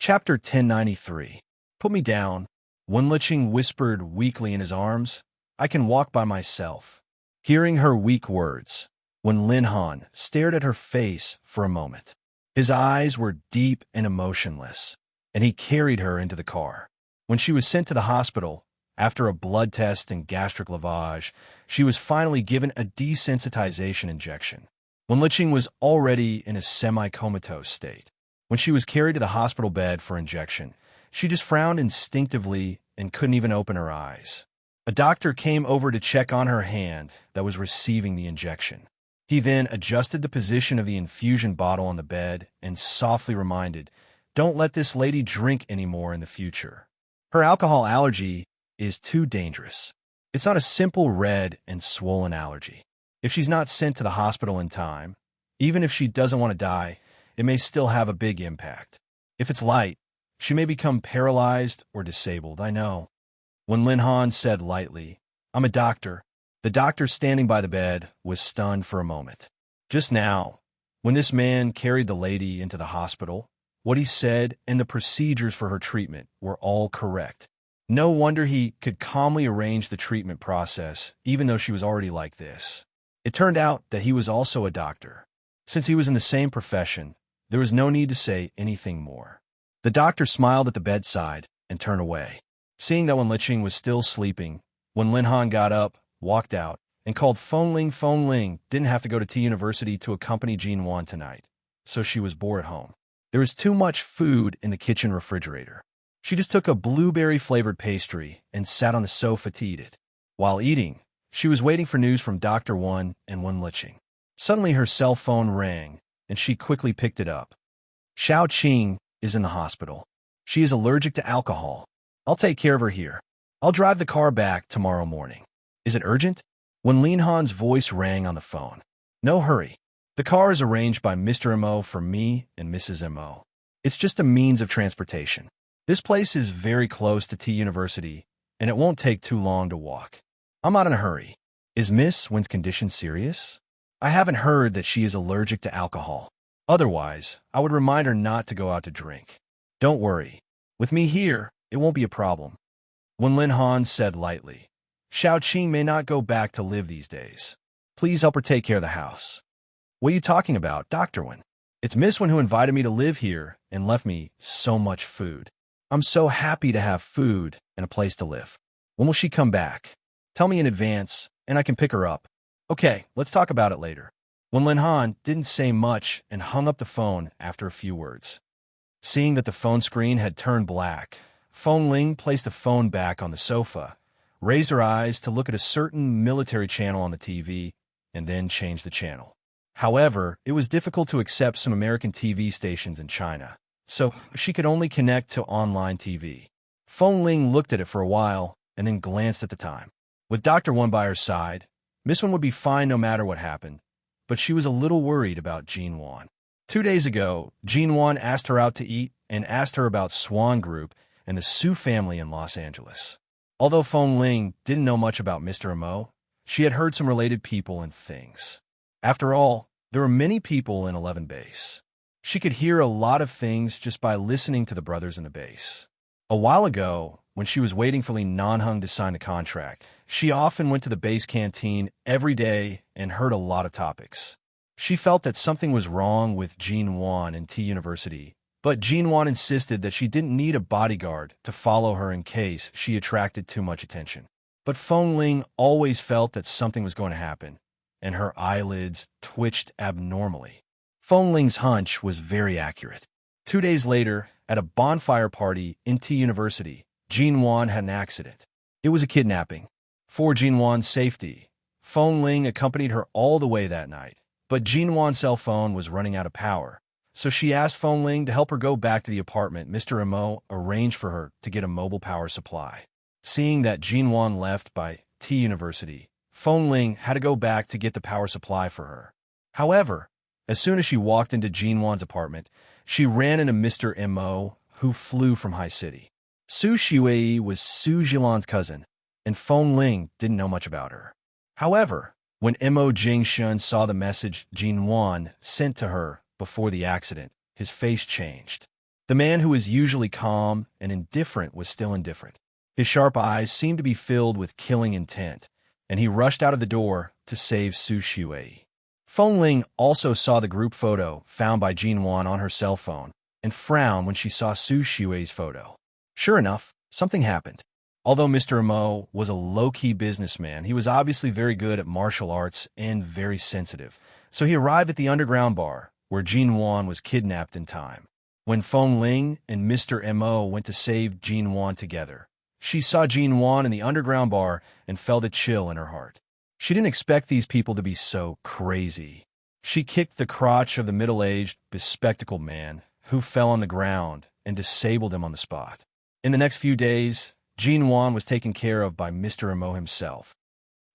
Chapter 1093. Put me down. Wenlicheng whispered weakly in his arms. I can walk by myself. Hearing her weak words, Wenlicheng stared at her face for a moment. His eyes were deep and emotionless, and he carried her into the car. When she was sent to the hospital, after a blood test and gastric lavage, she was finally given a desensitization injection. Wenlicheng was already in a semi-comatose state. When she was carried to the hospital bed for injection, she just frowned instinctively and couldn't even open her eyes. A doctor came over to check on her hand that was receiving the injection. He then adjusted the position of the infusion bottle on the bed and softly reminded, "Don't let this lady drink anymore in the future. Her alcohol allergy is too dangerous. It's not a simple red and swollen allergy. If she's not sent to the hospital in time, even if she doesn't want to die, it may still have a big impact. If it's light, she may become paralyzed or disabled, I know." Wenlicheng said lightly, "I'm a doctor." The doctor standing by the bed was stunned for a moment. Just now, when this man carried the lady into the hospital, what he said and the procedures for her treatment were all correct. No wonder he could calmly arrange the treatment process, even though she was already like this. It turned out that he was also a doctor. Since he was in the same profession, there was no need to say anything more. The doctor smiled at the bedside and turned away. Seeing that Wenlicheng was still sleeping, Wenlicheng got up, walked out, and called Fengling. Fengling didn't have to go to T University to accompany Jinwan tonight, so she was bored at home. There was too much food in the kitchen refrigerator. She just took a blueberry-flavored pastry and sat on the sofa to eat it. While eating, she was waiting for news from Dr. Wen and Wenlicheng. Suddenly her cell phone rang, and she quickly picked it up. "Xiao Qing is in the hospital. She is allergic to alcohol. I'll take care of her here. I'll drive the car back tomorrow morning. Is it urgent?" Wenlicheng's voice rang on the phone. "No hurry. The car is arranged by Mr. Mo for me and Mrs. Mo. It's just a means of transportation. This place is very close to T University, and it won't take too long to walk. I'm not in a hurry. Is Miss Wen's condition serious? I haven't heard that she is allergic to alcohol. Otherwise, I would remind her not to go out to drink. Don't worry. With me here, it won't be a problem." Wenlicheng said lightly, "Xiao Qing may not go back to live these days. Please help her take care of the house." "What are you talking about, Dr. Wen? It's Miss Wen who invited me to live here and left me so much food. I'm so happy to have food and a place to live. When will she come back? Tell me in advance, and I can pick her up." "Okay, let's talk about it later." Wenlicheng didn't say much and hung up the phone after a few words. Seeing that the phone screen had turned black, Fengling placed the phone back on the sofa, raised her eyes to look at a certain military channel on the TV, and then changed the channel. However, it was difficult to accept some American TV stations in China, so she could only connect to online TV. Fengling looked at it for a while and then glanced at the time. With Dr. Wen by her side, Miss Wen would be fine no matter what happened, but she was a little worried about Jinwan. 2 days ago, Jinwan asked her out to eat and asked her about Swan Group and the Su family in Los Angeles. Although Fengling didn't know much about Mr. Mo, she had heard some related people and things. After all, there were many people in 11 Base. She could hear a lot of things just by listening to the brothers in the base. A while ago, when she was waiting for Li Nanheng to sign the contract, she often went to the base canteen every day and heard a lot of topics. She felt that something was wrong with Jinwan and T University, but Jinwan insisted that she didn't need a bodyguard to follow her in case she attracted too much attention. But Fengling always felt that something was going to happen, and her eyelids twitched abnormally. Fengling's hunch was very accurate. 2 days later, at a bonfire party in T University, Jinwan had an accident. It was a kidnapping. For Jinwan's safety, Fengling accompanied her all the way that night, but Jinwan's cell phone was running out of power, so she asked Fengling to help her go back to the apartment Mr. Mo arranged for her to get a mobile power supply. Seeing that Jinwan left by T University, Fengling had to go back to get the power supply for her. However, as soon as she walked into Jinwan's apartment, she ran into Mr. Mo, who flew from High City. Su Shiwei was Su Jilan's cousin, and Fengling didn't know much about her. However, when Mo Jingshun saw the message Jinwan sent to her before the accident, his face changed. The man who was usually calm and indifferent was still indifferent. His sharp eyes seemed to be filled with killing intent, and he rushed out of the door to save Su Shui. Feng Ling also saw the group photo found by Jin Wan on her cell phone and frowned when she saw Su Shui's photo. Sure enough, something happened. Although Mr. Mo was a low-key businessman, he was obviously very good at martial arts and very sensitive. So he arrived at the underground bar, where Jin Wan was kidnapped in time. When Feng Ling and Mr. Mo went to save Jin Wan together, she saw Jin Wan in the underground bar and felt a chill in her heart. She didn't expect these people to be so crazy. She kicked the crotch of the middle-aged, bespectacled man, who fell on the ground and disabled him on the spot. In the next few days, Jin Wan was taken care of by Mr. Mo himself.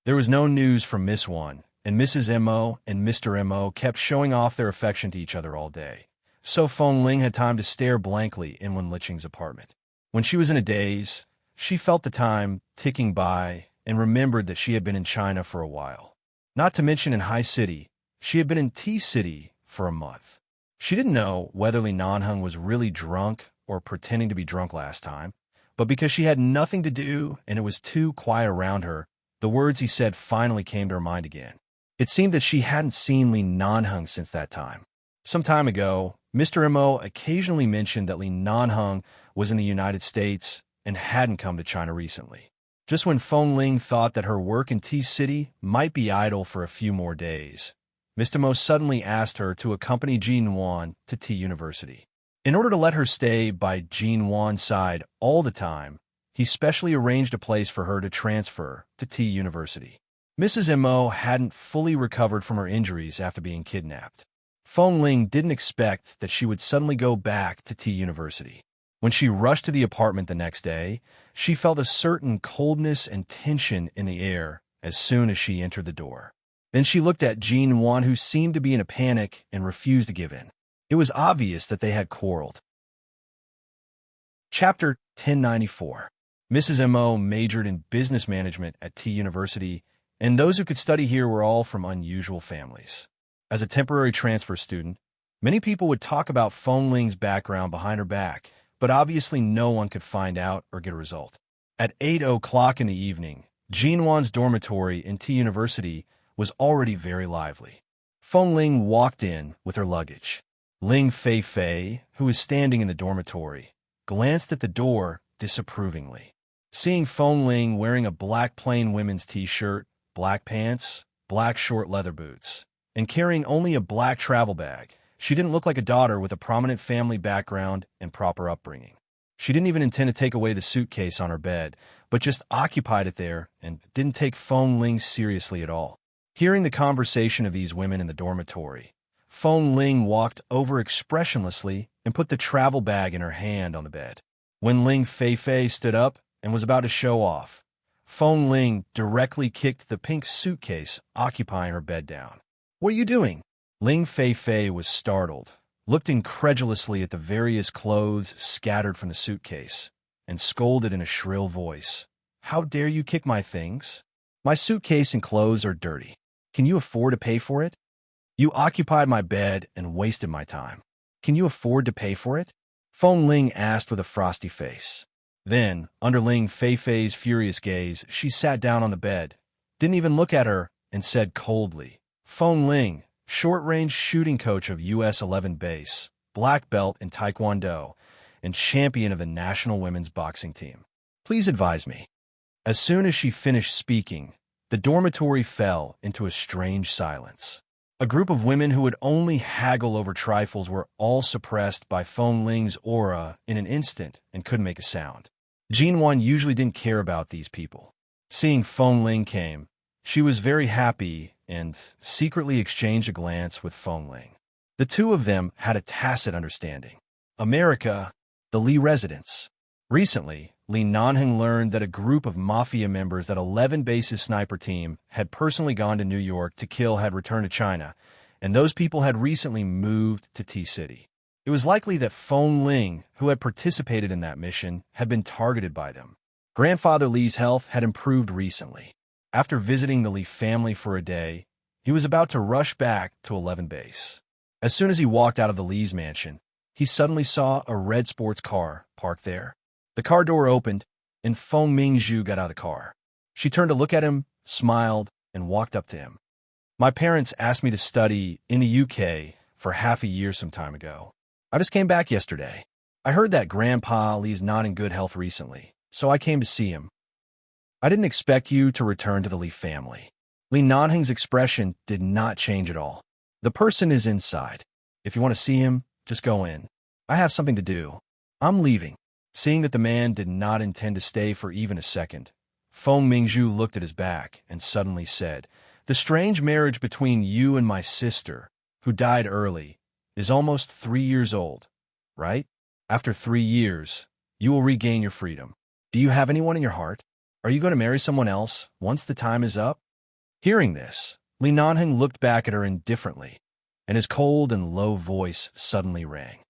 There was no news from Miss Wan, and Mrs. Mo and Mr. Mo kept showing off their affection to each other all day. So Feng Ling had time to stare blankly in Wenlicheng's apartment. When she was in a daze, she felt the time ticking by and remembered that she had been in China for a while. Not to mention in High City, she had been in Tea City for a month. She didn't know whether Li Nanheng was really drunk or pretending to be drunk last time, but because she had nothing to do and it was too quiet around her, the words he said finally came to her mind again. It seemed that she hadn't seen Li Nanheng since that time. Some time ago, Mr. Mo occasionally mentioned that Li Nanheng was in the United States and hadn't come to China recently. Just when Feng Ling thought that her work in Tea City might be idle for a few more days, Mr. Mo suddenly asked her to accompany Jin Wan to Tea University. In order to let her stay by Jin Wan's side all the time, he specially arranged a place for her to transfer to Tea University. Mrs. Mo hadn't fully recovered from her injuries after being kidnapped. Feng Ling didn't expect that she would suddenly go back to Tea University. When she rushed to the apartment the next day, she felt a certain coldness and tension in the air as soon as she entered the door. Then she looked at Jin Wan, who seemed to be in a panic and refused to give in. It was obvious that they had quarreled. Chapter 1094. Mrs. Mo majored in business management at Tea University, and those who could study here were all from unusual families. As a temporary transfer student, many people would talk about Feng Ling's background behind her back, but obviously no one could find out or get a result. At 8 o'clock in the evening, Jin Wan's dormitory in Tea University was already very lively. Feng Ling walked in with her luggage. Ling Fei, who was standing in the dormitory, glanced at the door disapprovingly. Seeing Feng Ling wearing a black plain women's t-shirt, black pants, black short leather boots, and carrying only a black travel bag, she didn't look like a daughter with a prominent family background and proper upbringing. She didn't even intend to take away the suitcase on her bed, but just occupied it there and didn't take Feng Ling seriously at all. Hearing the conversation of these women in the dormitory, Feng Ling walked over expressionlessly and put the travel bag in her hand on the bed. When Ling Fei stood up and was about to show off, Feng Ling directly kicked the pink suitcase occupying her bed down. "What are you doing?" Ling Fei was startled, looked incredulously at the various clothes scattered from the suitcase, and scolded in a shrill voice. "How dare you kick my things? My suitcase and clothes are dirty. Can you afford to pay for it? You occupied my bed and wasted my time. Can you afford to pay for it?" Feng Ling asked with a frosty face. Then, under Ling Fei's furious gaze, she sat down on the bed, didn't even look at her, and said coldly, "Feng Ling, short-range shooting coach of US 11 base, black belt in Taekwondo, and champion of the national women's boxing team. Please advise me." As soon as she finished speaking, the dormitory fell into a strange silence. A group of women who would only haggle over trifles were all suppressed by Feng Ling's aura in an instant and couldn't make a sound. Jin Wan usually didn't care about these people. Seeing Feng Ling came, she was very happy and secretly exchanged a glance with Feng Ling. The two of them had a tacit understanding. America, the Li residence. Recently, Li Nanheng learned that a group of mafia members that 11 Base's sniper team had personally gone to New York to kill had returned to China, and those people had recently moved to Tea City. It was likely that Feng Ling, who had participated in that mission, had been targeted by them. Grandfather Li's health had improved recently. After visiting the Li family for a day, he was about to rush back to 11 Base. As soon as he walked out of the Li's mansion, he suddenly saw a red sports car parked there. The car door opened, and Feng Mingzhu got out of the car. She turned to look at him, smiled, and walked up to him. My parents asked me to study in the UK for half a year some time ago. I just came back yesterday. I heard that Grandpa Lee's not in good health recently, so I came to see him. I didn't expect you to return to the Lee family. Li Nanheng's expression did not change at all. The person is inside. If you want to see him, just go in. I have something to do. I'm leaving. Seeing that the man did not intend to stay for even a second, Feng Mingzhu looked at his back and suddenly said, "The strange marriage between you and my sister, who died early, is almost 3 years old, right? After 3 years, you will regain your freedom. Do you have anyone in your heart? Are you going to marry someone else once the time is up?" Hearing this, Li Nanheng looked back at her indifferently, and his cold and low voice suddenly rang.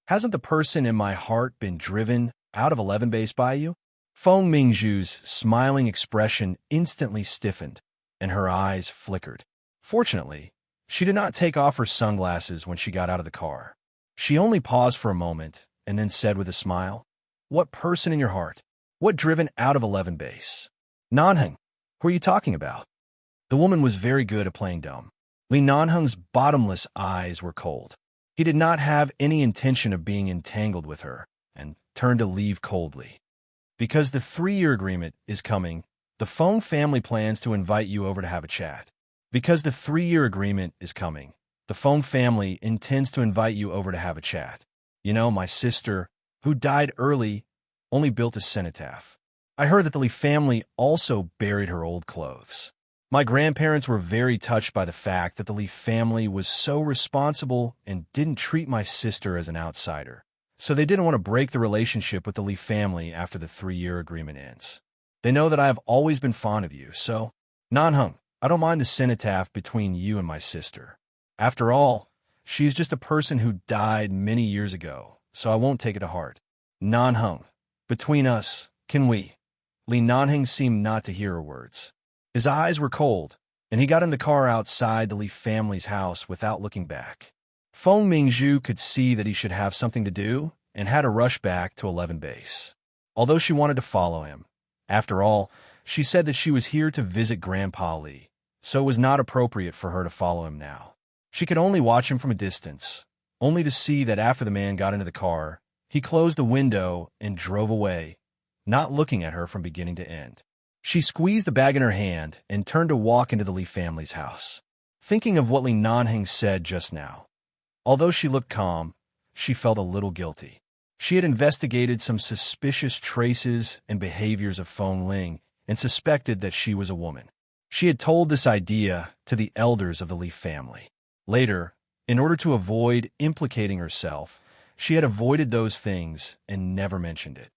"Hasn't the person in my heart been driven out of 11 base by you?" Feng Mingzhu's smiling expression instantly stiffened, and her eyes flickered. Fortunately, she did not take off her sunglasses when she got out of the car. She only paused for a moment and then said with a smile, "What person in your heart? What driven out of 11 base? Nanheng, who are you talking about?" The woman was very good at playing dumb. Li Nanheng's bottomless eyes were cold. He did not have any intention of being entangled with her, and turned to leave coldly. "Because the 3-year agreement is coming, the Feng family plans to invite you over to have a chat. Because the 3-year agreement is coming, the Feng family intends to invite you over to have a chat. You know, my sister, who died early, only built a cenotaph. I heard that the Li family also buried her old clothes. My grandparents were very touched by the fact that the Li family was so responsible and didn't treat my sister as an outsider. So they didn't want to break the relationship with the Li family after the 3-year agreement ends. They know that I have always been fond of you, so, Nanheng, I don't mind the cenotaph between you and my sister. After all, she's just a person who died many years ago, so I won't take it to heart. Nanheng, between us, can we?" Li Nanheng seemed not to hear her words. His eyes were cold, and he got in the car outside the Li family's house without looking back. Feng Mingzhu could see that he should have something to do and had to rush back to 11 base. Although she wanted to follow him. After all, she said that she was here to visit Grandpa Lee, so it was not appropriate for her to follow him now. She could only watch him from a distance, only to see that after the man got into the car, he closed the window and drove away, not looking at her from beginning to end. She squeezed the bag in her hand and turned to walk into the Li family's house, thinking of what Li Nanheng said just now. Although she looked calm, she felt a little guilty. She had investigated some suspicious traces and behaviors of Feng Ling and suspected that she was a woman. She had told this idea to the elders of the Li family. Later, in order to avoid implicating herself, she had avoided those things and never mentioned it.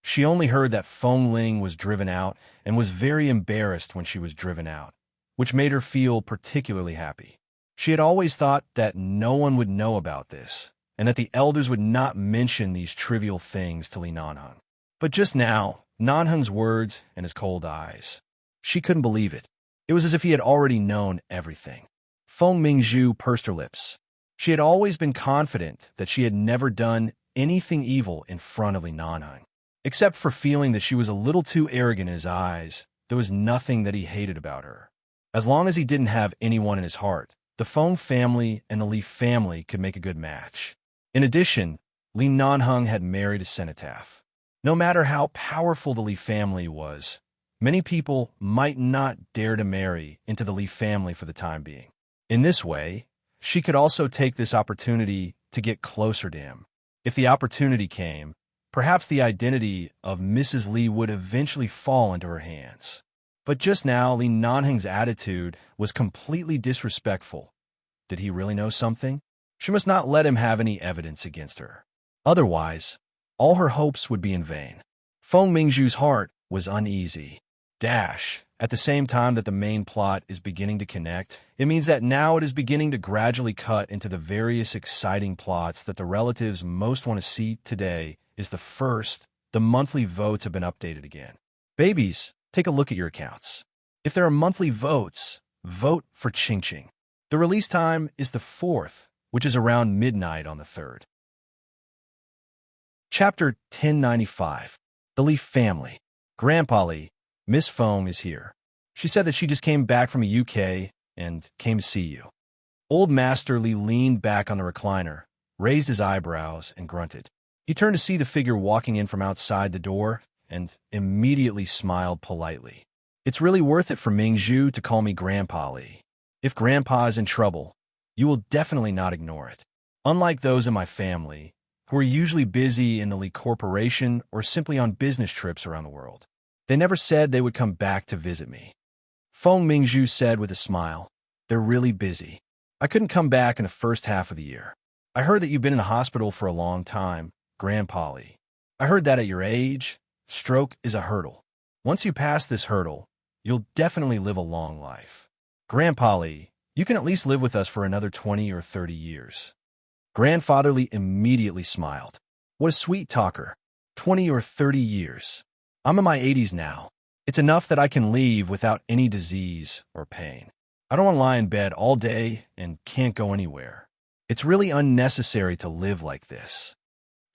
She only heard that Feng Ling was driven out and was very embarrassed when she was driven out, which made her feel particularly happy. She had always thought that no one would know about this, and that the elders would not mention these trivial things to Li Nanheng. But just now, Nanheng's words and his cold eyes. She couldn't believe it. It was as if he had already known everything. Feng Mingzhu pursed her lips. She had always been confident that she had never done anything evil in front of Li Nanheng. Except for feeling that she was a little too arrogant in his eyes, there was nothing that he hated about her. As long as he didn't have anyone in his heart, the Feng family and the Li family could make a good match. In addition, Li Nanheng had married a cenotaph. No matter how powerful the Li family was, many people might not dare to marry into the Li family for the time being. In this way, she could also take this opportunity to get closer to him. If the opportunity came, perhaps the identity of Mrs. Li would eventually fall into her hands. But just now, Li Nanheng's attitude was completely disrespectful. Did he really know something? She must not let him have any evidence against her. Otherwise, all her hopes would be in vain. Feng Mingzhu's heart was uneasy. At the same time that the main plot is beginning to connect, it means that now it is beginning to gradually cut into the various exciting plots that the relatives most want to see today. Is the monthly votes have been updated again. Babies, take a look at your accounts. If there are monthly votes, vote for Ching Ching. The release time is the 4th, which is around midnight on the 3rd. Chapter 1095. The Leaf Family. Grandpa Lee, Miss Fong is here. She said that she just came back from the UK and came to see you. Old Master Lee leaned back on the recliner, raised his eyebrows, and grunted. He turned to see the figure walking in from outside the door and immediately smiled politely. It's really worth it for Mingzhu to call me Grandpa Lee. If Grandpa is in trouble, you will definitely not ignore it. Unlike those in my family, who are usually busy in the Lee Corporation or simply on business trips around the world. They never said they would come back to visit me. Feng Mingzhu said with a smile, "They're really busy. I couldn't come back in the first half of the year. I heard that you've been in the hospital for a long time, Grandpa Lee. I heard that at your age, stroke is a hurdle. Once you pass this hurdle, you'll definitely live a long life. Grandpa Lee, you can at least live with us for another 20 or 30 years. Grandfather Lee immediately smiled. What a sweet talker. 20 or 30 years. I'm in my 80s now. It's enough that I can leave without any disease or pain. I don't want to lie in bed all day and can't go anywhere. It's really unnecessary to live like this."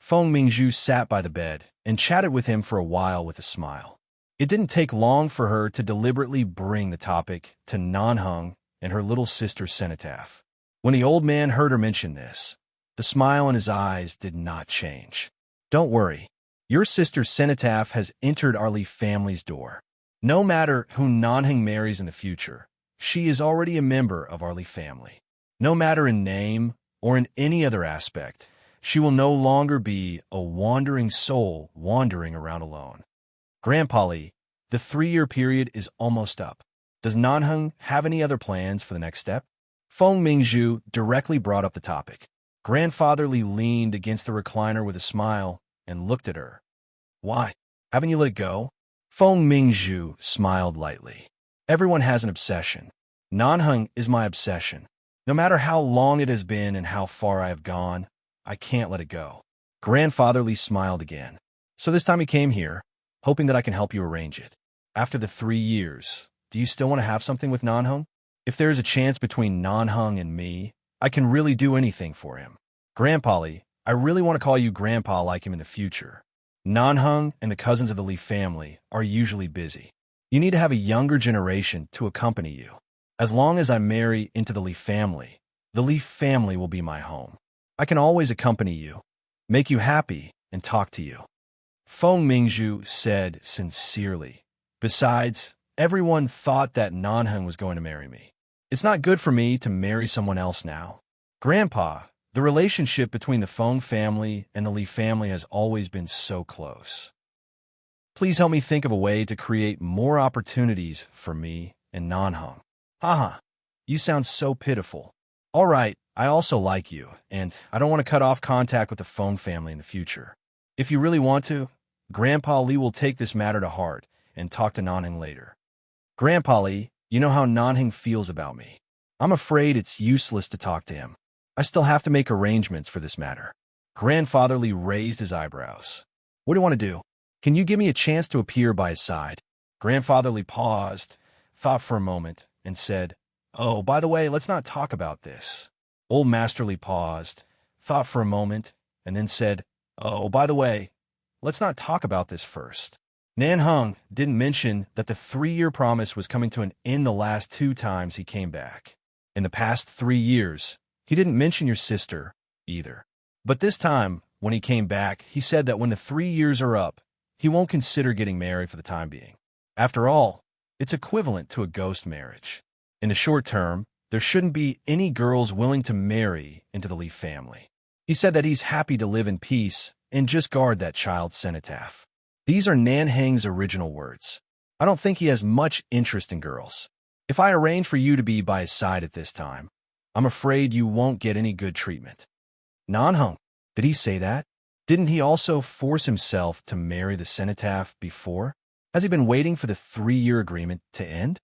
Feng Mingzhu sat by the bed and chatted with him for a while with a smile. It didn't take long for her to deliberately bring the topic to Nanheng and her little sister Cenotaph. When the old man heard her mention this, the smile in his eyes did not change. "Don't worry. Your sister Cenotaph has entered our Lee family's door. No matter who Nanheng marries in the future, she is already a member of our Lee family. No matter in name or in any other aspect, she will no longer be a wandering soul wandering around alone. Grandpa Lee, the 3-year period is almost up. Does Nanheng have any other plans for the next step?" Feng Mingzhu directly brought up the topic. Grandfather Lee leaned against the recliner with a smile and looked at her. "Why? Haven't you let it go?" Feng Mingzhu smiled lightly. "Everyone has an obsession. Nanheng is my obsession. No matter how long it has been and how far I have gone, I can't let it go." Grandfather Lee smiled again. "So this time you came here, hoping that I can help you arrange it. After the 3 years, do you still want to have something with Nanheng? If there is a chance between Nanheng and me, I can really do anything for him. Grandpa Lee, I really want to call you Grandpa like him in the future. Nanheng and the cousins of the Lee family are usually busy. You need to have a younger generation to accompany you. As long as I marry into the Lee family will be my home. I can always accompany you, make you happy, and talk to you." Feng Mingzhu said sincerely. "Besides, everyone thought that Nanheng was going to marry me. It's not good for me to marry someone else now. Grandpa, the relationship between the Feng family and the Lee family has always been so close. Please help me think of a way to create more opportunities for me and Nanheng." "Haha, you sound so pitiful. All right, I also like you, and I don't want to cut off contact with the Feng family in the future. If you really want to, Grandpa Lee will take this matter to heart and talk to Nanheng later. Grandpa Lee, you know how Nanheng feels about me. I'm afraid it's useless to talk to him. I still have to make arrangements for this matter." Grandfather Lee raised his eyebrows. "What do you want to do? Can you give me a chance to appear by his side?" Grandfather Lee paused, thought for a moment, and said, "Oh, by the way, let's not talk about this." Old Master Lee paused, thought for a moment, and then said, "Oh, by the way, let's not talk about this first. Nanheng didn't mention that the 3-year promise was coming to an end the last 2 times he came back. In the past 3 years, he didn't mention your sister either. But this time, when he came back, he said that when the 3 years are up, he won't consider getting married for the time being. After all, it's equivalent to a ghost marriage. In the short term, there shouldn't be any girls willing to marry into the Lee family. He said that he's happy to live in peace and just guard that child's cenotaph." These are Nanheng's original words. "I don't think he has much interest in girls. If I arrange for you to be by his side at this time, I'm afraid you won't get any good treatment." "Nanheng, did he say that? Didn't he also force himself to marry the cenotaph before? Has he been waiting for the 3-year agreement to end?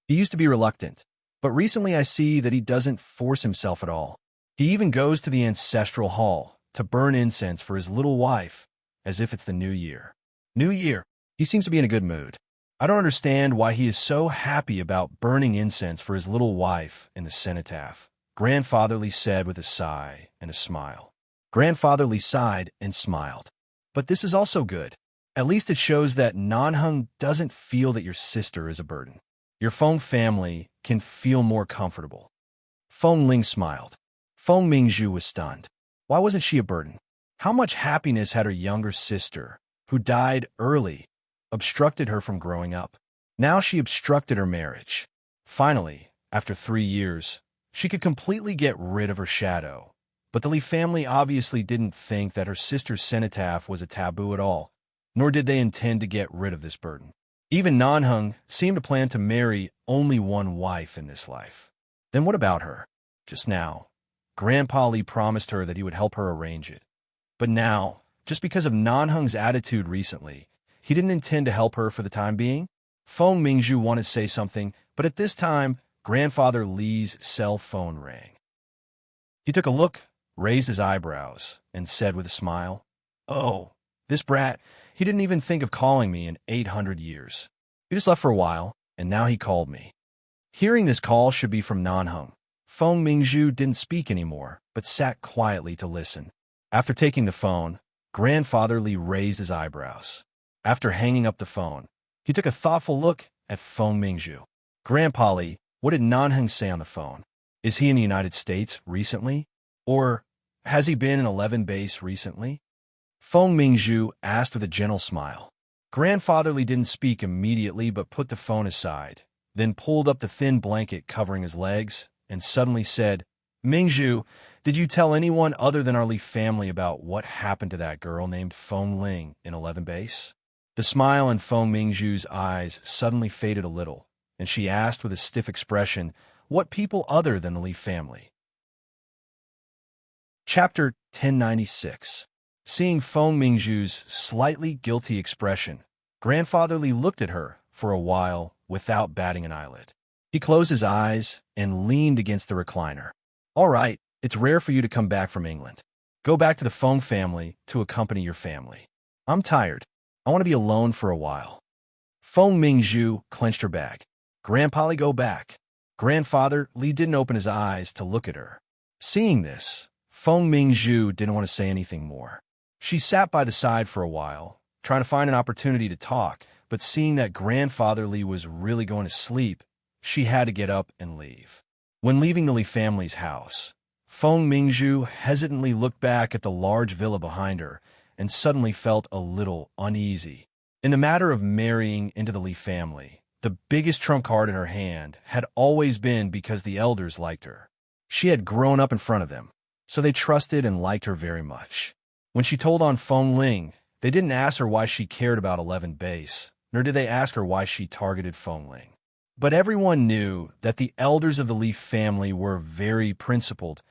He used to be reluctant, but recently I see that he doesn't force himself at all. He even goes to the ancestral hall to burn incense for his little wife, as if it's the new year. New year. He seems to be in a good mood. I don't understand why he is so happy about burning incense for his little wife in the cenotaph," Grandfather Lee said with a sigh and a smile. Grandfather Lee sighed and smiled. But this is also good. At least it shows that Nanheng doesn't feel that your sister is a burden. Your Feng family can feel more comfortable. Feng Ling smiled. Feng Mingzhu was stunned. Why wasn't she a burden? How much happiness had her younger sister, who died early, obstructed her from growing up? Now she obstructed her marriage. Finally, after 3 years, she could completely get rid of her shadow. But the Li family obviously didn't think that her sister's cenotaph was a taboo at all, nor did they intend to get rid of this burden. Even Nanheng seemed to plan to marry only one wife in this life. Then what about her? Just now, Grandpa Li promised her that he would help her arrange it. But now, just because of Nanheng's attitude recently, he didn't intend to help her for the time being? Feng Mingzhu wanted to say something, but at this time, Grandfather Li's cell phone rang. He took a look, raised his eyebrows, and said with a smile, "Oh, this brat, he didn't even think of calling me in 800 years. He just left for a while, and now he called me." Hearing this call should be from Nanheng, Feng Mingzhu didn't speak anymore, but sat quietly to listen. After taking the phone, Grandfather Li raised his eyebrows. After hanging up the phone, he took a thoughtful look at Feng Mingzhu. "Grandpa Li, what did Nanheng say on the phone? Is he in the United States recently? Or has he been in 11 base recently?" Feng Mingzhu asked with a gentle smile. Grandfather Li didn't speak immediately but put the phone aside, then pulled up the thin blanket covering his legs, and suddenly said, "Mingzhu, did you tell anyone other than our Li family about what happened to that girl named Feng Ling in 11 base?" The smile in Feng Mingzhu's eyes suddenly faded a little, and she asked with a stiff expression, "What people other than the Li family?" Chapter 1096. Seeing Feng Mingzhu's slightly guilty expression, Grandfather Li looked at her for a while without batting an eyelid. He closed his eyes and leaned against the recliner. "All right, it's rare for you to come back from England. Go back to the Feng family to accompany your family. I'm tired. I want to be alone for a while." Feng Mingzhu clenched her back. "Grandpa Li, go back." Grandfather Li didn't open his eyes to look at her. Seeing this, Feng Mingzhu didn't want to say anything more. She sat by the side for a while, trying to find an opportunity to talk, but seeing that Grandfather Li was really going to sleep, she had to get up and leave. When leaving the Li family's house, Feng Mingzhu hesitantly looked back at the large villa behind her and suddenly felt a little uneasy. In the matter of marrying into the Li family, the biggest trump card in her hand had always been because the elders liked her. She had grown up in front of them, so they trusted and liked her very much. When she told on Feng Ling, they didn't ask her why she cared about 11 base, nor did they ask her why she targeted Feng Ling. But everyone knew that the elders of the Li family were very principled,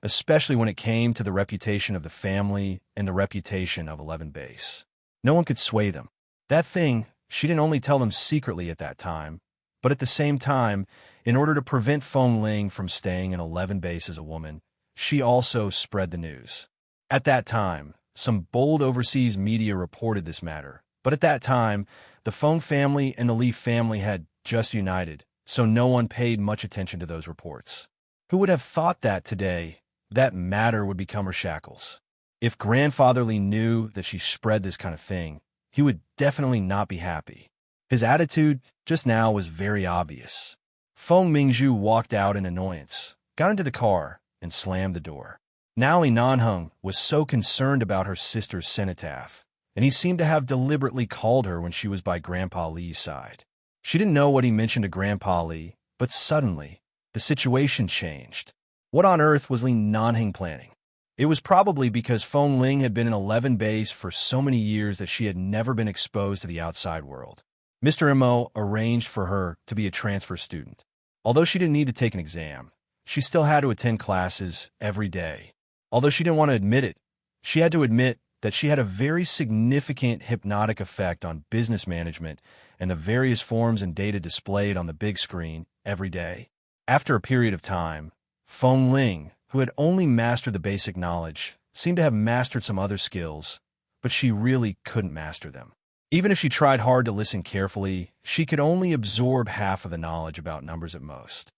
especially when it came to the reputation of the family and the reputation of 11 base. No one could sway them. That thing, she didn't only tell them secretly at that time, but at the same time, in order to prevent Feng Ling from staying in 11 base as a woman, she also spread the news. At that time, some bold overseas media reported this matter, but at that time, the Feng family and the Li family had just united, so no one paid much attention to those reports. Who would have thought that today, that matter would become her shackles? If Grandfather Li knew that she spread this kind of thing, he would definitely not be happy. His attitude just now was very obvious. Feng Mingzhu walked out in annoyance, got into the car, and slammed the door. Now Li Nanheng was so concerned about her sister's cenotaph, and he seemed to have deliberately called her when she was by Grandpa Li's side. She didn't know what he mentioned to Grandpa Li, but suddenly, the situation changed. What on earth was Li Nanheng planning? It was probably because Feng Ling had been in 11 base for so many years that she had never been exposed to the outside world. Mr. Mo arranged for her to be a transfer student. Although she didn't need to take an exam, she still had to attend classes every day. Although she didn't want to admit it, she had to admit that she had a very significant hypnotic effect on business management and the various forms and data displayed on the big screen every day. After a period of time, Feng Ling, who had only mastered the basic knowledge, seemed to have mastered some other skills, but she really couldn't master them. Even if she tried hard to listen carefully, she could only absorb half of the knowledge about numbers at most.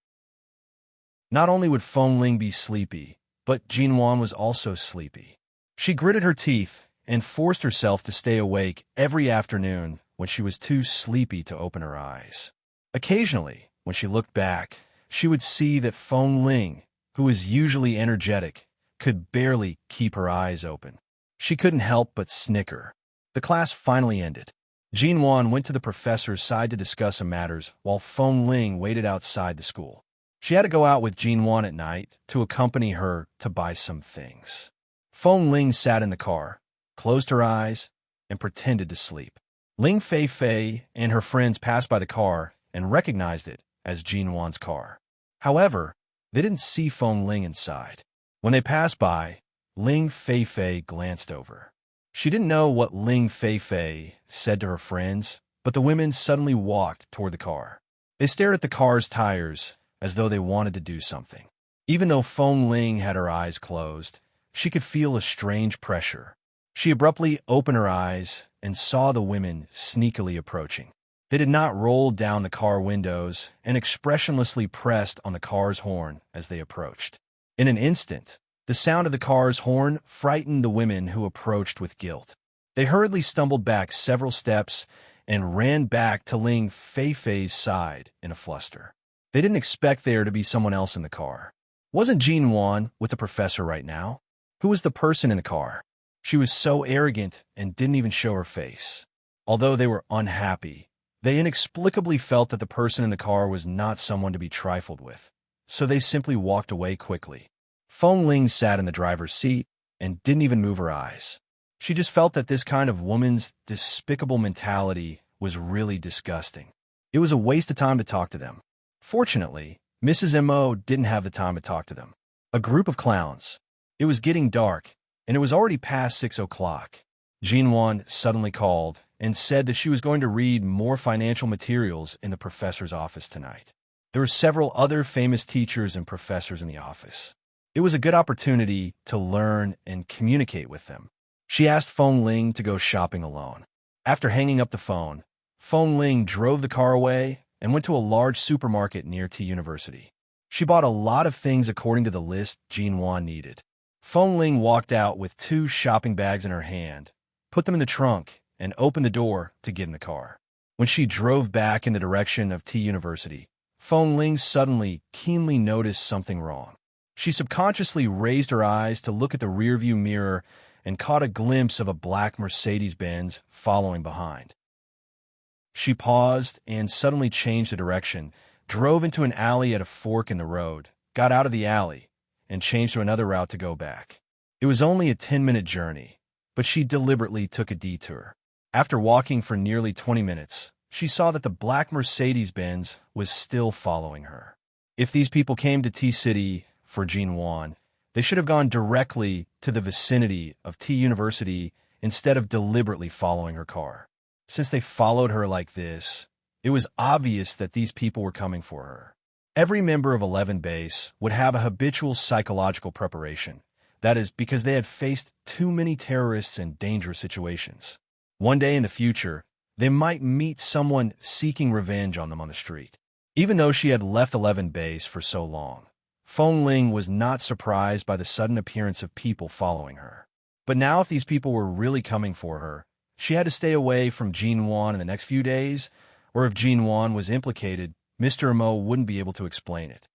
Not only would Feng Ling be sleepy, but Jinwan was also sleepy. She gritted her teeth and forced herself to stay awake every afternoon when she was too sleepy to open her eyes. Occasionally, when she looked back, she would see that Feng Ling, who was usually energetic, could barely keep her eyes open. She couldn't help but snicker. The class finally ended. Jinwan went to the professor's side to discuss some matters, while Feng Ling waited outside the school. She had to go out with Jinwan at night to accompany her to buy some things. Feng Ling sat in the car, closed her eyes, and pretended to sleep. Ling Fei and her friends passed by the car and recognized it as Jinwan's car. However, they didn't see Feng Ling inside. When they passed by, Ling Fei glanced over. She didn't know what Ling Fei said to her friends, but the women suddenly walked toward the car. They stared at the car's tires as though they wanted to do something. Even though Feng Ling had her eyes closed, she could feel a strange pressure. She abruptly opened her eyes and saw the women sneakily approaching. They did not roll down the car windows and expressionlessly pressed on the car's horn as they approached. In an instant, the sound of the car's horn frightened the women who approached with guilt. They hurriedly stumbled back several steps and ran back to Ling Fei's side in a fluster. They didn't expect there to be someone else in the car. Wasn't Jinwan with the professor right now? Who was the person in the car? She was so arrogant and didn't even show her face. Although they were unhappy, they inexplicably felt that the person in the car was not someone to be trifled with, so they simply walked away quickly. Feng Ling sat in the driver's seat and didn't even move her eyes. She just felt that this kind of woman's despicable mentality was really disgusting. It was a waste of time to talk to them. Fortunately, Mrs. Mo didn't have the time to talk to them. A group of clowns. It was getting dark, and it was already past 6 o'clock. Jinwan suddenly called and said that she was going to read more financial materials in the professor's office tonight. There were several other famous teachers and professors in the office. It was a good opportunity to learn and communicate with them. She asked Feng Ling to go shopping alone. After hanging up the phone, Feng Ling drove the car away and went to a large supermarket near T University. She bought a lot of things according to the list Jinwan needed. Feng Ling walked out with 2 shopping bags in her hand, put them in the trunk, and opened the door to get in the car. When she drove back in the direction of T University, Feng Ling suddenly keenly noticed something wrong. She subconsciously raised her eyes to look at the rearview mirror and caught a glimpse of a black Mercedes-Benz following behind. She paused and suddenly changed the direction, drove into an alley at a fork in the road, got out of the alley, and changed to another route to go back. It was only a 10-minute journey, but she deliberately took a detour. After walking for nearly 20 minutes, she saw that the black Mercedes-Benz was still following her. If these people came to T-City for Jinwan, they should have gone directly to the vicinity of T University instead of deliberately following her car. Since they followed her like this, it was obvious that these people were coming for her. Every member of 11 Base would have a habitual psychological preparation. That is because they had faced too many terrorists and dangerous situations. One day in the future, they might meet someone seeking revenge on them on the street. Even though she had left 11 Base for so long, Feng Ling was not surprised by the sudden appearance of people following her. But now if these people were really coming for her, she had to stay away from Jinwan in the next few days, or if Jinwan was implicated, Mr. Mo wouldn't be able to explain it.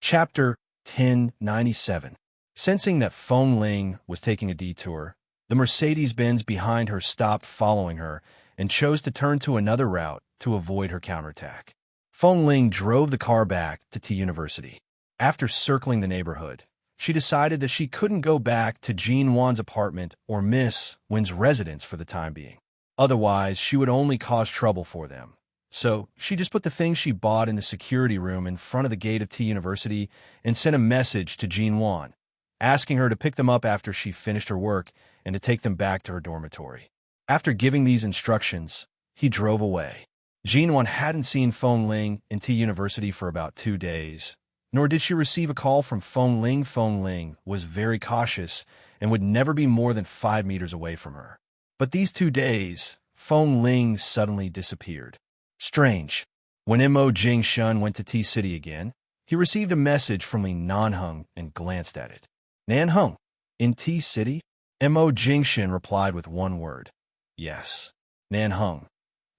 Chapter 1097. Sensing that Feng Ling was taking a detour, the Mercedes-Benz behind her stopped following her and chose to turn to another route to avoid her counterattack. Feng Ling drove the car back to T University. After circling the neighborhood, she decided that she couldn't go back to Jinwan's apartment or Miss Wen's residence for the time being. Otherwise, she would only cause trouble for them. So she just put the things she bought in the security room in front of the gate of T University and sent a message to Jinwan, asking her to pick them up after she finished her work and to take them back to her dormitory. After giving these instructions, he drove away. Jinwan hadn't seen Feng Ling in T University for about 2 days, nor did she receive a call from Feng Ling. Feng Ling was very cautious and would never be more than 5 meters away from her. But these 2 days, Feng Ling suddenly disappeared. Strange. When Mo Jingshun went to T-City again, he received a message from Li Nanheng and glanced at it. Nanheng, In T City? Mo Jingshin replied with one word. Yes. Nan hung.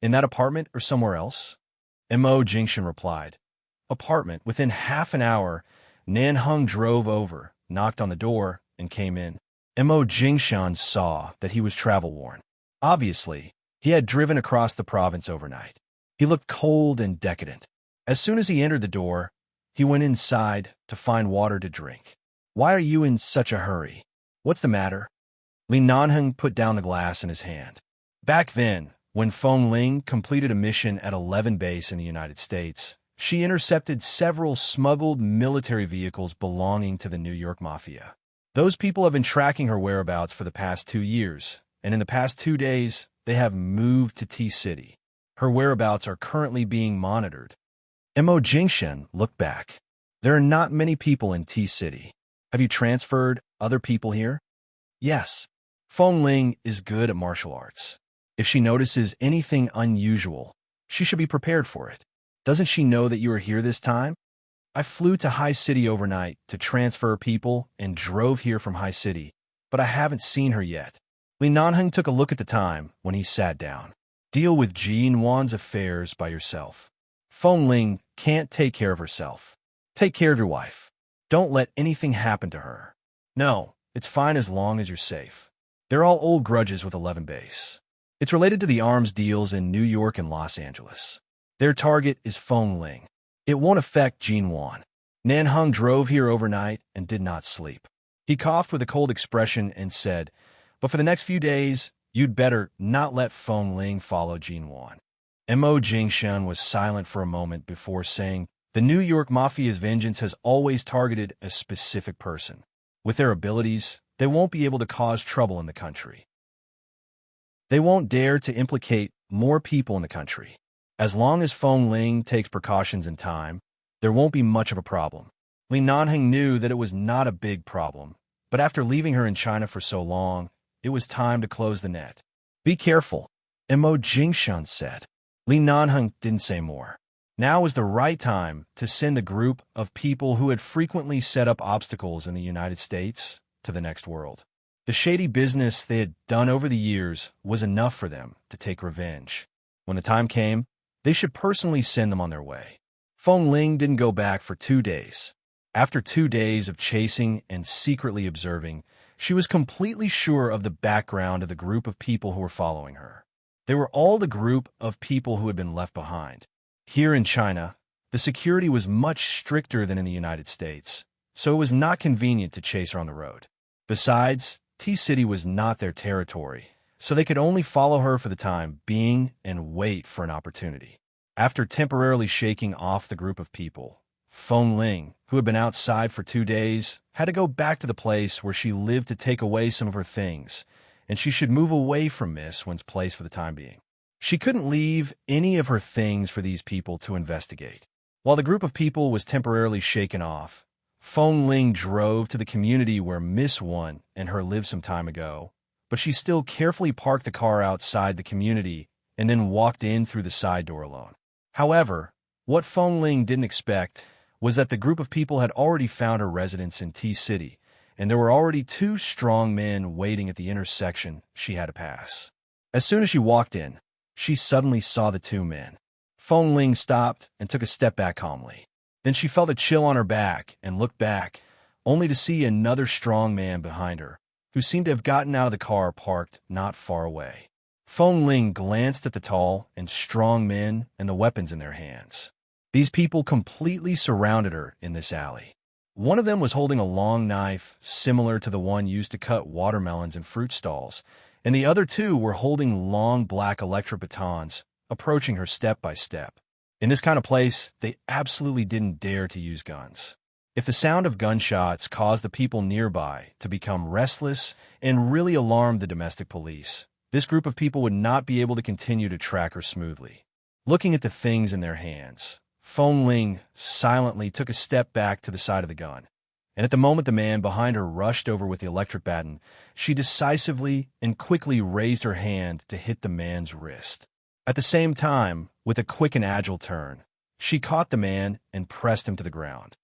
In that apartment or somewhere else? Mo Jingshin replied. Apartment. Within half an hour, Nan Hung drove over, knocked on the door, and came in. Mo Jingshan saw that he was travel-worn. Obviously, he had driven across the province overnight. He looked cold and decadent. As soon as he entered the door, he went inside to find water to drink. Why are you in such a hurry? What's the matter? Li Nanheng put down the glass in his hand. Back then, when Feng Ling completed a mission at 11 Base in the United States, she intercepted several smuggled military vehicles belonging to the New York Mafia. Those people have been tracking her whereabouts for the past 2 years, and in the past 2 days, they have moved to T-City. Her whereabouts are currently being monitored. Mo Jingshen looked back. There are not many people in T-City. Have you transferred other people here? Yes. Feng Ling is good at martial arts. If she notices anything unusual, she should be prepared for it. Doesn't she know that you are here this time? I flew to High City overnight to transfer people and drove here from High City, but I haven't seen her yet. Li Nanheng took a look at the time when he sat down. Deal with Jin Wan's affairs by yourself. Feng Ling can't take care of herself. Take care of your wife. Don't let anything happen to her. No, it's fine as long as you're safe. They're all old grudges with 11 Base. It's related to the arms deals in New York and Los Angeles. Their target is Feng Ling. It won't affect Jin Wan. Nan Hung drove here overnight and did not sleep. He coughed with a cold expression and said, but for the next few days, you'd better not let Feng Ling follow Jin Wan. Mo Jingshan was silent for a moment before saying, the New York Mafia's vengeance has always targeted a specific person. With their abilities, they won't be able to cause trouble in the country. They won't dare to implicate more people in the country. As long as Feng Ling takes precautions in time, there won't be much of a problem. Li Nanheng knew that it was not a big problem, but after leaving her in China for so long, it was time to close the net. Be careful, Mo Jingshan said. Li Nanheng didn't say more. Now was the right time to send the group of people who had frequently set up obstacles in the United States to the next world. The shady business they had done over the years was enough for them to take revenge. When the time came, they should personally send them on their way. Feng Ling didn't go back for 2 days. After 2 days of chasing and secretly observing, she was completely sure of the background of the group of people who were following her. They were all the group of people who had been left behind. Here in China, the security was much stricter than in the United States, so it was not convenient to chase her on the road. Besides, T-City was not their territory, so they could only follow her for the time being and wait for an opportunity. After temporarily shaking off the group of people, Feng Ling, who had been outside for 2 days, had to go back to the place where she lived to take away some of her things, and she should move away from Miss Wen's place for the time being. She couldn't leave any of her things for these people to investigate. While the group of people was temporarily shaken off, Feng Ling drove to the community where Miss Wen and her lived some time ago, but she still carefully parked the car outside the community and then walked in through the side door alone. However, what Feng Ling didn't expect was that the group of people had already found her residence in T-City, and there were already 2 strong men waiting at the intersection she had to pass. As soon as she walked in, she suddenly saw the 2 men. Feng Ling stopped and took a step back calmly. Then she felt a chill on her back and looked back, only to see another strong man behind her, who seemed to have gotten out of the car parked not far away. Feng Ling glanced at the tall and strong men and the weapons in their hands. These people completely surrounded her in this alley. One of them was holding a long knife similar to the one used to cut watermelons in fruit stalls, and the other 2 were holding long black electric batons, approaching her step by step. In this kind of place, they absolutely didn't dare to use guns. If the sound of gunshots caused the people nearby to become restless and really alarmed the domestic police, this group of people would not be able to continue to track her smoothly. Looking at the things in their hands, Feng Ling silently took a step back to the side of the gun, and at the moment the man behind her rushed over with the electric baton, she decisively and quickly raised her hand to hit the man's wrist. At the same time, with a quick and agile turn, she caught the man and pressed him to the ground.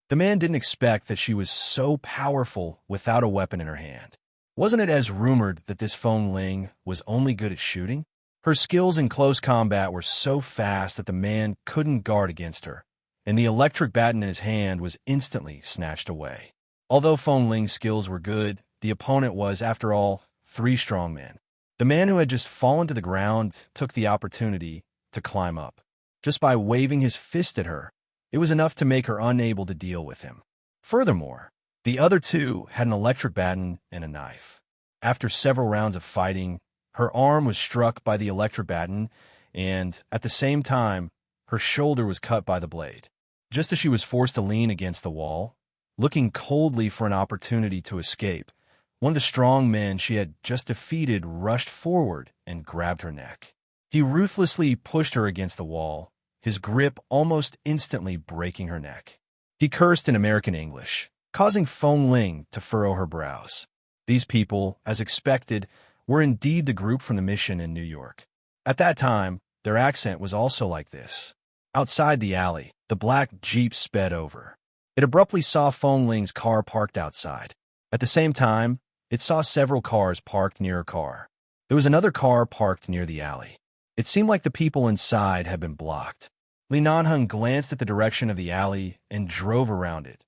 The man didn't expect that she was so powerful without a weapon in her hand. Wasn't it as rumored that this Feng Ling was only good at shooting? Her skills in close combat were so fast that the man couldn't guard against her, and the electric baton in his hand was instantly snatched away. Although Feng Ling's skills were good, the opponent was, after all, 3 strong men. The man who had just fallen to the ground took the opportunity to climb up. Just by waving his fist at her, it was enough to make her unable to deal with him. Furthermore, the other 2 had an electric baton and a knife. After several rounds of fighting, her arm was struck by the electric baton, and, at the same time, her shoulder was cut by the blade. Just as she was forced to lean against the wall, looking coldly for an opportunity to escape, one of the strong men she had just defeated rushed forward and grabbed her neck. He ruthlessly pushed her against the wall, his grip almost instantly breaking her neck. He cursed in American English, causing Feng Ling to furrow her brows. These people, as expected, were indeed the group from the mission in New York. At that time, their accent was also like this. Outside the alley, the black Jeep sped over. It abruptly saw Feng Ling's car parked outside. At the same time, it saw several cars parked near her car. There was another car parked near the alley. It seemed like the people inside had been blocked. Li Nanheng glanced at the direction of the alley and drove around it.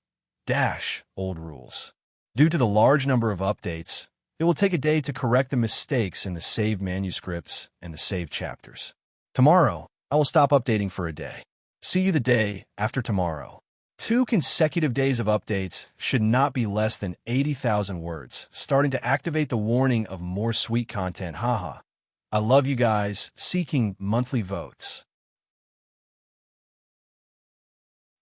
Old rules. Due to the large number of updates, it will take a day to correct the mistakes in the saved manuscripts and the saved chapters. Tomorrow, I will stop updating for a day. See you the day after tomorrow. 2 consecutive days of updates should not be less than 80,000 words, starting to activate the warning of more sweet content. Haha. I love you guys, seeking monthly votes.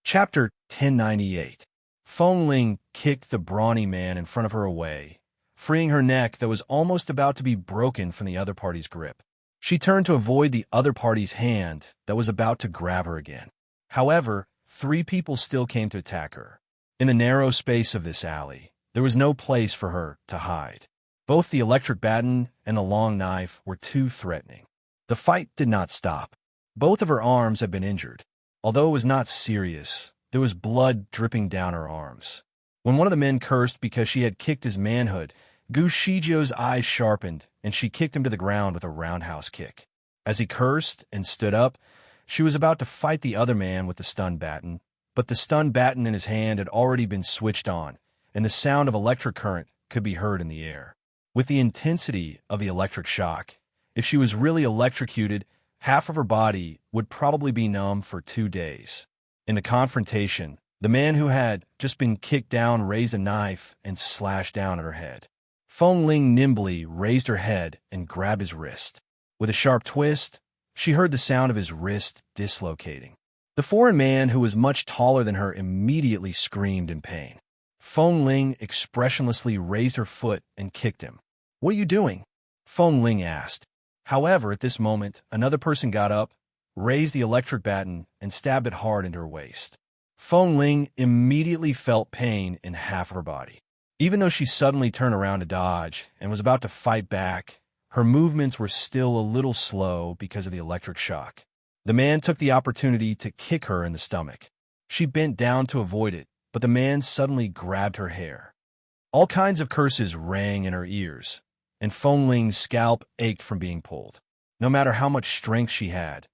Chapter 1098. Feng Ling kicked the brawny man in front of her away, freeing her neck that was almost about to be broken from the other party's grip. She turned to avoid the other party's hand that was about to grab her again. However, 3 people still came to attack her. In the narrow space of this alley, there was no place for her to hide. Both the electric baton and the long knife were too threatening. The fight did not stop. Both of her arms had been injured. Although it was not serious, there was blood dripping down her arms. When one of the men cursed because she had kicked his manhood, Gu Shijio's eyes sharpened, and she kicked him to the ground with a roundhouse kick. As he cursed and stood up, she was about to fight the other man with the stun baton, but the stun baton in his hand had already been switched on, and the sound of electric current could be heard in the air. With the intensity of the electric shock, if she was really electrocuted, half of her body would probably be numb for 2 days. In the confrontation, the man who had just been kicked down raised a knife and slashed down at her head. Feng Ling nimbly raised her head and grabbed his wrist. With a sharp twist, she heard the sound of his wrist dislocating. The foreign man, who was much taller than her, immediately screamed in pain. Feng Ling expressionlessly raised her foot and kicked him. "What are you doing?" Feng Ling asked. However, at this moment, another person got up, raised the electric baton, and stabbed it hard into her waist. Feng Ling immediately felt pain in half her body. Even though she suddenly turned around to dodge and was about to fight back, her movements were still a little slow because of the electric shock. The man took the opportunity to kick her in the stomach. She bent down to avoid it, but the man suddenly grabbed her hair. All kinds of curses rang in her ears, and Feng Ling's scalp ached from being pulled. No matter how much strength she had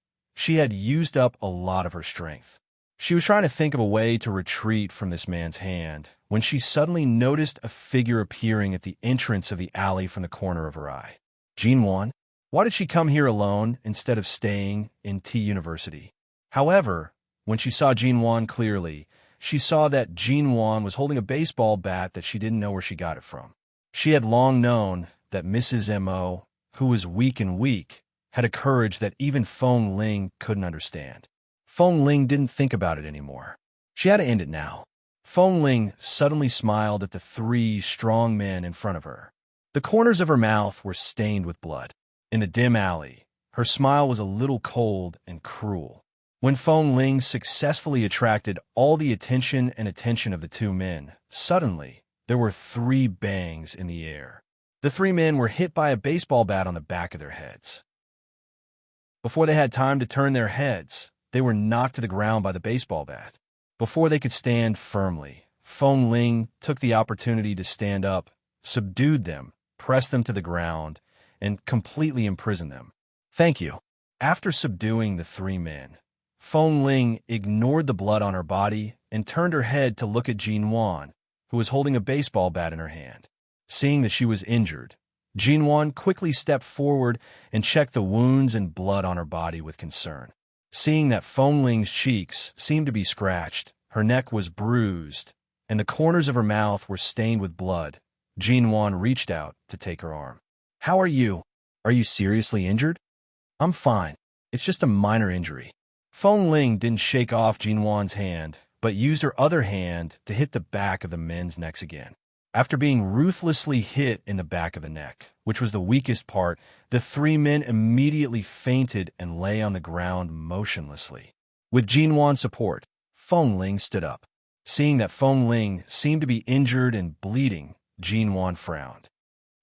used up a lot of her strength. She was trying to think of a way to retreat from this man's hand when she suddenly noticed a figure appearing at the entrance of the alley from the corner of her eye. Jinwan? Why did she come here alone instead of staying in T University? However, when she saw Jinwan clearly, she saw that Jinwan was holding a baseball bat that she didn't know where she got it from. She had long known that Mrs. M.O., who was weak and weak, had a courage that even Feng Ling couldn't understand. Feng Ling didn't think about it anymore. She had to end it now. Feng Ling suddenly smiled at the 3 strong men in front of her. The corners of her mouth were stained with blood. In the dim alley, her smile was a little cold and cruel. When Feng Ling successfully attracted all the attention of the 2 men, suddenly there were 3 bangs in the air. The 3 men were hit by a baseball bat on the back of their heads. Before they had time to turn their heads, they were knocked to the ground by the baseball bat. Before they could stand firmly, Feng Ling took the opportunity to stand up, subdued them, pressed them to the ground, and completely imprisoned them. Thank you. After subduing the three men, Feng Ling ignored the blood on her body and turned her head to look at Jin Wan, who was holding a baseball bat in her hand. Seeing that she was injured, Jin Wan quickly stepped forward and checked the wounds and blood on her body with concern. Seeing that Feng Ling's cheeks seemed to be scratched, her neck was bruised, and the corners of her mouth were stained with blood, Jin Wan reached out to take her arm. How are you? Are you seriously injured? I'm fine. It's just a minor injury. Feng Ling didn't shake off Jin Wan's hand, but used her other hand to hit the back of the men's necks again. After being ruthlessly hit in the back of the neck, which was the weakest part, the three men immediately fainted and lay on the ground motionlessly. With Jin Wan's support, Feng Ling stood up. Seeing that Feng Ling seemed to be injured and bleeding, Jin Wan frowned.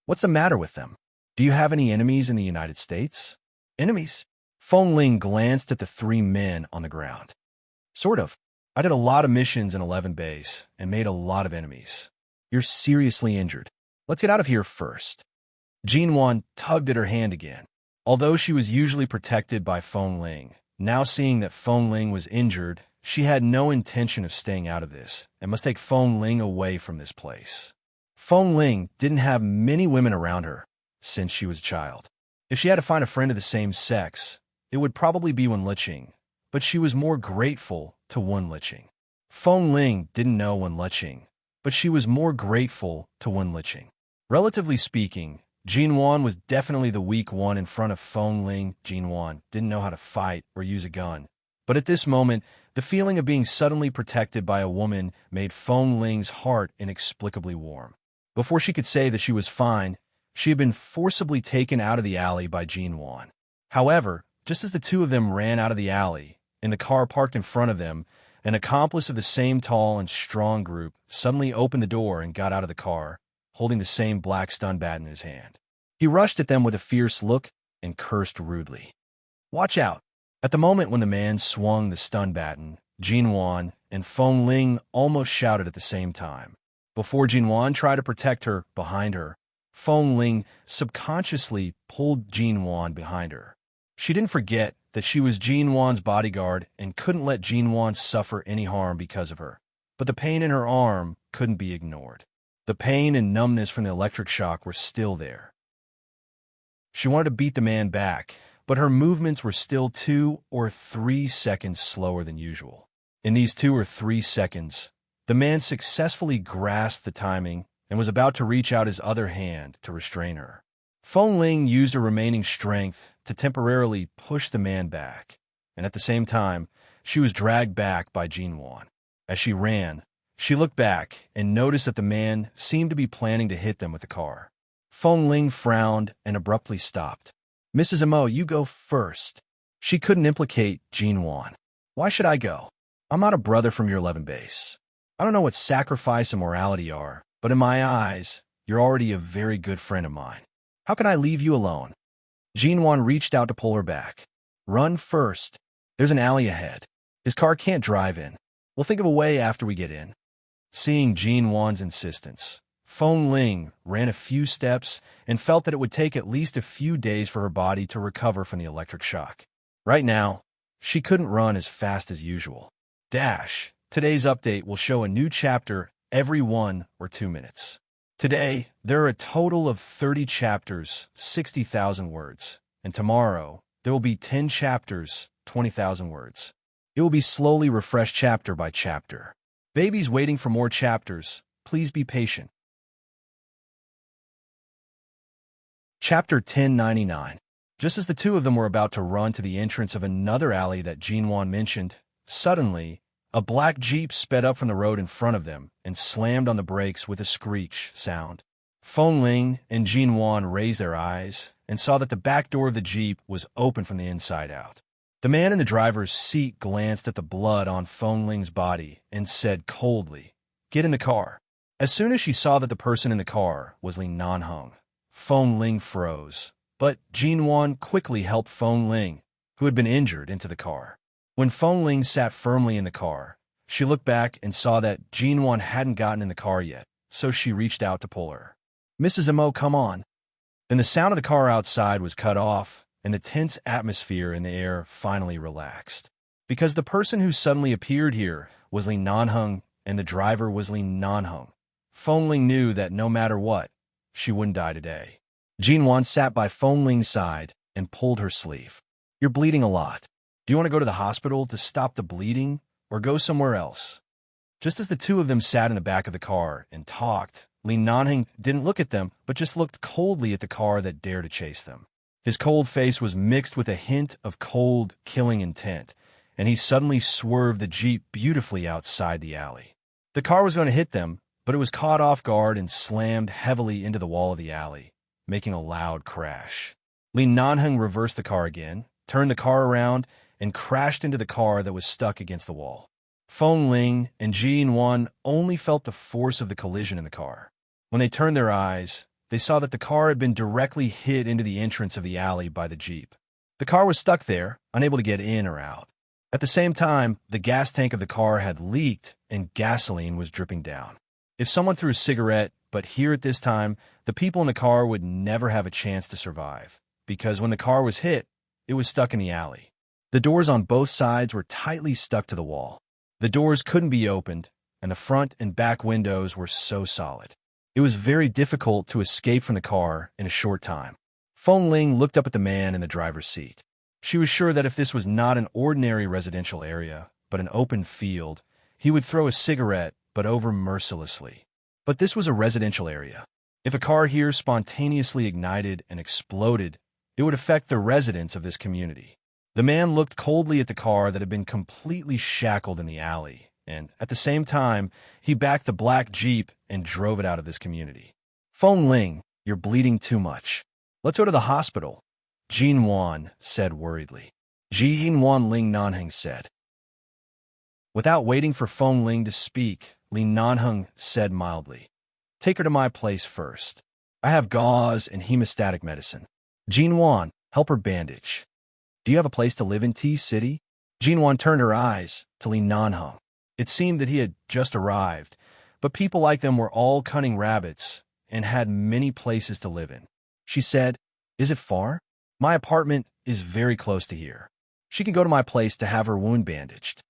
What's the matter with them? Do you have any enemies in the United States? Enemies? Feng Ling glanced at the three men on the ground. Sort of. I did a lot of missions in 11 Base and made a lot of enemies. You're seriously injured. Let's get out of here first. Jin Wan tugged at her hand again. Although she was usually protected by Feng Ling, now seeing that Feng Ling was injured, she had no intention of staying out of this and must take Feng Ling away from this place. Feng Ling didn't have many women around her since she was a child. If she had to find a friend of the same sex, it would probably be Wen Liqing, but she was more grateful to Wen Liqing. Feng Ling didn't know Wen Liqing, but she was more grateful to Wen Liqing. Relatively speaking, Jin Wan was definitely the weak one in front of Feng Ling. Jin Wan didn't know how to fight or use a gun, but at this moment, the feeling of being suddenly protected by a woman made Feng Ling's heart inexplicably warm. Before she could say that she was fine, she had been forcibly taken out of the alley by Jin Wan. However, just as the two of them ran out of the alley, in the car parked in front of them, an accomplice of the same tall and strong group suddenly opened the door and got out of the car, holding the same black stun bat in his hand. He rushed at them with a fierce look and cursed rudely. Watch out! At the moment when the man swung the stun baton, Jin Wan and Feng Ling almost shouted at the same time. Before Jin Wan tried to protect her behind her, Feng Ling subconsciously pulled Jin Wan behind her. She didn't forget that she was Jin Wan's bodyguard and couldn't let Jin Wan suffer any harm because of her. But the pain in her arm couldn't be ignored. The pain and numbness from the electric shock were still there. She wanted to beat the man back, but her movements were still 2 or 3 seconds slower than usual. In these 2 or 3 seconds, the man successfully grasped the timing and was about to reach out his other hand to restrain her. Feng Ling used her remaining strength to temporarily push the man back, and at the same time, she was dragged back by Jin Wan. As she ran, she looked back and noticed that the man seemed to be planning to hit them with the car. Feng Ling frowned and abruptly stopped. Mrs. Mo, you go first. She couldn't implicate Jin Wan. Why should I go? I'm not a brother from your 11 base. I don't know what sacrifice and morality are, but in my eyes, you're already a very good friend of mine. How can I leave you alone? Jin Wan reached out to pull her back. Run first. There's an alley ahead. His car can't drive in. We'll think of a way after we get in. Seeing Jin Wan's insistence, Feng Ling ran a few steps and felt that it would take at least a few days for her body to recover from the electric shock. Right now, she couldn't run as fast as usual. Dash. Today's update will show a new chapter every 1 or 2 minutes. Today, there are a total of 30 chapters, 60,000 words, and tomorrow, there will be 10 chapters, 20,000 words. It will be slowly refreshed chapter by chapter. Babies waiting for more chapters, please be patient. Chapter 1099. Just as the two of them were about to run to the entrance of another alley that Jin Wan mentioned, suddenly, a black Jeep sped up from the road in front of them and slammed on the brakes with a screech sound. Feng Ling and Jin Wan raised their eyes and saw that the back door of the Jeep was open from the inside out. The man in the driver's seat glanced at the blood on Feng Ling's body and said coldly, "Get in the car." As soon as she saw that the person in the car was Li Nanheng, Feng Ling froze, but Jin Wan quickly helped Feng Ling, who had been injured, into the car. When Feng Ling sat firmly in the car, She looked back and saw that Jinwan hadn't gotten in the car yet, so she reached out to pull her. "Mrs. Mo, come on." Then the sound of the car outside was cut off, and the tense atmosphere in the air finally relaxed. Because the person who suddenly appeared here was Li Nanheng, and the driver was Li Nanheng. Feng Ling knew that no matter what, she wouldn't die today. Jinwan sat by Feng Ling's side and pulled her sleeve. "You're bleeding a lot. Do you want to go to the hospital to stop the bleeding, or go somewhere else?" Just as the two of them sat in the back of the car and talked, Li Nanheng didn't look at them, but just looked coldly at the car that dared to chase them. His cold face was mixed with a hint of cold, killing intent, and he suddenly swerved the Jeep beautifully outside the alley. The car was going to hit them, but it was caught off guard and slammed heavily into the wall of the alley, making a loud crash. Li Nanheng reversed the car again, turned the car around, and crashed into the car that was stuck against the wall. Feng Ling and Jinwan only felt the force of the collision in the car. When they turned their eyes, they saw that the car had been directly hit into the entrance of the alley by the Jeep. The car was stuck there, unable to get in or out. At the same time, the gas tank of the car had leaked and gasoline was dripping down. If someone threw a cigarette, but here at this time, the people in the car would never have a chance to survive, because when the car was hit, it was stuck in the alley. The doors on both sides were tightly stuck to the wall. The doors couldn't be opened, and the front and back windows were so solid. It was very difficult to escape from the car in a short time. Feng Ling looked up at the man in the driver's seat. She was sure that if this was not an ordinary residential area, but an open field, he would throw a cigarette, but over mercilessly. But this was a residential area. If a car here spontaneously ignited and exploded, it would affect the residents of this community. The man looked coldly at the car that had been completely shackled in the alley, and at the same time, he backed the black Jeep and drove it out of this community. "Feng Ling, you're bleeding too much. Let's go to the hospital," Jinwan said worriedly. Jinwan, Ling Nanheng said. Without waiting for Feng Ling to speak, Li Nanheng said mildly, "Take her to my place first. I have gauze and hemostatic medicine. Jinwan, help her bandage. Do you have a place to live in T-City?" Jinwan turned her eyes to Li Nanheng. It seemed that he had just arrived, but people like them were all cunning rabbits and had many places to live in. She said, "Is it far? My apartment is very close to here. She can go to my place to have her wound bandaged."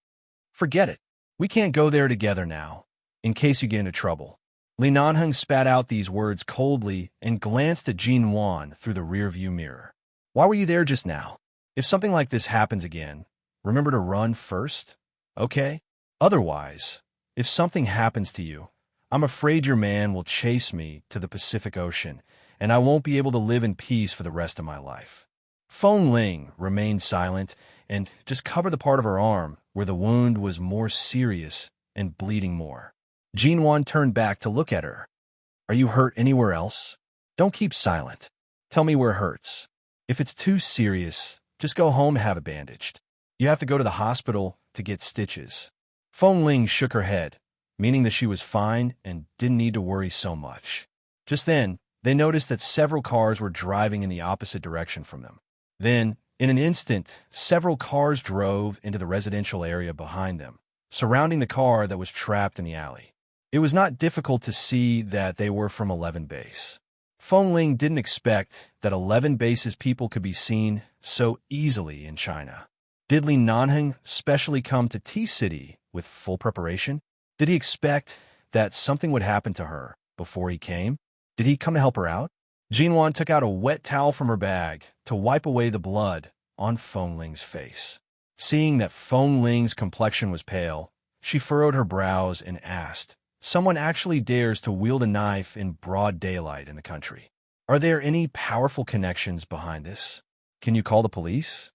"Forget it. We can't go there together now, in case you get into trouble." Li Nanheng spat out these words coldly and glanced at Jinwan through the rearview mirror. "Why were you there just now? If something like this happens again, remember to run first, okay? Otherwise, if something happens to you, I'm afraid your man will chase me to the Pacific Ocean, and I won't be able to live in peace for the rest of my life." Feng Ling remained silent and just covered the part of her arm where the wound was more serious and bleeding more. Jinwan turned back to look at her. "Are you hurt anywhere else? Don't keep silent. Tell me where it hurts. If it's too serious, just go home and have it bandaged. You have to go to the hospital to get stitches." Feng Ling shook her head, meaning that she was fine and didn't need to worry so much. Just then, they noticed that several cars were driving in the opposite direction from them. Then, in an instant, several cars drove into the residential area behind them, surrounding the car that was trapped in the alley. It was not difficult to see that they were from 11 Base. Feng Ling didn't expect that 11 Base's people could be seen so easily in China. Did Li Nanheng specially come to T-City with full preparation? Did he expect that something would happen to her before he came? Did he come to help her out? Jinwan took out a wet towel from her bag to wipe away the blood on Feng Ling's face. Seeing that Feng Ling's complexion was pale, she furrowed her brows and asked, "Someone actually dares to wield a knife in broad daylight in the country? Are there any powerful connections behind this? Can you call the police?"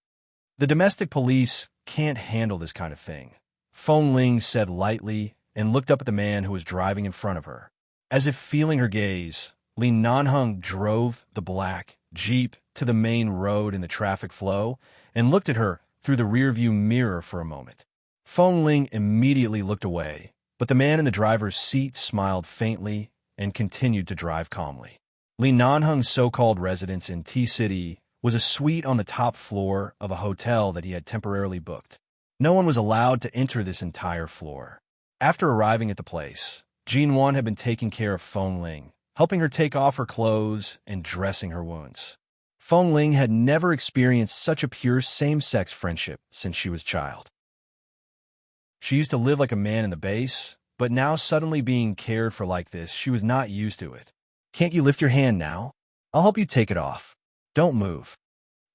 "The domestic police can't handle this kind of thing," Feng Ling said lightly and looked up at the man who was driving in front of her. As if feeling her gaze, Li Nanheng drove the black Jeep to the main road in the traffic flow and looked at her through the rearview mirror for a moment. Feng Ling immediately looked away, but the man in the driver's seat smiled faintly and continued to drive calmly. Li Nanheng's so-called residence in T-City was a suite on the top floor of a hotel that he had temporarily booked. No one was allowed to enter this entire floor. After arriving at the place, Jinwan had been taking care of Feng Ling, helping her take off her clothes and dressing her wounds. Feng Ling had never experienced such a pure same-sex friendship since she was a child. She used to live like a man in the base, but now suddenly being cared for like this, she was not used to it. "Can't you lift your hand now? I'll help you take it off. Don't move."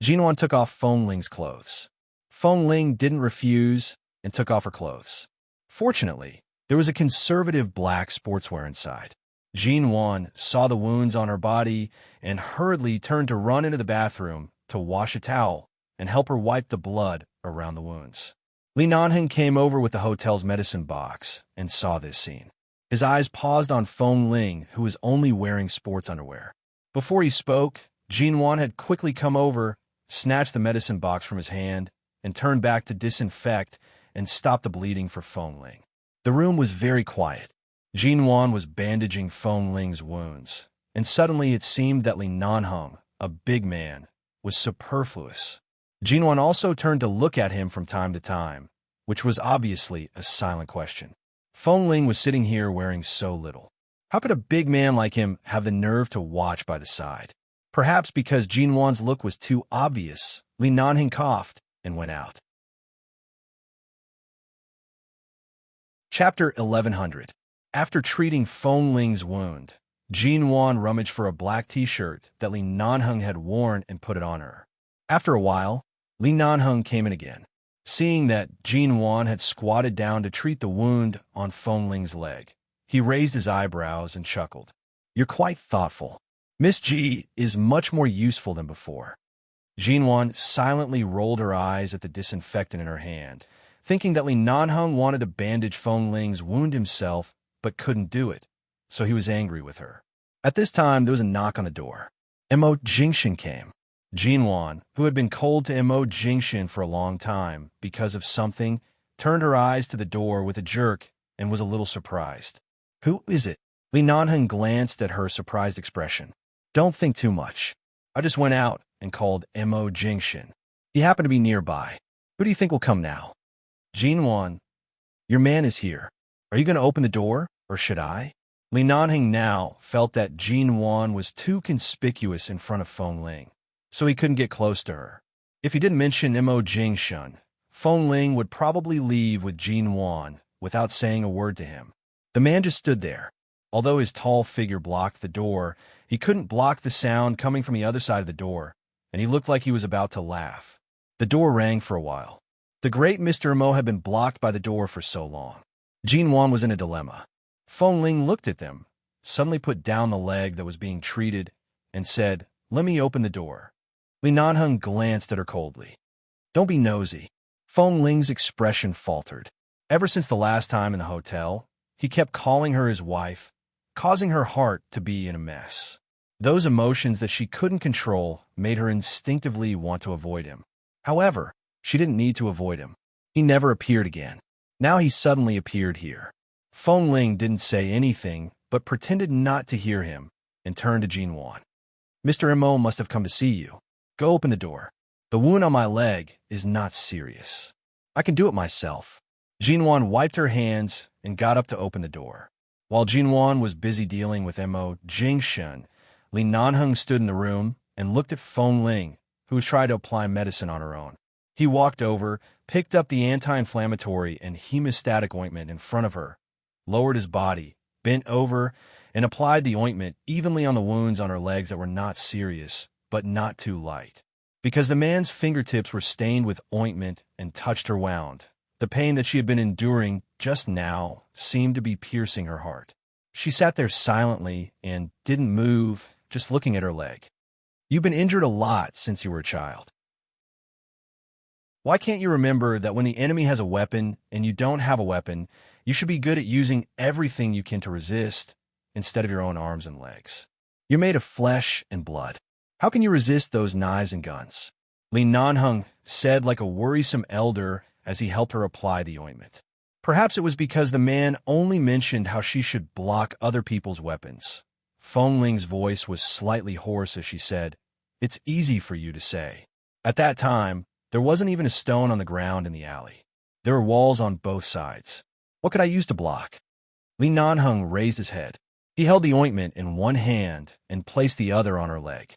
Jinwan took off Feng Ling's clothes. Feng Ling didn't refuse and took off her clothes. Fortunately, there was a conservative black sportswear inside. Jinwan saw the wounds on her body and hurriedly turned to run into the bathroom to wash a towel and help her wipe the blood around the wounds. Li Nanheng came over with the hotel's medicine box and saw this scene. His eyes paused on Feng Ling, who was only wearing sports underwear. Before he spoke, Jinwan had quickly come over, snatched the medicine box from his hand, and turned back to disinfect and stop the bleeding for Feng Ling. The room was very quiet. Jinwan was bandaging Feng Ling's wounds, and suddenly it seemed that Li Nanheng, a big man, was superfluous. Jinwan also turned to look at him from time to time, which was obviously a silent question. Feng Ling was sitting here wearing so little. How could a big man like him have the nerve to watch by the side? Perhaps because Jinwan's look was too obvious, Li Nanheng coughed and went out. Chapter 1100. After treating Feng Ling's wound, Jinwan rummaged for a black t-shirt that Li Nanheng had worn and put it on her. After a while, Li Nanheng came in again. Seeing that Jinwan had squatted down to treat the wound on Feng Ling's leg, he raised his eyebrows and chuckled. "You're quite thoughtful. Miss Ji is much more useful than before." Jinwan silently rolled her eyes at the disinfectant in her hand, thinking that Li Nanheng wanted to bandage Feng Ling's wound himself but couldn't do it, so he was angry with her. At this time, there was a knock on the door. Mo Jingshan came. Jinwan, who had been cold to Mo Jingshan for a long time because of something, turned her eyes to the door with a jerk and was a little surprised. "Who is it?" Li Nanheng glanced at her surprised expression. "Don't think too much. I just went out and called Mo Jingshan. He happened to be nearby. Who do you think will come now?" "Jinwan, your man is here. Are you going to open the door, or should I?" Li Nanheng now felt that Jinwan was too conspicuous in front of Feng Ling, so he couldn't get close to her. If he didn't mention Mo Jingshan, Feng Ling would probably leave with Jinwan without saying a word to him. The man just stood there. Although his tall figure blocked the door, he couldn't block the sound coming from the other side of the door, and he looked like he was about to laugh. The door rang for a while. The great Mr. Mo had been blocked by the door for so long. Jinwan was in a dilemma. Feng Ling looked at them, suddenly put down the leg that was being treated, and said, "Let me open the door." Li Nanheng glanced at her coldly. "Don't be nosy." Feng Ling's expression faltered. Ever since the last time in the hotel, he kept calling her his wife, causing her heart to be in a mess. Those emotions that she couldn't control made her instinctively want to avoid him. However, she didn't need to avoid him. He never appeared again. Now he suddenly appeared here. Feng Ling didn't say anything, but pretended not to hear him, and turned to Jinwan. "Mr. Mo must have come to see you. Go open the door. The wound on my leg is not serious. I can do it myself." Jinwan wiped her hands and got up to open the door. While Jinwan was busy dealing with Mo Jingshan, Li Nanheng stood in the room and looked at Feng Ling, who was trying to apply medicine on her own. He walked over, picked up the anti-inflammatory and hemostatic ointment in front of her, lowered his body, bent over, and applied the ointment evenly on the wounds on her legs that were not serious, but not too light. Because the man's fingertips were stained with ointment and touched her wound, the pain that she had been enduring just now seemed to be piercing her heart. She sat there silently and didn't move, just looking at her leg. "You've been injured a lot since you were a child. Why can't you remember that when the enemy has a weapon and you don't have a weapon, you should be good at using everything you can to resist instead of your own arms and legs? You're made of flesh and blood. How can you resist those knives and guns?" Li Nanheng said like a worrisome elder as he helped her apply the ointment. Perhaps it was because the man only mentioned how she should block other people's weapons. Feng Ling's voice was slightly hoarse as she said, "It's easy for you to say." At that time, there wasn't even a stone on the ground in the alley. There were walls on both sides. What could I use to block? Li Nanheng raised his head. He held the ointment in one hand and placed the other on her leg.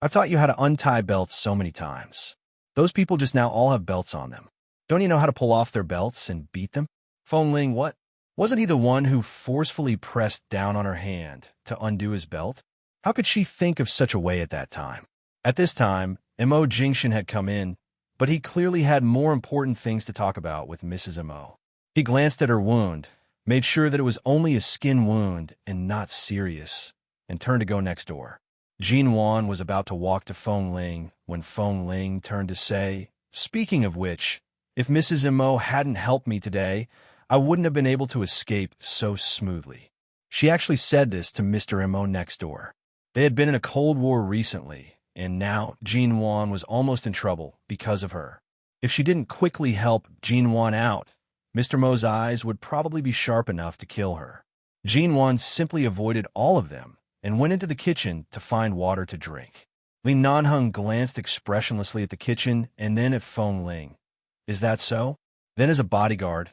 I've taught you how to untie belts so many times. Those people just now all have belts on them. Don't you know how to pull off their belts and beat them? Feng Ling, what? Wasn't he the one who forcefully pressed down on her hand to undo his belt? How could she think of such a way at that time? At this time, Mo Jingshan had come in, but he clearly had more important things to talk about with Mrs. Mo. He glanced at her wound, made sure that it was only a skin wound and not serious, and turned to go next door. Jin Wan was about to walk to Feng Ling when Feng Ling turned to say, "Speaking of which, if Mrs. Mo hadn't helped me today, I wouldn't have been able to escape so smoothly." She actually said this to Mr. Mo next door. They had been in a Cold War recently, and now Jin Wan was almost in trouble because of her. If she didn't quickly help Jin Wan out, Mr. Mo's eyes would probably be sharp enough to kill her. Jin Wan simply avoided all of them and went into the kitchen to find water to drink. Li Nanheng glanced expressionlessly at the kitchen and then at Feng Ling. "Is that so? Then as a bodyguard,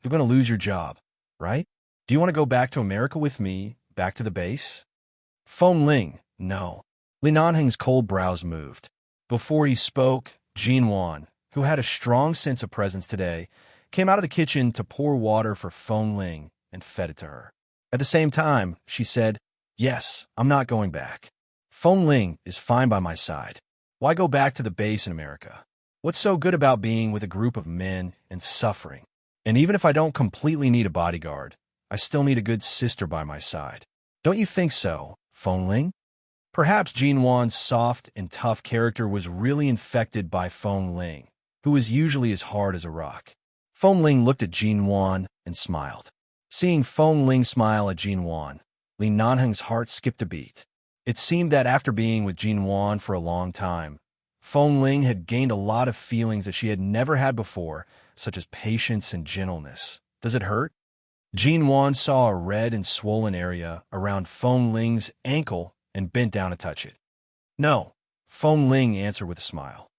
you're going to lose your job, right? Do you want to go back to America with me, back to the base?" Feng Ling, no. Li Nanheng's cold brows moved. Before he spoke, Jin Wan, who had a strong sense of presence today, came out of the kitchen to pour water for Feng Ling and fed it to her. At the same time, she said, "Yes, I'm not going back. Feng Ling is fine by my side. Why go back to the base in America? What's so good about being with a group of men and suffering? And even if I don't completely need a bodyguard, I still need a good sister by my side. Don't you think so, Feng Ling?" Perhaps Jin Wan's soft and tough character was really infected by Feng Ling, who was usually as hard as a rock. Feng Ling looked at Jin Wan and smiled. Seeing Feng Ling smile at Jin Wan, Li Nanheng's heart skipped a beat. It seemed that after being with Jin Wan for a long time, Feng Ling had gained a lot of feelings that she had never had before, such as patience and gentleness. Does it hurt? Jin Wan saw a red and swollen area around Feng Ling's ankle and bent down to touch it. "No," Feng Ling answered with a smile.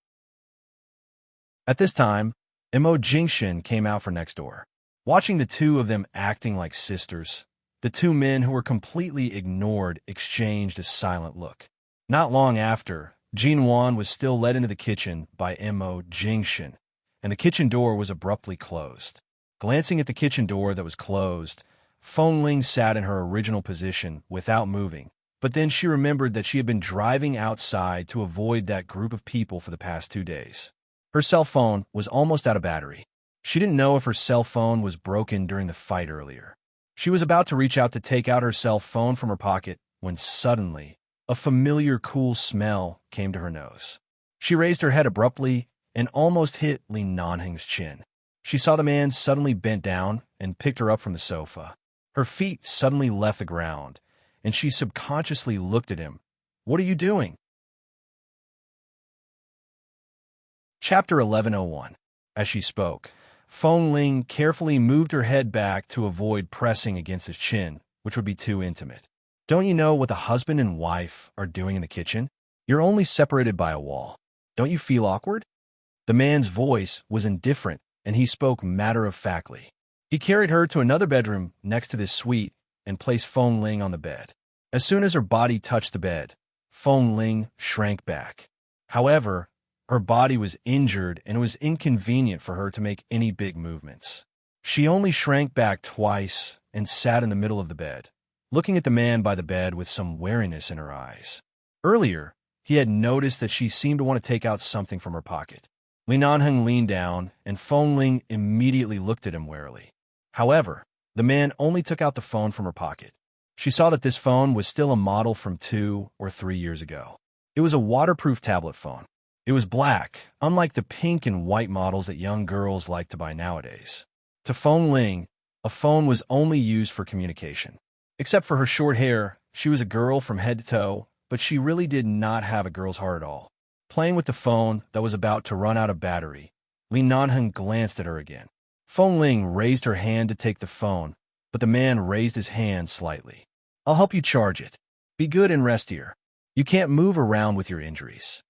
At this time, Mo Jingshan came out from next door. Watching the two of them acting like sisters, the two men who were completely ignored exchanged a silent look. Not long after, Jin Wan was still led into the kitchen by Mo Jingshan, and the kitchen door was abruptly closed. Glancing at the kitchen door that was closed, Feng Ling sat in her original position without moving, but then she remembered that she had been driving outside to avoid that group of people for the past 2 days. Her cell phone was almost out of battery. She didn't know if her cell phone was broken during the fight earlier. She was about to reach out to take out her cell phone from her pocket when suddenly a familiar cool smell came to her nose. She raised her head abruptly and almost hit Li Nanheng's chin. She saw the man suddenly bent down and picked her up from the sofa. Her feet suddenly left the ground, and she subconsciously looked at him. "What are you doing?" Chapter 1101. As she spoke, Feng Ling carefully moved her head back to avoid pressing against his chin, which would be too intimate. "Don't you know what the husband and wife are doing in the kitchen? You're only separated by a wall. Don't you feel awkward?" The man's voice was indifferent, and he spoke matter-of-factly. He carried her to another bedroom next to this suite and placed Feng Ling on the bed. As soon as her body touched the bed, Feng Ling shrank back. However, her body was injured and it was inconvenient for her to make any big movements. She only shrank back twice and sat in the middle of the bed, looking at the man by the bed with some wariness in her eyes. Earlier, he had noticed that she seemed to want to take out something from her pocket. Li Nanheng leaned down, and Feng Ling immediately looked at him warily. However, the man only took out the phone from her pocket. She saw that this phone was still a model from 2 or 3 years ago. It was a waterproof tablet phone. It was black, unlike the pink and white models that young girls like to buy nowadays. To Feng Ling, a phone was only used for communication. Except for her short hair, she was a girl from head to toe, but she really did not have a girl's heart at all. Playing with the phone that was about to run out of battery, Li Nanheng glanced at her again. Feng Ling raised her hand to take the phone, but the man raised his hand slightly. "I'll help you charge it. Be good and rest here. You can't move around with your injuries."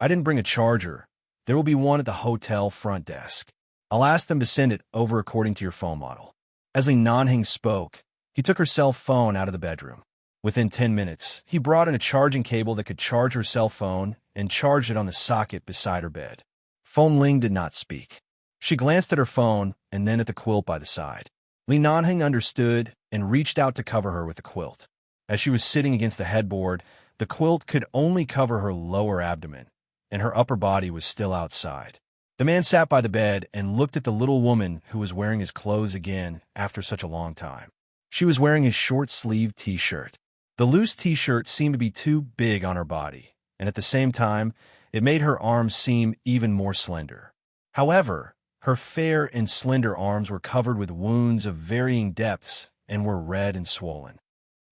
"I didn't bring a charger. There will be one at the hotel front desk. I'll ask them to send it over according to your phone model. As Li Nanhing spoke, he took her cell phone out of the bedroom. Within 10 minutes, he brought in a charging cable that could charge her cell phone and charged it on the socket beside her bed. Feng Ling did not speak. She glanced at her phone and then at the quilt by the side. Li Nanhing understood and reached out to cover her with the quilt. As she was sitting against the headboard, the quilt could only cover her lower abdomen, and her upper body was still outside. The man sat by the bed and looked at the little woman who was wearing his clothes again after such a long time. She was wearing his short-sleeved t-shirt. The loose t-shirt seemed to be too big on her body, and at the same time, it made her arms seem even more slender. However, her fair and slender arms were covered with wounds of varying depths and were red and swollen.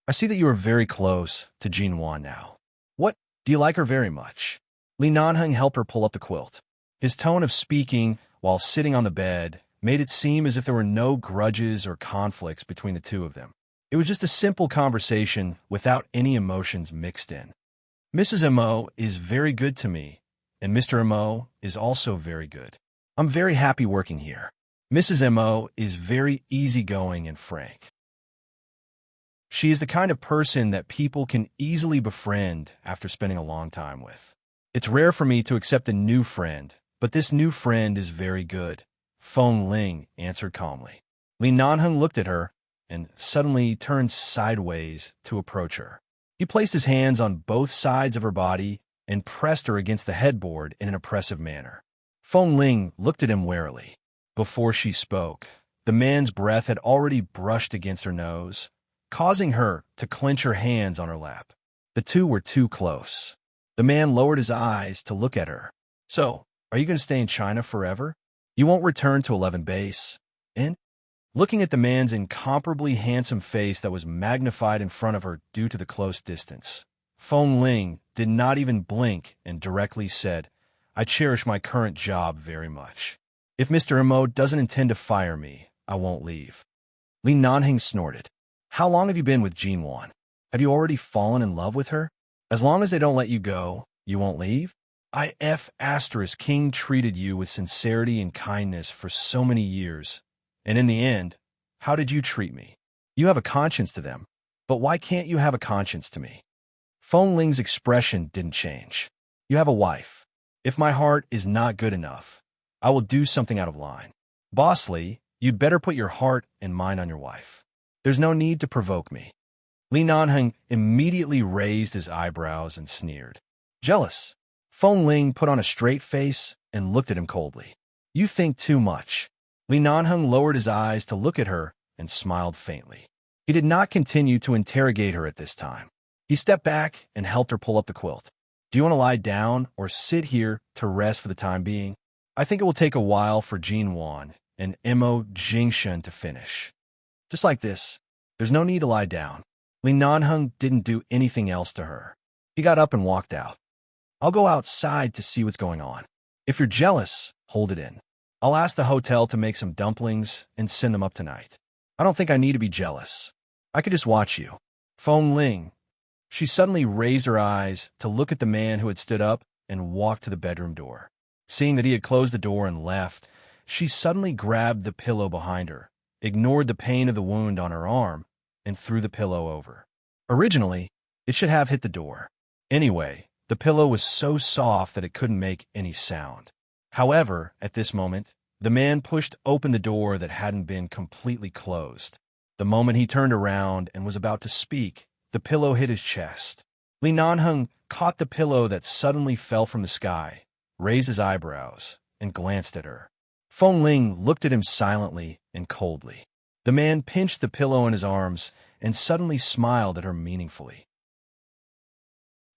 I see that you are very close to Jinwan now. What? Do you like her very much? Li Nanheng helped her pull up the quilt. His tone of speaking, while sitting on the bed, made it seem as if there were no grudges or conflicts between the two of them. It was just a simple conversation without any emotions mixed in. Mrs. Mo is very good to me, and Mr. Mo is also very good. I'm very happy working here. Mrs. Mo is very easygoing and frank. She is the kind of person that people can easily befriend after spending a long time with. It's rare for me to accept a new friend, but this new friend is very good, Feng Ling answered calmly. Li Nanheng looked at her and suddenly turned sideways to approach her. He placed his hands on both sides of her body and pressed her against the headboard in an oppressive manner. Feng Ling looked at him warily. Before she spoke, the man's breath had already brushed against her nose, causing her to clench her hands on her lap. The two were too close. The man lowered his eyes to look at her. So, are you going to stay in China forever? You won't return to 11 base? And, looking at the man's incomparably handsome face that was magnified in front of her due to the close distance, Feng Ling did not even blink and directly said, I cherish my current job very much. If Mr. Mo doesn't intend to fire me, I won't leave. Li Nanheng snorted. How long have you been with Jinwan? Have you already fallen in love with her? As long as they don't let you go, you won't leave? King treated you with sincerity and kindness for so many years, and in the end, how did you treat me? You have a conscience to them, but why can't you have a conscience to me? Feng Ling's expression didn't change. You have a wife. If my heart is not good enough, I will do something out of line. Boss Li, you'd better put your heart and mind on your wife. There's no need to provoke me. Li Nanheng immediately raised his eyebrows and sneered. Jealous. Feng Ling put on a straight face and looked at him coldly. You think too much. Li Nanheng lowered his eyes to look at her and smiled faintly. He did not continue to interrogate her at this time. He stepped back and helped her pull up the quilt. Do you want to lie down or sit here to rest for the time being? I think it will take a while for Jinwan and Mo Jingshen to finish. Just like this. There's no need to lie down. Li Nanheng didn't do anything else to her. He got up and walked out. I'll go outside to see what's going on. If you're jealous, hold it in. I'll ask the hotel to make some dumplings and send them up tonight. I don't think I need to be jealous. I could just watch you. Feng Ling. She suddenly raised her eyes to look at the man who had stood up and walked to the bedroom door. Seeing that he had closed the door and left, she suddenly grabbed the pillow behind her, ignored the pain of the wound on her arm, and threw the pillow over. Originally, it should have hit the door. Anyway, the pillow was so soft that it couldn't make any sound. However, at this moment, the man pushed open the door that hadn't been completely closed. The moment he turned around and was about to speak, the pillow hit his chest. Li Nanheng caught the pillow that suddenly fell from the sky, raised his eyebrows, and glanced at her. Feng Ling looked at him silently and coldly. The man pinched the pillow in his arms and suddenly smiled at her meaningfully.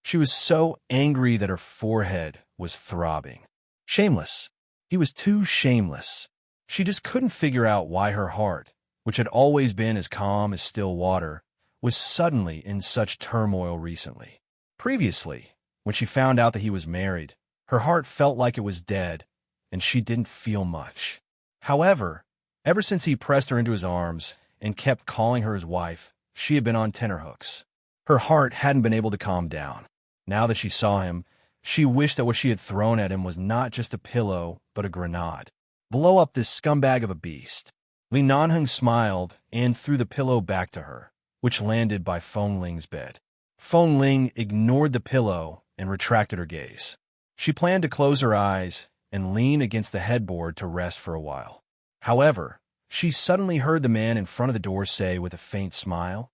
She was so angry that her forehead was throbbing. Shameless. He was too shameless. She just couldn't figure out why her heart, which had always been as calm as still water, was suddenly in such turmoil recently. Previously, when she found out that he was married, her heart felt like it was dead, and she didn't feel much. However, ever since he pressed her into his arms and kept calling her his wife, she had been on tenterhooks. Her heart hadn't been able to calm down. Now that she saw him, she wished that what she had thrown at him was not just a pillow, but a grenade. Blow up this scumbag of a beast. Li Nanheng smiled and threw the pillow back to her, which landed by Feng Ling's bed. Feng Ling ignored the pillow and retracted her gaze. She planned to close her eyes and lean against the headboard to rest for a while. However, she suddenly heard the man in front of the door say with a faint smile,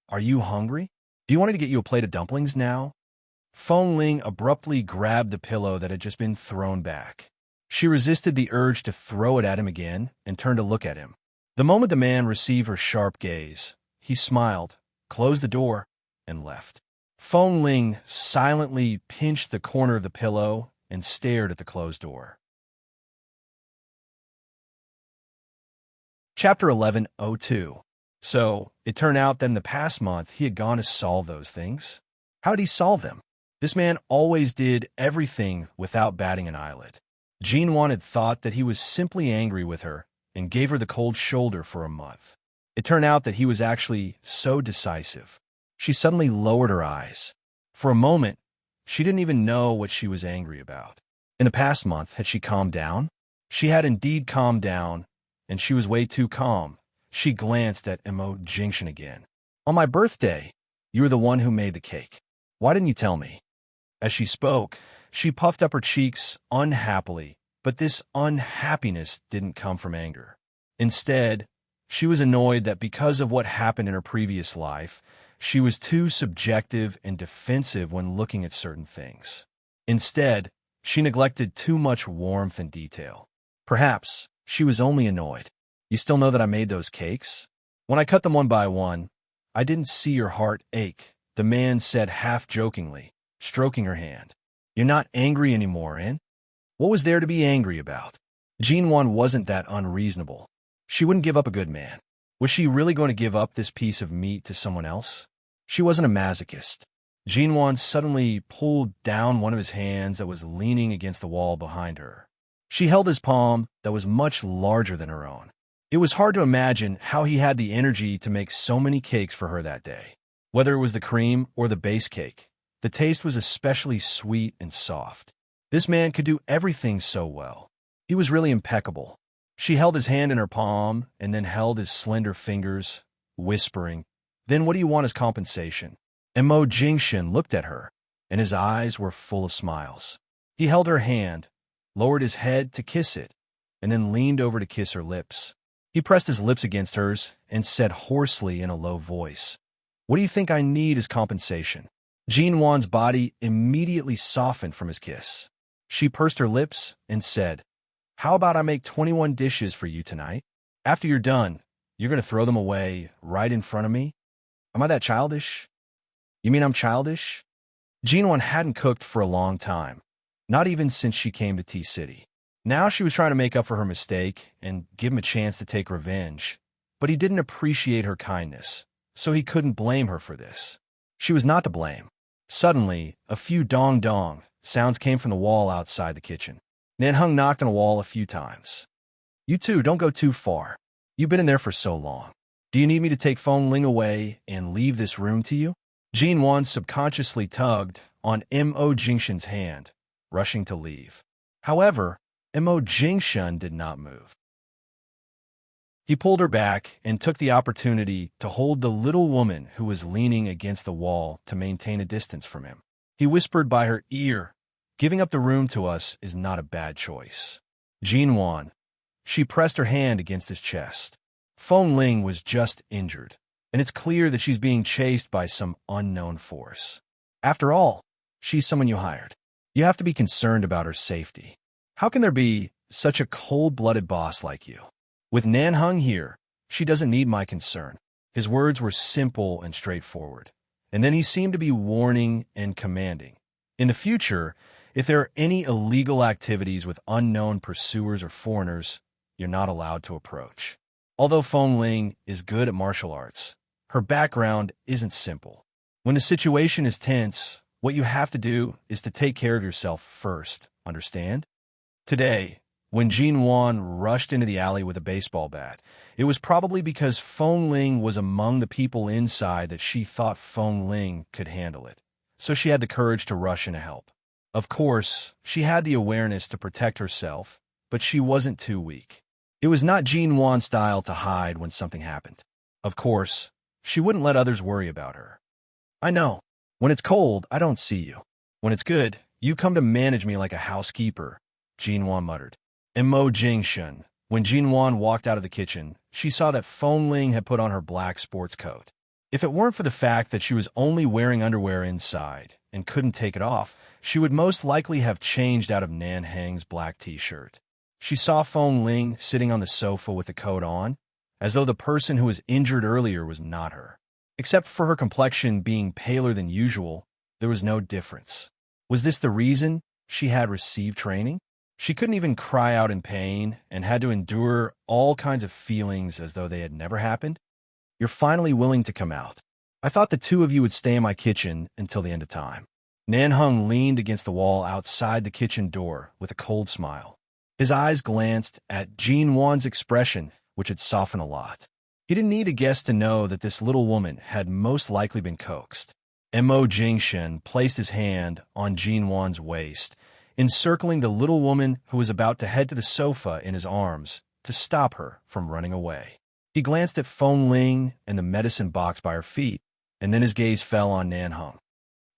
"Are you hungry? Do you want me to get you a plate of dumplings now?" Feng Ling abruptly grabbed the pillow that had just been thrown back. She resisted the urge to throw it at him again and turned to look at him. The moment the man received her sharp gaze, he smiled, closed the door, and left. Feng Ling silently pinched the corner of the pillow and stared at the closed door. Chapter 11:02. So, it turned out that in the past month he had gone to solve those things. How did he solve them? This man always did everything without batting an eyelid. Jinwan had thought that he was simply angry with her and gave her the cold shoulder for a month. It turned out that he was actually so decisive. She suddenly lowered her eyes. For a moment, she didn't even know what she was angry about. In the past month, had she calmed down? She had indeed calmed down, and she was way too calm. She glanced at Mo Jingshan again. "On my birthday, you were the one who made the cake. Why didn't you tell me?" As she spoke, she puffed up her cheeks unhappily, but this unhappiness didn't come from anger. Instead, she was annoyed that because of what happened in her previous life, she was too subjective and defensive when looking at certain things. Instead, she neglected too much warmth and detail. Perhaps she was only annoyed. "You still know that I made those cakes? When I cut them one by one, I didn't see your heart ache," the man said half-jokingly, stroking her hand. "You're not angry anymore, eh? What was there to be angry about?" Jinwan wasn't that unreasonable. She wouldn't give up a good man. Was she really going to give up this piece of meat to someone else? She wasn't a masochist. Jinwan suddenly pulled down one of his hands that was leaning against the wall behind her. She held his palm that was much larger than her own. It was hard to imagine how he had the energy to make so many cakes for her that day. Whether it was the cream or the base cake, the taste was especially sweet and soft. This man could do everything so well. He was really impeccable. She held his hand in her palm and then held his slender fingers, whispering, "Then what do you want as compensation?" And Mo Jingshan looked at her, and his eyes were full of smiles. He held her hand, lowered his head to kiss it, and then leaned over to kiss her lips. He pressed his lips against hers and said hoarsely in a low voice, "What do you think I need as compensation?" Jinwan's body immediately softened from his kiss. She pursed her lips and said, "How about I make 21 dishes for you tonight? After you're done, you're going to throw them away right in front of me? Am I that childish?" "You mean I'm childish?" Jinwan hadn't cooked for a long time, not even since she came to T-City. Now she was trying to make up for her mistake and give him a chance to take revenge, but he didn't appreciate her kindness, so he couldn't blame her for this. She was not to blame. Suddenly, a few dong-dong sounds came from the wall outside the kitchen. Nanheng knocked on the wall a few times. "You two, don't go too far. You've been in there for so long. Do you need me to take Feng Ling away and leave this room to you?" Jinwan subconsciously tugged on Mo Jingshan's hand, rushing to leave. However, Mo Jingshan did not move. He pulled her back and took the opportunity to hold the little woman who was leaning against the wall to maintain a distance from him. He whispered by her ear, "Giving up the room to us is not a bad choice." Jinwan. She pressed her hand against his chest. Feng Ling was just injured, and it's clear that she's being chased by some unknown force. After all, she's someone you hired. You have to be concerned about her safety. How can there be such a cold-blooded boss like you? With Nanheng here, she doesn't need my concern. His words were simple and straightforward, and then he seemed to be warning and commanding. In the future, if there are any illegal activities with unknown pursuers or foreigners, you're not allowed to approach. Although Feng Ling is good at martial arts, her background isn't simple. When the situation is tense, what you have to do is to take care of yourself first, understand? Today, when Jinwan rushed into the alley with a baseball bat, it was probably because Feng Ling was among the people inside that she thought Feng Ling could handle it, so she had the courage to rush in to help. Of course, she had the awareness to protect herself, but she wasn't too weak. It was not Jean Wan's style to hide when something happened. Of course, she wouldn't let others worry about her. I know. When it's cold, I don't see you. When it's good, you come to manage me like a housekeeper, Jean Wan muttered. Mo Jingshun. When Jean Wan walked out of the kitchen, she saw that Feng Ling had put on her black sports coat. If it weren't for the fact that she was only wearing underwear inside and couldn't take it off, she would most likely have changed out of Nan Heng's black t-shirt. She saw Feng Ling sitting on the sofa with the coat on, as though the person who was injured earlier was not her. Except for her complexion being paler than usual, there was no difference. Was this the reason she had received training? She couldn't even cry out in pain and had to endure all kinds of feelings as though they had never happened. You're finally willing to come out. I thought the two of you would stay in my kitchen until the end of time. Nan Heng leaned against the wall outside the kitchen door with a cold smile. His eyes glanced at Jean Wan's expression, which had softened a lot. He didn't need a guess to know that this little woman had most likely been coaxed. Mo Jingshen placed his hand on Jean Wan's waist, encircling the little woman who was about to head to the sofa in his arms to stop her from running away. He glanced at Feng Ling and the medicine box by her feet, and then his gaze fell on Nan Heng.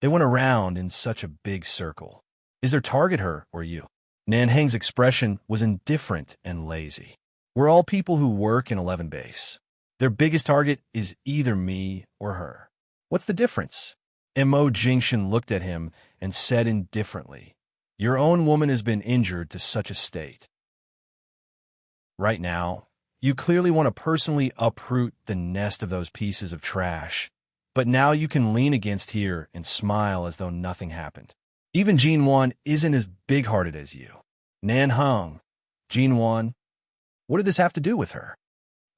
They went around in such a big circle. Is their target her or you? Nan Heng's expression was indifferent and lazy. We're all people who work in 11 base. Their biggest target is either me or her. What's the difference? Mo Jingshen looked at him and said indifferently, Your own woman has been injured to such a state. Right now, you clearly want to personally uproot the nest of those pieces of trash, but now you can lean against here and smile as though nothing happened. Even Jean Wan isn't as big-hearted as you. Nan Heng, Jean Wan, what did this have to do with her?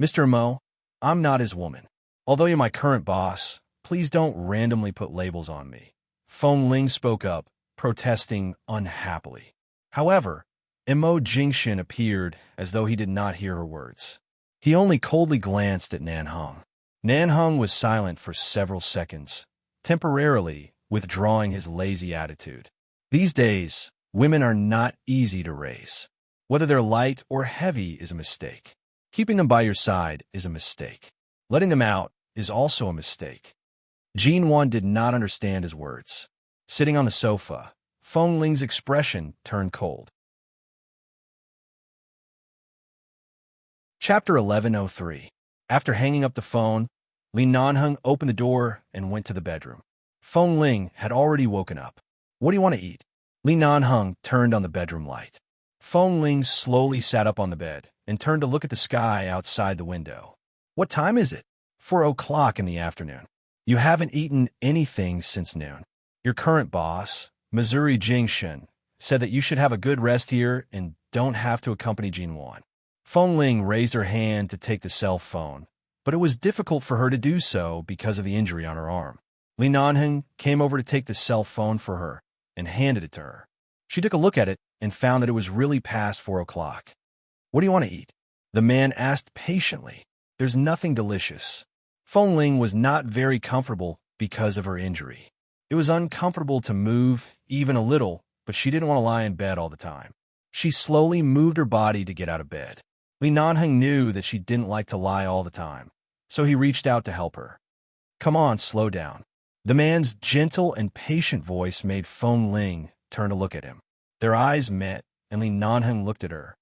Mr. Mo, I'm not his woman. Although you're my current boss, please don't randomly put labels on me. Feng Ling spoke up, protesting unhappily. However, Mo Jingshin appeared as though he did not hear her words. He only coldly glanced at Nan Heng. Nan Heng was silent for several seconds, temporarily withdrawing his lazy attitude. These days, women are not easy to raise. Whether they're light or heavy is a mistake. Keeping them by your side is a mistake. Letting them out is also a mistake. Jean Wan did not understand his words. Sitting on the sofa, Feng Ling's expression turned cold. Chapter 1103. After hanging up the phone, Li Nanheng opened the door and went to the bedroom. Feng Ling had already woken up. What do you want to eat? Li Nanheng turned on the bedroom light. Feng Ling slowly sat up on the bed and turned to look at the sky outside the window. What time is it? 4:00 in the afternoon. You haven't eaten anything since noon. Your current boss, Missouri Jingshen, said that you should have a good rest here and don't have to accompany Jean Wan. Feng Ling raised her hand to take the cell phone, but it was difficult for her to do so because of the injury on her arm. Li Nanheng came over to take the cell phone for her and handed it to her. She took a look at it and found that it was really past 4:00. What do you want to eat? The man asked patiently. There's nothing delicious. Feng Ling was not very comfortable because of her injury. It was uncomfortable to move, even a little, but she didn't want to lie in bed all the time. She slowly moved her body to get out of bed. Li Nanheng knew that she didn't like to lie all the time, so he reached out to help her. Come on, slow down. The man's gentle and patient voice made Feng Ling turn to look at him. Their eyes met, and Li Nanheng looked at her.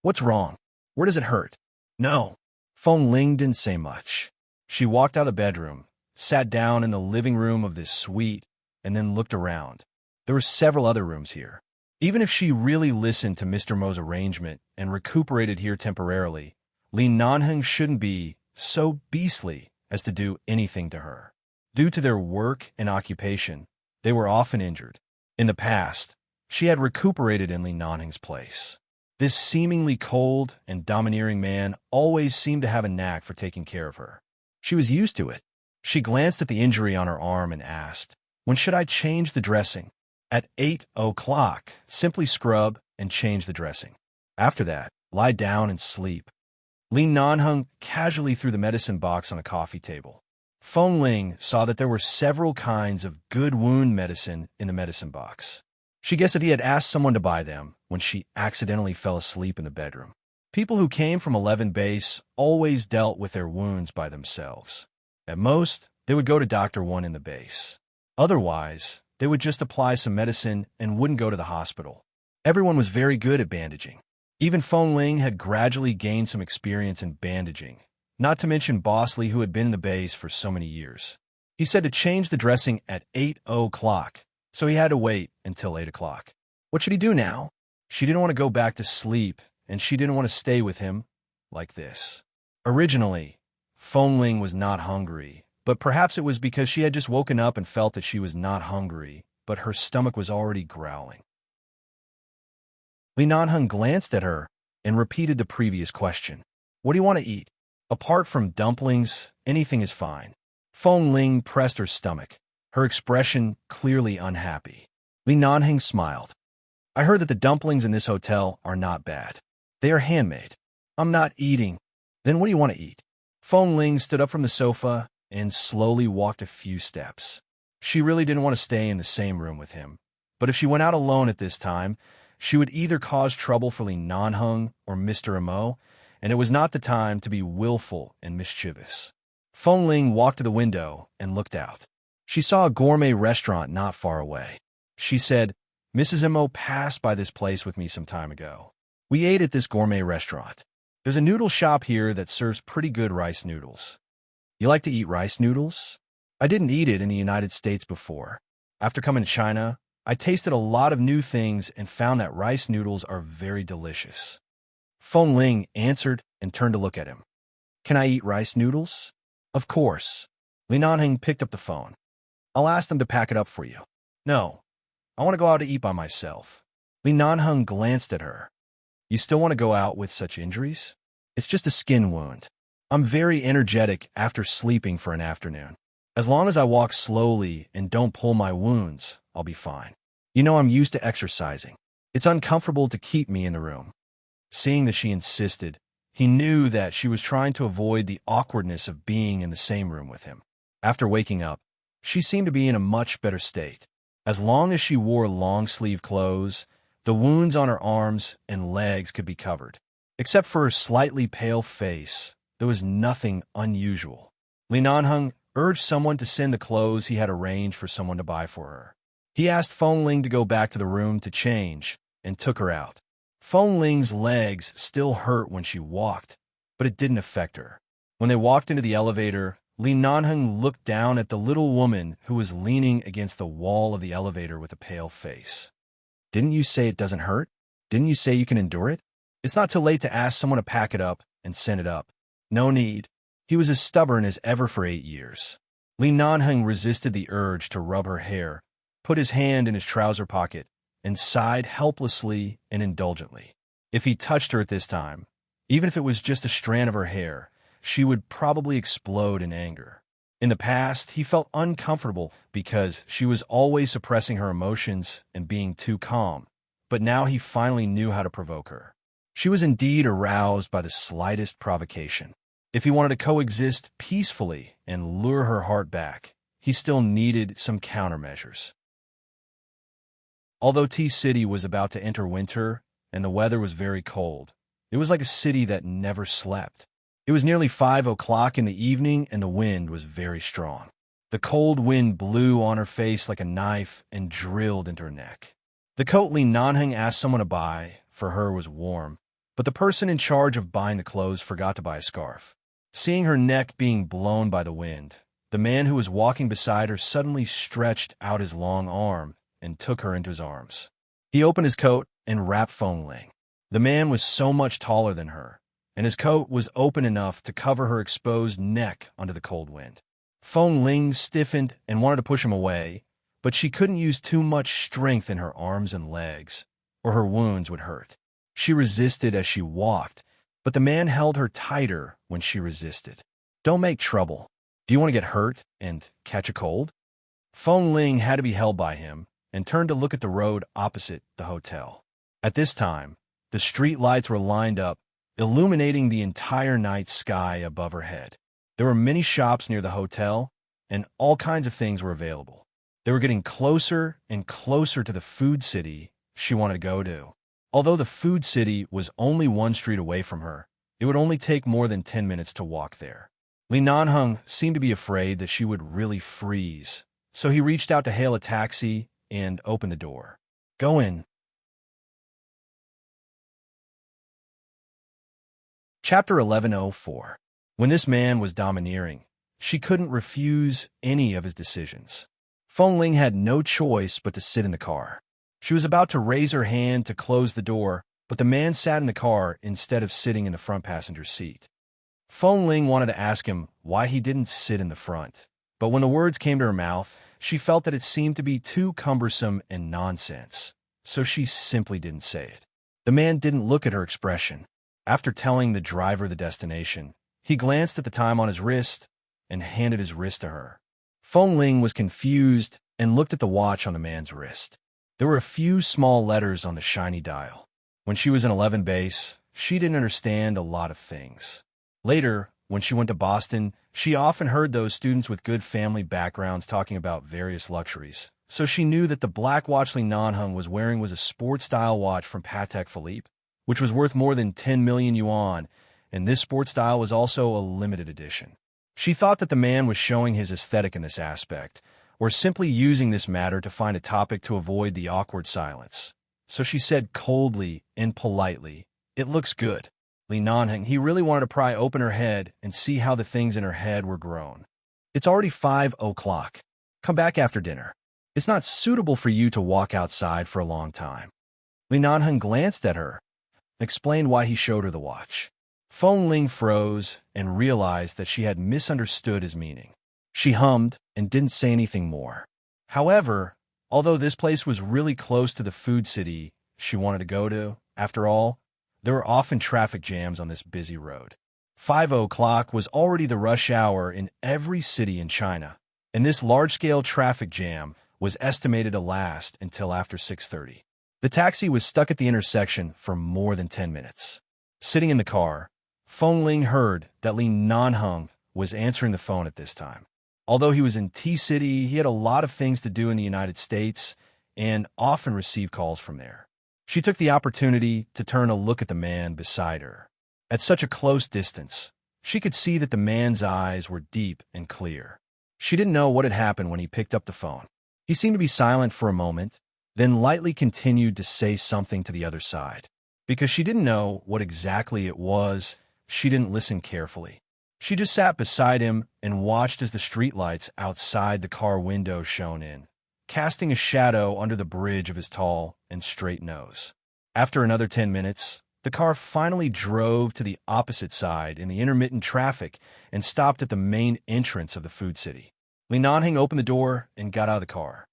What's wrong? Where does it hurt? No. Feng Ling didn't say much. She walked out of the bedroom, sat down in the living room of this suite, and then looked around. There were several other rooms here. Even if she really listened to Mr. Mo's arrangement and recuperated here temporarily, Li Nanheng shouldn't be so beastly as to do anything to her. Due to their work and occupation, they were often injured. In the past, she had recuperated in Li Nanheng's place. This seemingly cold and domineering man always seemed to have a knack for taking care of her. She was used to it. She glanced at the injury on her arm and asked, When should I change the dressing? At 8:00, simply scrub and change the dressing. After that, lie down and sleep. Li Nanheng casually threw the medicine box on a coffee table. Feng Ling saw that there were several kinds of good wound medicine in the medicine box. She guessed that he had asked someone to buy them when she accidentally fell asleep in the bedroom. People who came from 11 base always dealt with their wounds by themselves. At most, they would go to Dr. 1 in the base. Otherwise, they would just apply some medicine and wouldn't go to the hospital. Everyone was very good at bandaging. Even Feng Ling had gradually gained some experience in bandaging, not to mention Bosley, who had been in the base for so many years. He said to change the dressing at 8 o'clock, so he had to wait until 8 o'clock. What should he do now? She didn't want to go back to sleep, and she didn't want to stay with him like this. Originally, Feng Ling was not hungry, but perhaps it was because she had just woken up and felt that she was not hungry, but her stomach was already growling. Li Nanheng glanced at her and repeated the previous question. What do you want to eat? Apart from dumplings, anything is fine. Feng Ling pressed her stomach, her expression clearly unhappy. Li Nanheng smiled. I heard that the dumplings in this hotel are not bad. They are handmade. I'm not eating. Then what do you want to eat? Feng Ling stood up from the sofa and slowly walked a few steps. She really didn't want to stay in the same room with him, but if she went out alone at this time, she would either cause trouble for Li Nanheng or Mr. Imo, and it was not the time to be willful and mischievous. Feng Ling walked to the window and looked out. She saw a gourmet restaurant not far away. She said, Mrs. Imo passed by this place with me some time ago. We ate at this gourmet restaurant. There's a noodle shop here that serves pretty good rice noodles. You like to eat rice noodles? I didn't eat it in the United States before. After coming to China, I tasted a lot of new things and found that rice noodles are very delicious. Feng Ling answered and turned to look at him. Can I eat rice noodles? Of course. Li Nanheng picked up the phone. I'll ask them to pack it up for you. No, I want to go out to eat by myself. Li Nanheng glanced at her. You still want to go out with such injuries? It's just a skin wound. I'm very energetic after sleeping for an afternoon. As long as I walk slowly and don't pull my wounds, I'll be fine. You know I'm used to exercising. It's uncomfortable to keep me in the room. Seeing that she insisted, he knew that she was trying to avoid the awkwardness of being in the same room with him. After waking up, she seemed to be in a much better state. As long as she wore long-sleeve clothes, the wounds on her arms and legs could be covered. Except for her slightly pale face, there was nothing unusual. Li Nanheng urged someone to send the clothes he had arranged for someone to buy for her. He asked Feng Ling to go back to the room to change and took her out. Feng Ling's legs still hurt when she walked, but it didn't affect her. When they walked into the elevator, Li Nanheng looked down at the little woman who was leaning against the wall of the elevator with a pale face. Didn't you say it doesn't hurt? Didn't you say you can endure it? It's not too late to ask someone to pack it up and send it up. No need. He was as stubborn as ever for 8 years. Li Nanheng resisted the urge to rub her hair, put his hand in his trouser pocket, and sighed helplessly and indulgently. If he touched her at this time, even if it was just a strand of her hair, she would probably explode in anger. In the past, he felt uncomfortable because she was always suppressing her emotions and being too calm, but now he finally knew how to provoke her. She was indeed aroused by the slightest provocation. If he wanted to coexist peacefully and lure her heart back, he still needed some countermeasures. Although T-City was about to enter winter and the weather was very cold, it was like a city that never slept. It was nearly 5 o'clock in the evening and the wind was very strong. The cold wind blew on her face like a knife and drilled into her neck. The coat Li Nanheng asked someone to buy for her was warm, but the person in charge of buying the clothes forgot to buy a scarf. Seeing her neck being blown by the wind, the man who was walking beside her suddenly stretched out his long arm and took her into his arms. He opened his coat and wrapped Feng Ling. The man was so much taller than her, and his coat was open enough to cover her exposed neck under the cold wind. Feng Ling stiffened and wanted to push him away, but she couldn't use too much strength in her arms and legs, or her wounds would hurt. She resisted as she walked, but the man held her tighter when she resisted. Don't make trouble. Do you want to get hurt and catch a cold? Feng Ling had to be held by him and turned to look at the road opposite the hotel. At this time, the street lights were lined up, illuminating the entire night sky above her head. There were many shops near the hotel, and all kinds of things were available. They were getting closer and closer to the food city she wanted to go to. Although the food city was only one street away from her, it would only take more than 10 minutes to walk there. Li Nanheng seemed to be afraid that she would really freeze, so he reached out to hail a taxi and opened the door. Go in. Chapter 1104. When this man was domineering, she couldn't refuse any of his decisions. Feng Ling had no choice but to sit in the car. She was about to raise her hand to close the door, but the man sat in the car instead of sitting in the front passenger seat. Feng Ling wanted to ask him why he didn't sit in the front, but when the words came to her mouth, she felt that it seemed to be too cumbersome and nonsense, so she simply didn't say it. The man didn't look at her expression. After telling the driver the destination, he glanced at the time on his wrist and handed his wrist to her. Feng Ling was confused and looked at the watch on the man's wrist. There were a few small letters on the shiny dial. When she was in 11 base, she didn't understand a lot of things. Later, when she went to Boston, she often heard those students with good family backgrounds talking about various luxuries. So she knew that the black watch Li Nanheng was wearing was a sports-style watch from Patek Philippe, which was worth more than 10 million yuan, and this sports style was also a limited edition. She thought that the man was showing his aesthetic in this aspect, or simply using this matter to find a topic to avoid the awkward silence. So she said coldly and politely, "It looks good." Li Nanheng, he really wanted to pry open her head and see how the things in her head were grown. "It's already 5 o'clock. Come back after dinner. It's not suitable for you to walk outside for a long time." Li Nanheng glanced at her, explained why he showed her the watch. Feng Ling froze and realized that she had misunderstood his meaning. She hummed and didn't say anything more. However, although this place was really close to the food city she wanted to go to, after all, there were often traffic jams on this busy road. 5 o'clock was already the rush hour in every city in China, and this large-scale traffic jam was estimated to last until after 6:30. The taxi was stuck at the intersection for more than 10 minutes. Sitting in the car, Feng Ling heard that Li Nanheng was answering the phone at this time. Although he was in T-City, he had a lot of things to do in the United States and often received calls from there. She took the opportunity to turn a look at the man beside her. At such a close distance, she could see that the man's eyes were deep and clear. She didn't know what had happened when he picked up the phone. He seemed to be silent for a moment, then lightly continued to say something to the other side. Because she didn't know what exactly it was, she didn't listen carefully. She just sat beside him and watched as the streetlights outside the car window shone in, casting a shadow under the bridge of his tall and straight nose. After another 10 minutes, the car finally drove to the opposite side in the intermittent traffic and stopped at the main entrance of the food city. Li Nanheng opened the door and got out of the car.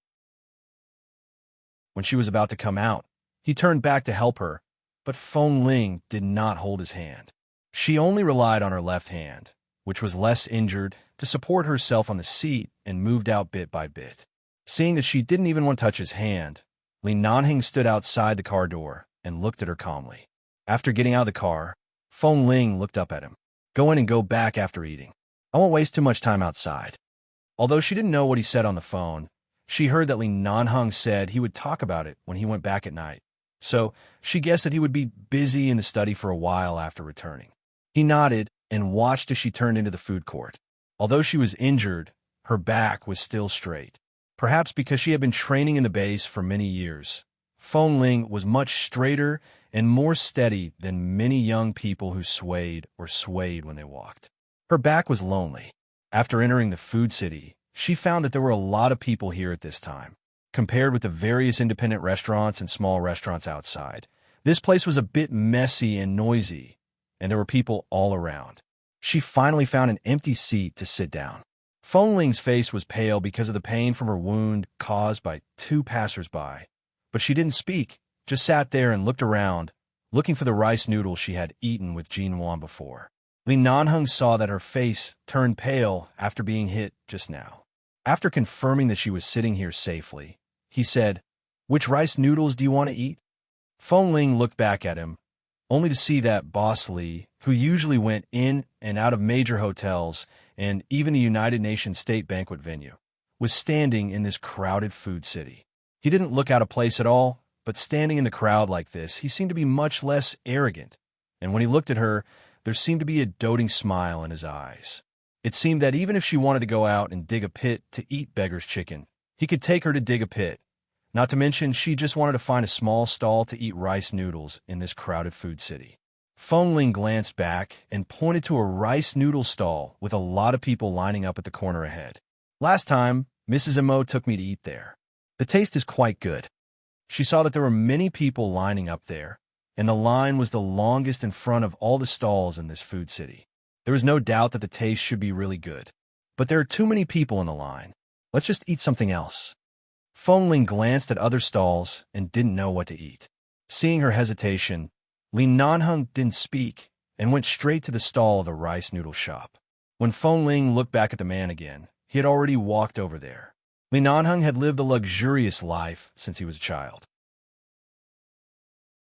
When she was about to come out, he turned back to help her, but Feng Ling did not hold his hand. She only relied on her left hand, which was less injured, to support herself on the seat and moved out bit by bit. Seeing that she didn't even want to touch his hand, Li Nanheng stood outside the car door and looked at her calmly. After getting out of the car, Feng Ling looked up at him. "Go in and go back after eating. I won't waste too much time outside." Although she didn't know what he said on the phone, she heard that Li Nanheng said he would talk about it when he went back at night. So she guessed that he would be busy in the study for a while after returning. He nodded and watched as she turned into the food court. Although she was injured, her back was still straight. Perhaps because she had been training in the base for many years, Feng Ling was much straighter and more steady than many young people who swayed when they walked. Her back was lonely. After entering the food city, she found that there were a lot of people here at this time. Compared with the various independent restaurants and small restaurants outside, this place was a bit messy and noisy, and there were people all around. She finally found an empty seat to sit down. Feng Ling's face was pale because of the pain from her wound caused by 2 passers-by, but she didn't speak, just sat there and looked around, looking for the rice noodles she had eaten with Jinwan before. Li Nanheng saw that her face turned pale after being hit just now. After confirming that she was sitting here safely, he said, "Which rice noodles do you want to eat?" Feng Ling looked back at him, only to see that Boss Li, who usually went in and out of major hotels and even the United Nations State Banquet venue, was standing in this crowded food city. He didn't look out of place at all, but standing in the crowd like this, he seemed to be much less arrogant, and when he looked at her, there seemed to be a doting smile in his eyes. It seemed that even if she wanted to go out and dig a pit to eat beggar's chicken, he could take her to dig a pit. Not to mention, she just wanted to find a small stall to eat rice noodles in this crowded food city. Feng Ling glanced back and pointed to a rice noodle stall with a lot of people lining up at the corner ahead. Last time, Mrs. Mo took me to eat there. The taste is quite good. She saw that there were many people lining up there, and the line was the longest in front of all the stalls in this food city. There was no doubt that the taste should be really good. But there are too many people in the line. Let's just eat something else. Feng Ling glanced at other stalls and didn't know what to eat. Seeing her hesitation, Li Nanheng didn't speak and went straight to the stall of the rice noodle shop. When Feng Ling looked back at the man again, he had already walked over there. Li Nanheng had lived a luxurious life since he was a child.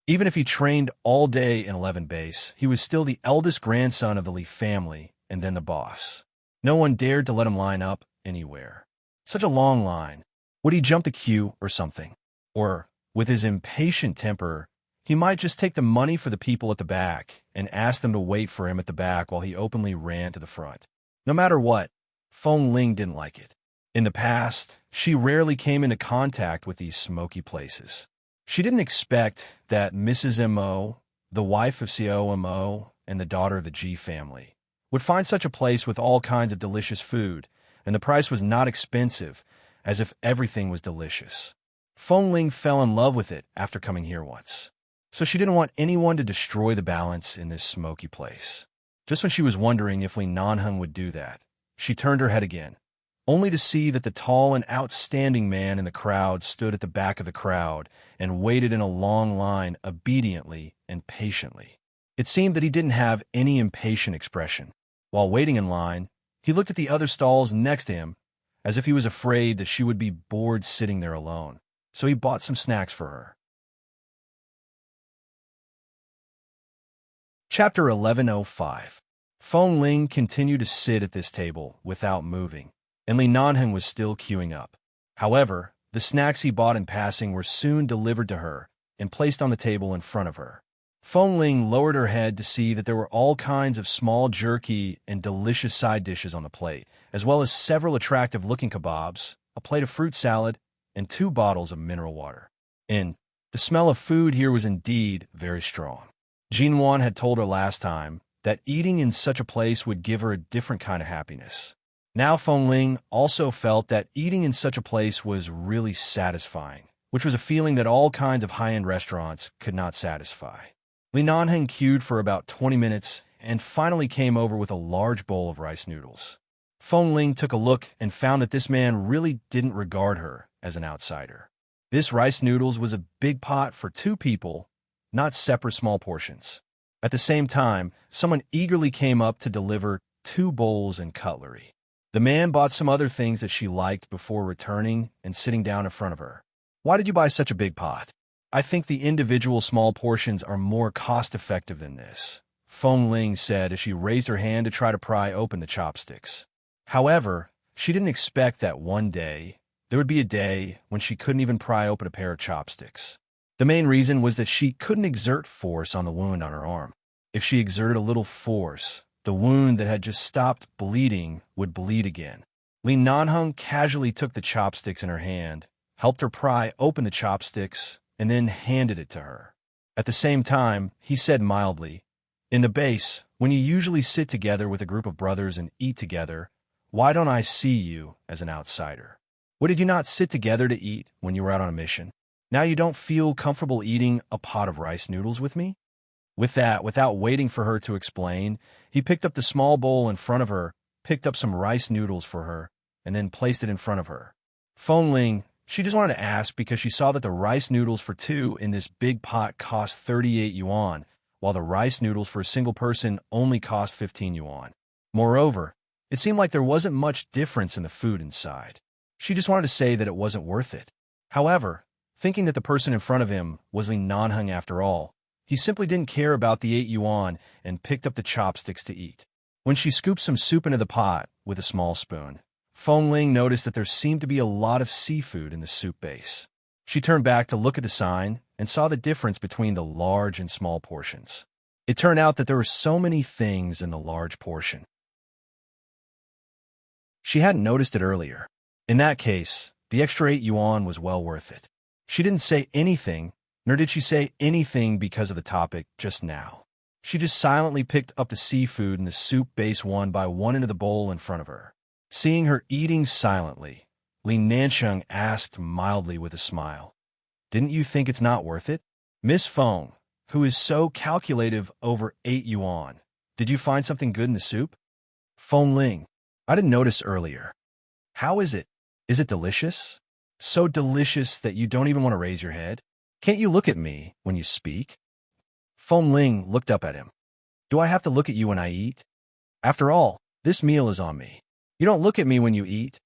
Even if he trained all day in 11 base, he was still the eldest grandson of the Li family and then the boss. No one dared to let him line up anywhere. Such a long line. Would he jump the queue or something? Or, with his impatient temper, he might just take the money for the people at the back and ask them to wait for him at the back while he openly ran to the front. No matter what, Feng Ling didn't like it. In the past, she rarely came into contact with these smoky places. She didn't expect that Mrs. Mo, the wife of Xiao Mo and the daughter of the Ji family, would find such a place with all kinds of delicious food, and the price was not expensive, as if everything was delicious. Feng Ling fell in love with it after coming here once, so she didn't want anyone to destroy the balance in this smoky place. Just when she was wondering if Li Nanheng would do that, she turned her head again, only to see that the tall and outstanding man in the crowd stood at the back of the crowd and waited in a long line obediently and patiently. It seemed that he didn't have any impatient expression. While waiting in line, he looked at the other stalls next to him, as if he was afraid that she would be bored sitting there alone, so he bought some snacks for her. Chapter 1105. Feng Ling continued to sit at this table without moving, and Li Nanheng was still queuing up. However, the snacks he bought in passing were soon delivered to her and placed on the table in front of her. Feng Ling lowered her head to see that there were all kinds of small jerky and delicious side dishes on the plate, as well as several attractive-looking kebabs, a plate of fruit salad, and 2 bottles of mineral water. And the smell of food here was indeed very strong. Jinwan had told her last time that eating in such a place would give her a different kind of happiness. Now Feng Ling also felt that eating in such a place was really satisfying, which was a feeling that all kinds of high-end restaurants could not satisfy. Li Nanheng queued for about 20 minutes and finally came over with a large bowl of rice noodles. Feng Ling took a look and found that this man really didn't regard her as an outsider. This rice noodles was a big pot for 2 people, not separate small portions. At the same time, someone eagerly came up to deliver 2 bowls and cutlery. The man bought some other things that she liked before returning and sitting down in front of her. "Why did you buy such a big pot?" "I think the individual small portions are more cost-effective than this," Feng Ling said as she raised her hand to try to pry open the chopsticks. However, she didn't expect that one day there would be a day when she couldn't even pry open a pair of chopsticks. The main reason was that she couldn't exert force on the wound on her arm. If she exerted a little force, the wound that had just stopped bleeding would bleed again. Li Nanheng casually took the chopsticks in her hand, helped her pry open the chopsticks, and then handed it to her. At the same time, he said mildly, "In the base, when you usually sit together with a group of brothers and eat together, why don't I see you as an outsider? What did you not sit together to eat when you were out on a mission? Now you don't feel comfortable eating a pot of rice noodles with me?" With that, without waiting for her to explain, he picked up the small bowl in front of her, picked up some rice noodles for her, and then placed it in front of her. Feng Ling, she just wanted to ask because she saw that the rice noodles for 2 in this big pot cost 38 yuan, while the rice noodles for a single person only cost 15 yuan. Moreover, it seemed like there wasn't much difference in the food inside. She just wanted to say that it wasn't worth it. However, thinking that the person in front of him was Li Nanheng after all, he simply didn't care about the 8 yuan and picked up the chopsticks to eat. When she scooped some soup into the pot with a small spoon, Feng Ling noticed that there seemed to be a lot of seafood in the soup base. She turned back to look at the sign and saw the difference between the large and small portions. It turned out that there were so many things in the large portion. She hadn't noticed it earlier. In that case, the extra 8 yuan was well worth it. She didn't say anything, nor did she say anything because of the topic just now. She just silently picked up the seafood and the soup base one by one into the bowl in front of her. Seeing her eating silently, Li Nansheng asked mildly with a smile, "Didn't you think it's not worth it? Miss Feng, who is so calculative over 8 yuan, did you find something good in the soup?" Feng Ling, I didn't notice earlier. How is it? Is it delicious? So delicious that you don't even want to raise your head? Can't you look at me when you speak? Feng Ling looked up at him. Do I have to look at you when I eat? After all, this meal is on me. You don't look at me when you eat,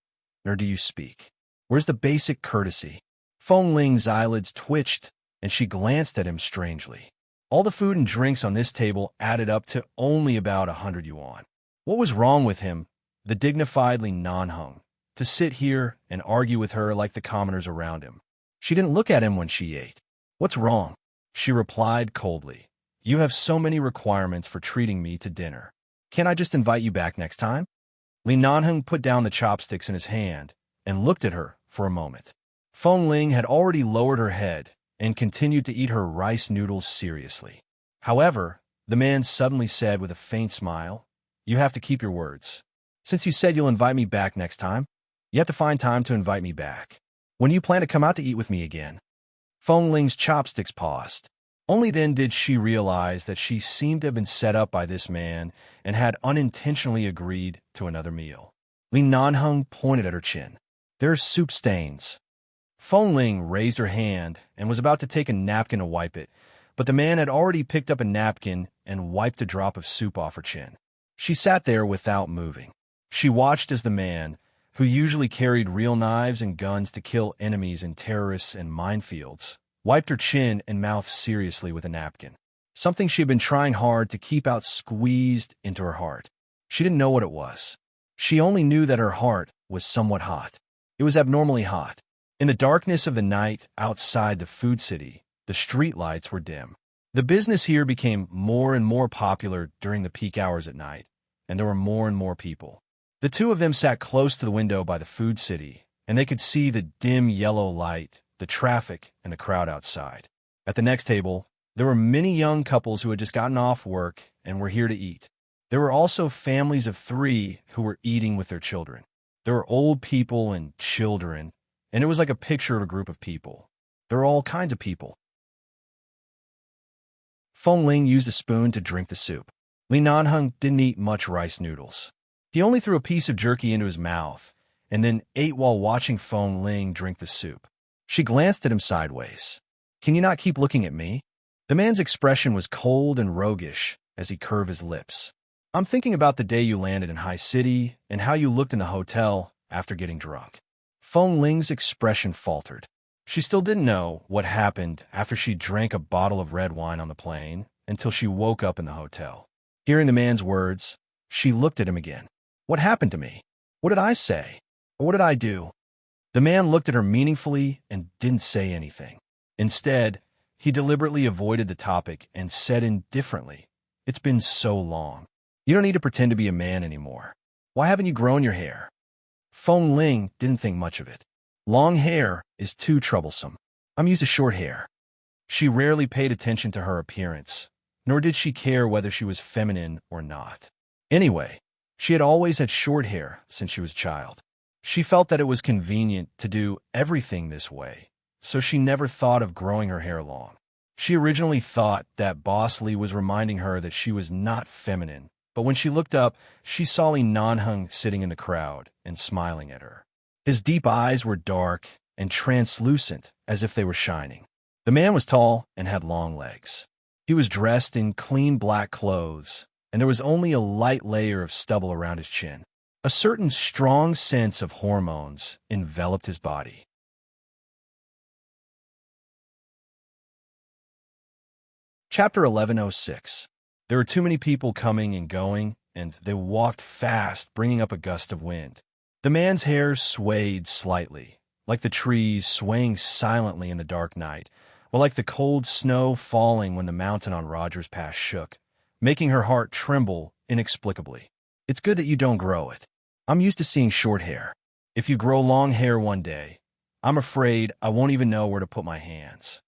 nor do you speak. Where's the basic courtesy? Feng Ling's eyelids twitched, and she glanced at him strangely. All the food and drinks on this table added up to only about 100 yuan. What was wrong with him, the dignified Li Nanheng, to sit here and argue with her like the commoners around him? She didn't look at him when she ate. What's wrong? She replied coldly. You have so many requirements for treating me to dinner. Can't I just invite you back next time? Li Nanheng put down the chopsticks in his hand and looked at her for a moment. Feng Ling had already lowered her head and continued to eat her rice noodles seriously. However, the man suddenly said with a faint smile, "You have to keep your words. Since you said you'll invite me back next time, you have to find time to invite me back. When do you plan to come out to eat with me again?" Feng Ling's chopsticks paused. Only then did she realize that she seemed to have been set up by this man and had unintentionally agreed to another meal. Li Nanheng pointed at her chin. There are soup stains. Feng Ling raised her hand and was about to take a napkin to wipe it, but the man had already picked up a napkin and wiped a drop of soup off her chin. She sat there without moving. She watched as the man, who usually carried real knives and guns to kill enemies and terrorists and minefields, wiped her chin and mouth seriously with a napkin. Something she had been trying hard to keep out squeezed into her heart. She didn't know what it was. She only knew that her heart was somewhat hot. It was abnormally hot. In the darkness of the night outside the food city, the street lights were dim. The business here became more and more popular during the peak hours at night, and there were more and more people. The two of them sat close to the window by the food city, and they could see the dim yellow light, the traffic, and the crowd outside. At the next table, there were many young couples who had just gotten off work and were here to eat. There were also families of 3 who were eating with their children. There were old people and children, and it was like a picture of a group of people. There were all kinds of people. Feng Ling used a spoon to drink the soup. Li Nanheng didn't eat much rice noodles. He only threw a piece of jerky into his mouth, and then ate while watching Feng Ling drink the soup. She glanced at him sideways. Can you not keep looking at me? The man's expression was cold and roguish as he curved his lips. I'm thinking about the day you landed in High City and how you looked in the hotel after getting drunk. Feng Ling's expression faltered. She still didn't know what happened after she drank a bottle of red wine on the plane until she woke up in the hotel. Hearing the man's words, she looked at him again. What happened to me? What did I say? Or what did I do? The man looked at her meaningfully and didn't say anything. Instead, he deliberately avoided the topic and said indifferently, It's been so long. You don't need to pretend to be a man anymore. Why haven't you grown your hair? Feng Ling didn't think much of it. Long hair is too troublesome. I'm used to short hair. She rarely paid attention to her appearance, nor did she care whether she was feminine or not. Anyway, she had always had short hair since she was a child. She felt that it was convenient to do everything this way, so she never thought of growing her hair long. She originally thought that Boss Lee was reminding her that she was not feminine, but when she looked up, she saw Li Nanheng sitting in the crowd and smiling at her. His deep eyes were dark and translucent, as if they were shining. The man was tall and had long legs. He was dressed in clean black clothes, and there was only a light layer of stubble around his chin. A certain strong sense of hormones enveloped his body. Chapter 1106. There were too many people coming and going, and they walked fast, bringing up a gust of wind. The man's hair swayed slightly, like the trees swaying silently in the dark night, or like the cold snow falling when the mountain on Roger's Pass shook, making her heart tremble inexplicably. It's good that you don't grow it. I'm used to seeing short hair. If you grow long hair one day, I'm afraid I won't even know where to put my hands.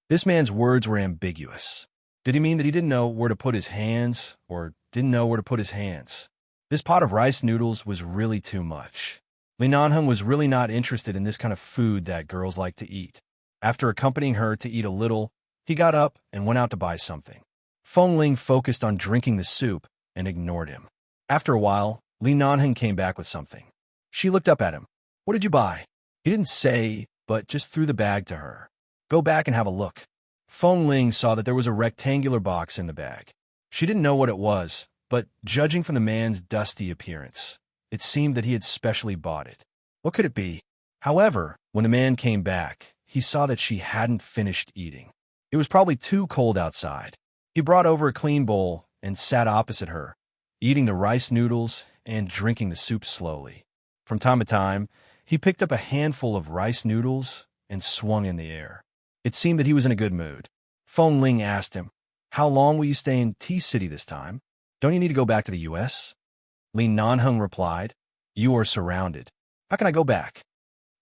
This man's words were ambiguous. Did he mean that he didn't know where to put his hands, or didn't know where to put his hands? This pot of rice noodles was really too much. Li Nanheng was really not interested in this kind of food that girls like to eat. After accompanying her to eat a little, he got up and went out to buy something. Feng Ling focused on drinking the soup and ignored him. After a while, Li Nanheng came back with something. She looked up at him. "What did you buy?" He didn't say, but just threw the bag to her. "Go back and have a look." Feng Ling saw that there was a rectangular box in the bag. She didn't know what it was, but judging from the man's dusty appearance, it seemed that he had specially bought it. What could it be? However, when the man came back, he saw that she hadn't finished eating. It was probably too cold outside. He brought over a clean bowl and sat opposite her, eating the rice noodles and drinking the soup slowly. From time to time, he picked up a handful of rice noodles and swung in the air. It seemed that he was in a good mood. Feng Ling asked him, "How long will you stay in T-City this time? Don't you need to go back to the U.S.?" Li Nanheng replied, "You are surrounded. How can I go back?"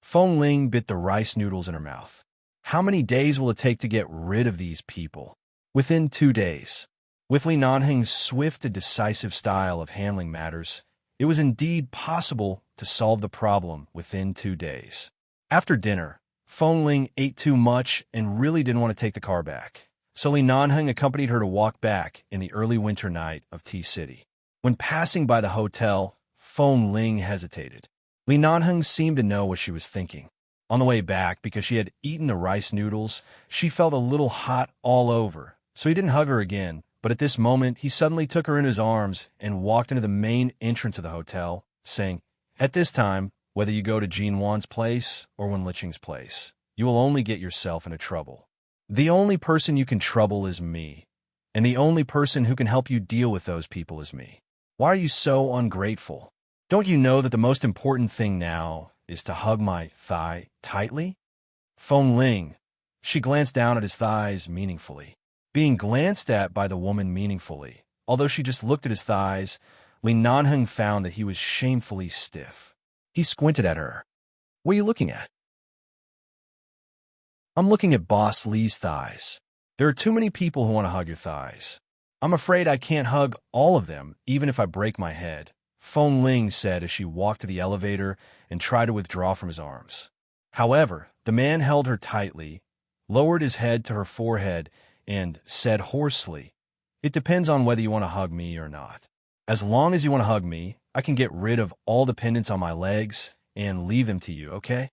Feng Ling bit the rice noodles in her mouth. How many days will it take to get rid of these people? Within 2 days. With Li Nanheng's swift and decisive style of handling matters, it was indeed possible to solve the problem within 2 days. After dinner, Feng Ling ate too much and really didn't want to take the car back, so Li Nanheng accompanied her to walk back in the early winter night of T-City. When passing by the hotel, Feng Ling hesitated. Li Nanheng seemed to know what she was thinking. On the way back, because she had eaten the rice noodles, she felt a little hot all over, so he didn't hug her again, but at this moment he suddenly took her in his arms and walked into the main entrance of the hotel, saying, "At this time, whether you go to Jin Wan's place or Wenliching's place, you will only get yourself into trouble. The only person you can trouble is me, and the only person who can help you deal with those people is me. Why are you so ungrateful? Don't you know that the most important thing now is to hug my thigh tightly?" Feng Ling. She glanced down at his thighs meaningfully. Being glanced at by the woman meaningfully, although she just looked at his thighs, Li Nanheng found that he was shamefully stiff. He squinted at her. "What are you looking at?" "I'm looking at Boss Li's thighs. There are too many people who want to hug your thighs. I'm afraid I can't hug all of them, even if I break my head," Feng Ling said as she walked to the elevator and tried to withdraw from his arms. However, the man held her tightly, lowered his head to her forehead, and said hoarsely, "It depends on whether you want to hug me or not. As long as you want to hug me, I can get rid of all the pendants on my legs and leave them to you, okay?"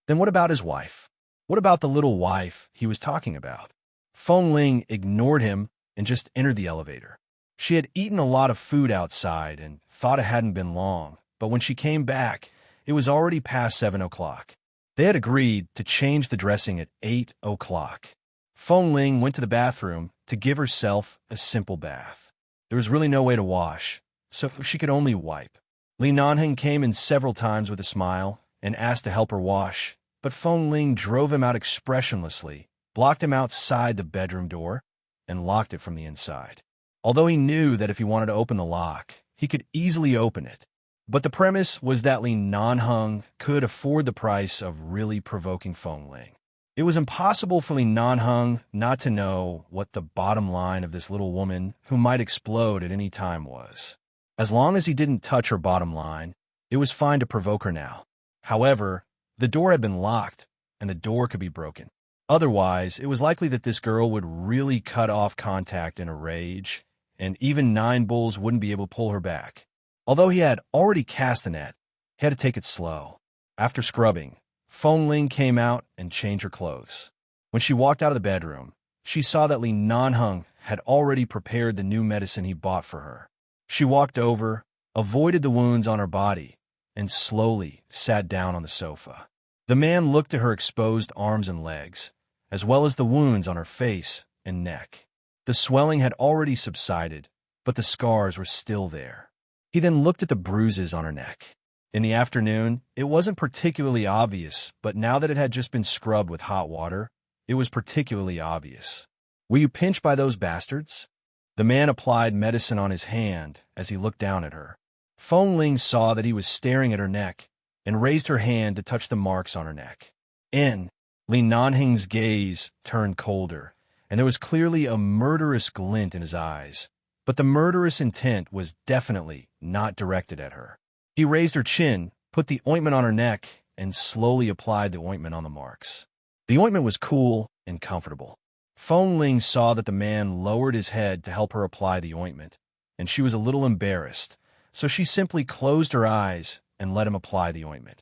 Then what about his wife? What about the little wife he was talking about? Feng Ling ignored him and just entered the elevator. She had eaten a lot of food outside and thought it hadn't been long, but when she came back, it was already past 7 o'clock. They had agreed to change the dressing at 8 o'clock. Feng Ling went to the bathroom to give herself a simple bath. There was really no way to wash, so she could only wipe. Li Nanheng came in several times with a smile and asked to help her wash, but Feng Ling drove him out expressionlessly, blocked him outside the bedroom door, and locked it from the inside. Although he knew that if he wanted to open the lock, he could easily open it. But the premise was that Li Nanheng could afford the price of really provoking Feng Ling. It was impossible for Li Nanheng not to know what the bottom line of this little woman who might explode at any time was. As long as he didn't touch her bottom line, it was fine to provoke her now. However, the door had been locked, and the door could be broken. Otherwise, it was likely that this girl would really cut off contact in a rage, and even 9 bulls wouldn't be able to pull her back. Although he had already cast the net, he had to take it slow. After scrubbing, Feng Ling came out and changed her clothes. When she walked out of the bedroom, she saw that Li Nanheng had already prepared the new medicine he bought for her. She walked over, avoided the wounds on her body, and slowly sat down on the sofa. The man looked at her exposed arms and legs, as well as the wounds on her face and neck. The swelling had already subsided, but the scars were still there. He then looked at the bruises on her neck. In the afternoon, it wasn't particularly obvious, but now that it had just been scrubbed with hot water, it was particularly obvious. "Were you pinched by those bastards?" The man applied medicine on his hand as he looked down at her. Feng Ling saw that he was staring at her neck and raised her hand to touch the marks on her neck. Li Nanhing's gaze turned colder, and there was clearly a murderous glint in his eyes, but the murderous intent was definitely not directed at her. He raised her chin, put the ointment on her neck, and slowly applied the ointment on the marks. The ointment was cool and comfortable. Feng Ling saw that the man lowered his head to help her apply the ointment, and she was a little embarrassed, so she simply closed her eyes and let him apply the ointment.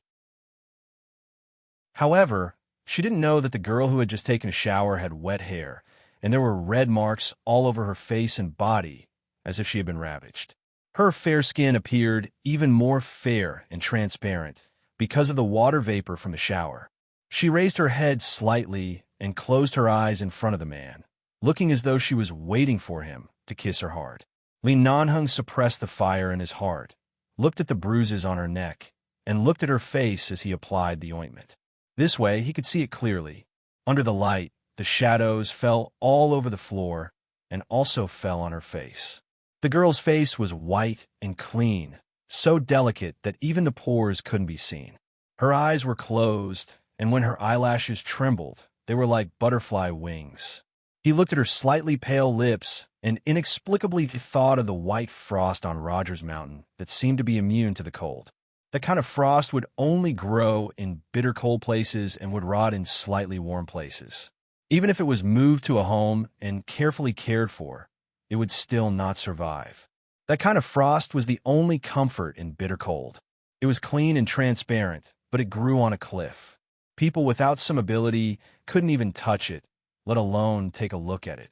However, she didn't know that the girl who had just taken a shower had wet hair, and there were red marks all over her face and body, as if she had been ravaged. Her fair skin appeared even more fair and transparent because of the water vapor from the shower. She raised her head slightly and closed her eyes in front of the man, looking as though she was waiting for him to kiss her hard. Li Nanheng suppressed the fire in his heart, looked at the bruises on her neck, and looked at her face as he applied the ointment. This way, he could see it clearly. Under the light, the shadows fell all over the floor and also fell on her face. The girl's face was white and clean, so delicate that even the pores couldn't be seen. Her eyes were closed, and when her eyelashes trembled, they were like butterfly wings. He looked at her slightly pale lips and inexplicably thought of the white frost on Rogers Mountain that seemed to be immune to the cold. That kind of frost would only grow in bitter cold places and would rot in slightly warm places. Even if it was moved to a home and carefully cared for, it would still not survive. That kind of frost was the only comfort in bitter cold. It was clean and transparent, but it grew on a cliff. People without some ability couldn't even touch it, let alone take a look at it.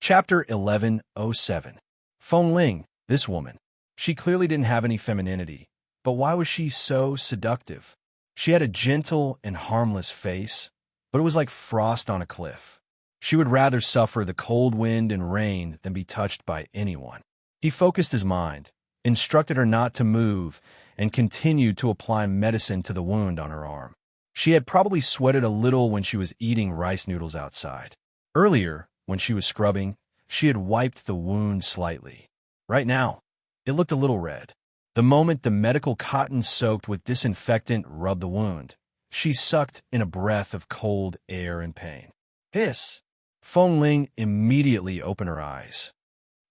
Chapter 1107. Feng Ling, this woman. She clearly didn't have any femininity, but why was she so seductive? She had a gentle and harmless face, but it was like frost on a cliff. She would rather suffer the cold wind and rain than be touched by anyone. He focused his mind, instructed her not to move, and continued to apply medicine to the wound on her arm. She had probably sweated a little when she was eating rice noodles outside. Earlier, when she was scrubbing, she had wiped the wound slightly. Right now, it looked a little red. The moment the medical cotton soaked with disinfectant rubbed the wound, she sucked in a breath of cold air in pain. Hiss! Feng Ling immediately opened her eyes.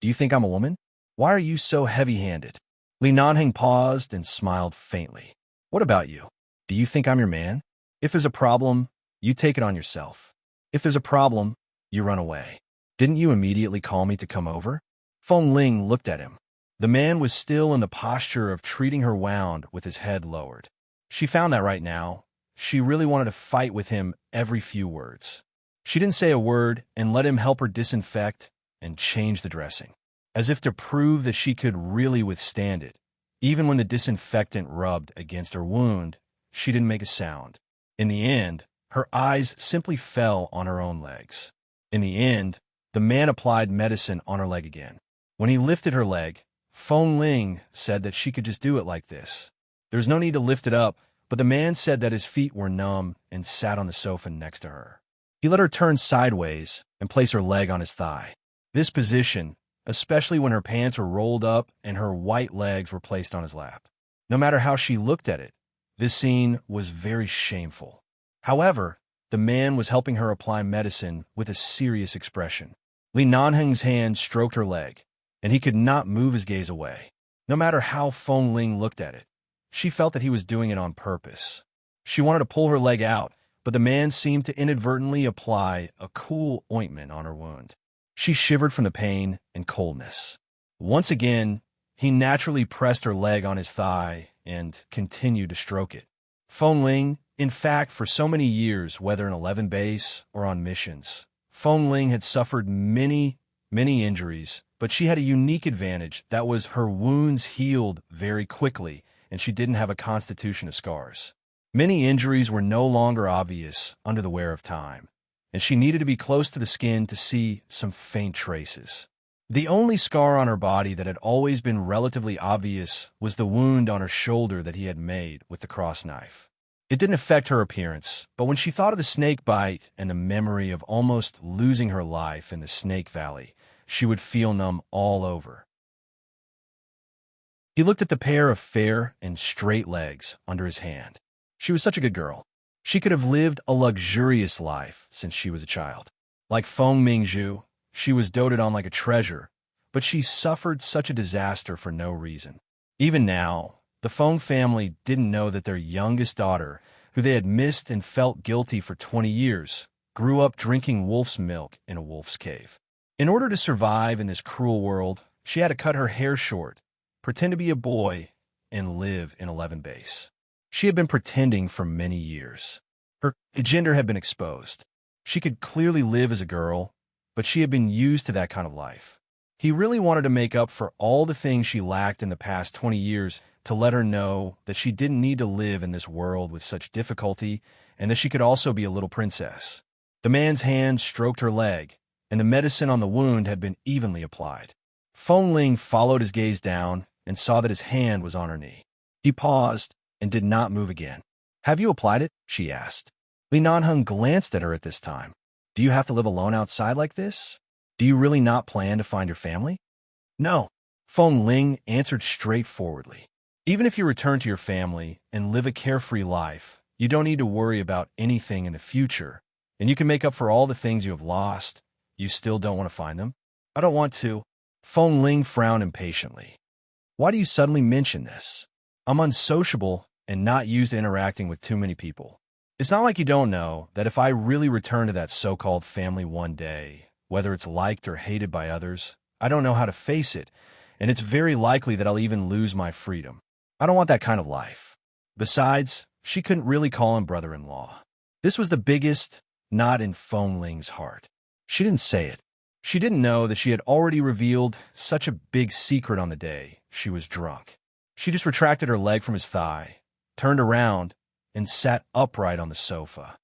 "Do you think I'm a woman? Why are you so heavy-handed?" Li Nanheng paused and smiled faintly. "What about you? Do you think I'm your man? If there's a problem, you take it on yourself. If there's a problem, you run away. Didn't you immediately call me to come over?" Feng Ling looked at him. The man was still in the posture of treating her wound with his head lowered. She found that right now, she really wanted to fight with him every few words. She didn't say a word and let him help her disinfect and change the dressing, as if to prove that she could really withstand it. Even when the disinfectant rubbed against her wound, she didn't make a sound. In the end, her eyes simply fell on her own legs. In the end, the man applied medicine on her leg again. When he lifted her leg, Feng Ling said that she could just do it like this. There was no need to lift it up, but the man said that his feet were numb and sat on the sofa next to her. He let her turn sideways and place her leg on his thigh. This position, especially when her pants were rolled up and her white legs were placed on his lap. No matter how she looked at it, this scene was very shameful. However, the man was helping her apply medicine with a serious expression. Li Nanheng's hand stroked her leg, and he could not move his gaze away. No matter how Feng Ling looked at it, she felt that he was doing it on purpose. She wanted to pull her leg out, but the man seemed to inadvertently apply a cool ointment on her wound. She shivered from the pain and coldness. Once again, he naturally pressed her leg on his thigh and continued to stroke it. Feng Ling, in fact, for so many years, whether in 11 base or on missions, Feng Ling had suffered many injuries, but she had a unique advantage. That was her wounds healed very quickly, and she didn't have a constitution of scars. Many injuries were no longer obvious under the wear of time, and she needed to be close to the skin to see some faint traces. The only scar on her body that had always been relatively obvious was the wound on her shoulder that he had made with the cross knife. It didn't affect her appearance, but when she thought of the snake bite and the memory of almost losing her life in the Snake Valley, she would feel numb all over. He looked at the pair of fair and straight legs under his hand. She was such a good girl. She could have lived a luxurious life since she was a child. Like Feng Mingzhu, she was doted on like a treasure, but she suffered such a disaster for no reason. Even now, the Feng family didn't know that their youngest daughter, who they had missed and felt guilty for 20 years, grew up drinking wolf's milk in a wolf's cave. In order to survive in this cruel world, she had to cut her hair short, pretend to be a boy, and live in 11 base. She had been pretending for many years. Her gender had been exposed. She could clearly live as a girl, but she had been used to that kind of life. He really wanted to make up for all the things she lacked in the past 20 years to let her know that she didn't need to live in this world with such difficulty and that she could also be a little princess. The man's hand stroked her leg, and the medicine on the wound had been evenly applied. Feng Ling followed his gaze down and saw that his hand was on her knee. He paused and did not move again. "Have you applied it?" she asked. Li Nanheng glanced at her at this time. "Do you have to live alone outside like this? Do you really not plan to find your family?" "No," Feng Ling answered straightforwardly. "Even if you return to your family and live a carefree life, you don't need to worry about anything in the future, and you can make up for all the things you have lost. You still don't want to find them?" "I don't want to." Feng Ling frowned impatiently. "Why do you suddenly mention this? I'm unsociable and not used to interacting with too many people. It's not like you don't know that if I really return to that so-called family one day, whether it's liked or hated by others, I don't know how to face it, and it's very likely that I'll even lose my freedom. I don't want that kind of life." Besides, she couldn't really call him brother-in-law. This was the biggest knot in Feng Ling's heart. She didn't say it. She didn't know that she had already revealed such a big secret on the day she was drunk. She just retracted her leg from his thigh, turned around, and sat upright on the sofa.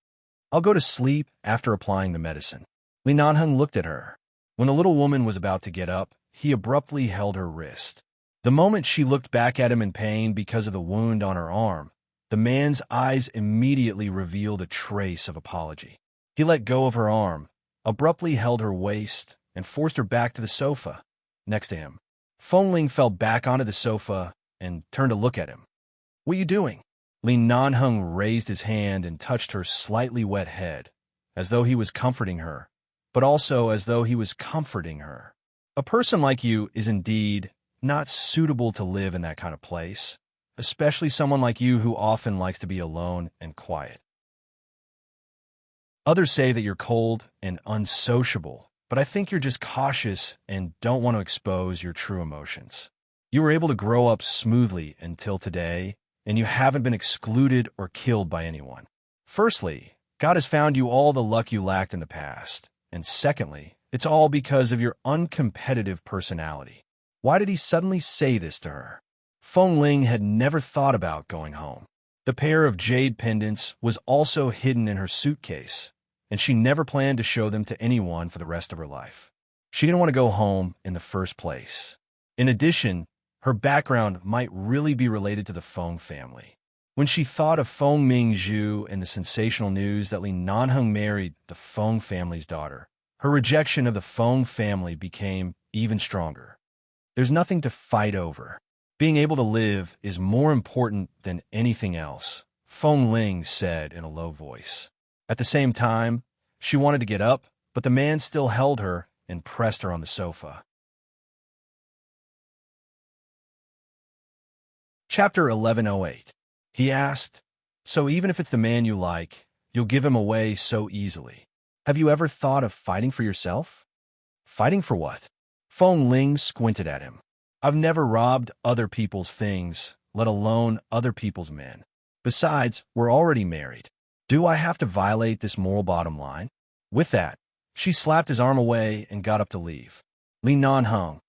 "I'll go to sleep after applying the medicine." Li Nanheng looked at her. When the little woman was about to get up, he abruptly held her wrist. The moment she looked back at him in pain because of the wound on her arm, the man's eyes immediately revealed a trace of apology. He let go of her arm, abruptly held her waist, and forced her back to the sofa next to him. Feng Ling fell back onto the sofa and turned to look at him. "What are you doing?" Li Nanheng raised his hand and touched her slightly wet head, as though he was comforting her, but also as though he was comforting her. "A person like you is indeed not suitable to live in that kind of place, especially someone like you who often likes to be alone and quiet. Others say that you're cold and unsociable, but I think you're just cautious and don't want to expose your true emotions. You were able to grow up smoothly until today, and you haven't been excluded or killed by anyone. Firstly, God has found you all the luck you lacked in the past, and secondly, it's all because of your uncompetitive personality." Why did he suddenly say this to her? Feng Ling had never thought about going home. The pair of jade pendants was also hidden in her suitcase, and she never planned to show them to anyone for the rest of her life. She didn't want to go home in the first place. In addition, her background might really be related to the Feng family. When she thought of Feng Mingzhu and the sensational news that Li Nanheng married the Feng family's daughter, her rejection of the Feng family became even stronger. There's nothing to fight over. Being able to live is more important than anything else, Feng Ling said in a low voice. At the same time, she wanted to get up, but the man still held her and pressed her on the sofa. Chapter 1108. He asked, "So even if it's the man you like, you'll give him away so easily. Have you ever thought of fighting for yourself?" "Fighting for what?" Feng Ling squinted at him. "I've never robbed other people's things, let alone other people's men. Besides, we're already married. Do I have to violate this moral bottom line?" With that, she slapped his arm away and got up to leave. Li Nanheng,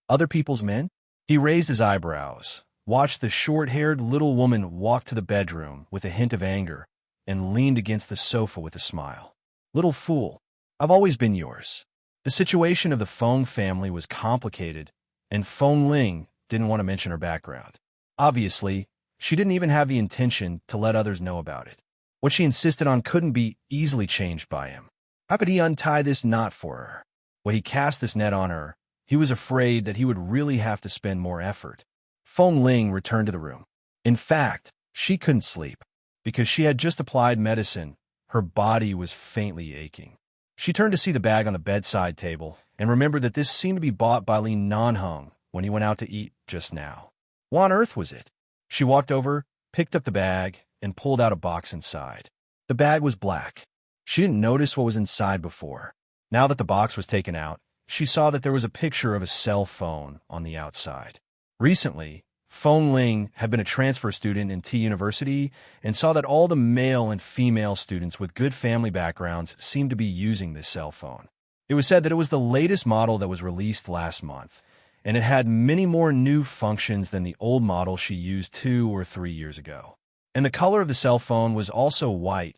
"Other people's men?" He raised his eyebrows, watched the short-haired little woman walk to the bedroom with a hint of anger, and leaned against the sofa with a smile. "Little fool, I've always been yours. The situation of the Feng family was complicated, and Feng Ling didn't want to mention her background. Obviously, she didn't even have the intention to let others know about it. What she insisted on couldn't be easily changed by him. How could he untie this knot for her? When he cast this net on her, he was afraid that he would really have to spend more effort. Feng Ling returned to the room. In fact, she couldn't sleep. Because she had just applied medicine, her body was faintly aching. She turned to see the bag on the bedside table and remembered that this seemed to be bought by Li Nanheng when he went out to eat just now. What on earth was it? She walked over, picked up the bag, and pulled out a box inside. The bag was black. She didn't notice what was inside before. Now that the box was taken out, she saw that there was a picture of a cell phone on the outside. Recently, Feng Ling had been a transfer student in T University and saw that all the male and female students with good family backgrounds seemed to be using this cell phone. It was said that it was the latest model that was released last month, and it had many more new functions than the old model she used 2 or 3 years ago. And the color of the cell phone was also white,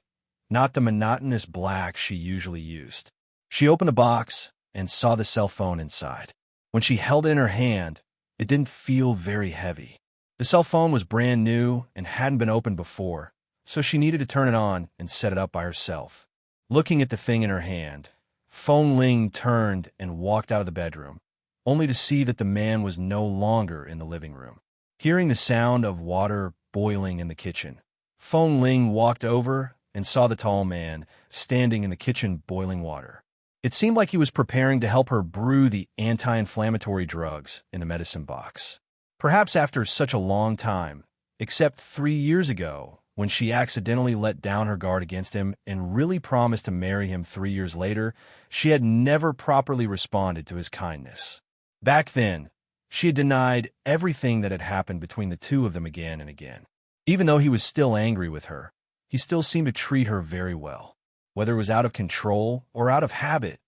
not the monotonous black she usually used. She opened the box and saw the cell phone inside. When she held it in her hand, it didn't feel very heavy. The cell phone was brand new and hadn't been opened before, so she needed to turn it on and set it up by herself. Looking at the thing in her hand, Feng Ling turned and walked out of the bedroom, only to see that the man was no longer in the living room. Hearing the sound of water boiling in the kitchen, Feng Ling walked over and saw the tall man standing in the kitchen boiling water. It seemed like he was preparing to help her brew the anti-inflammatory drugs in the medicine box. Perhaps after such a long time, except 3 years ago, when she accidentally let down her guard against him and really promised to marry him 3 years later, she had never properly responded to his kindness. Back then, she had denied everything that had happened between the two of them again and again. Even though he was still angry with her, he still seemed to treat her very well. Whether it was out of control or out of habit,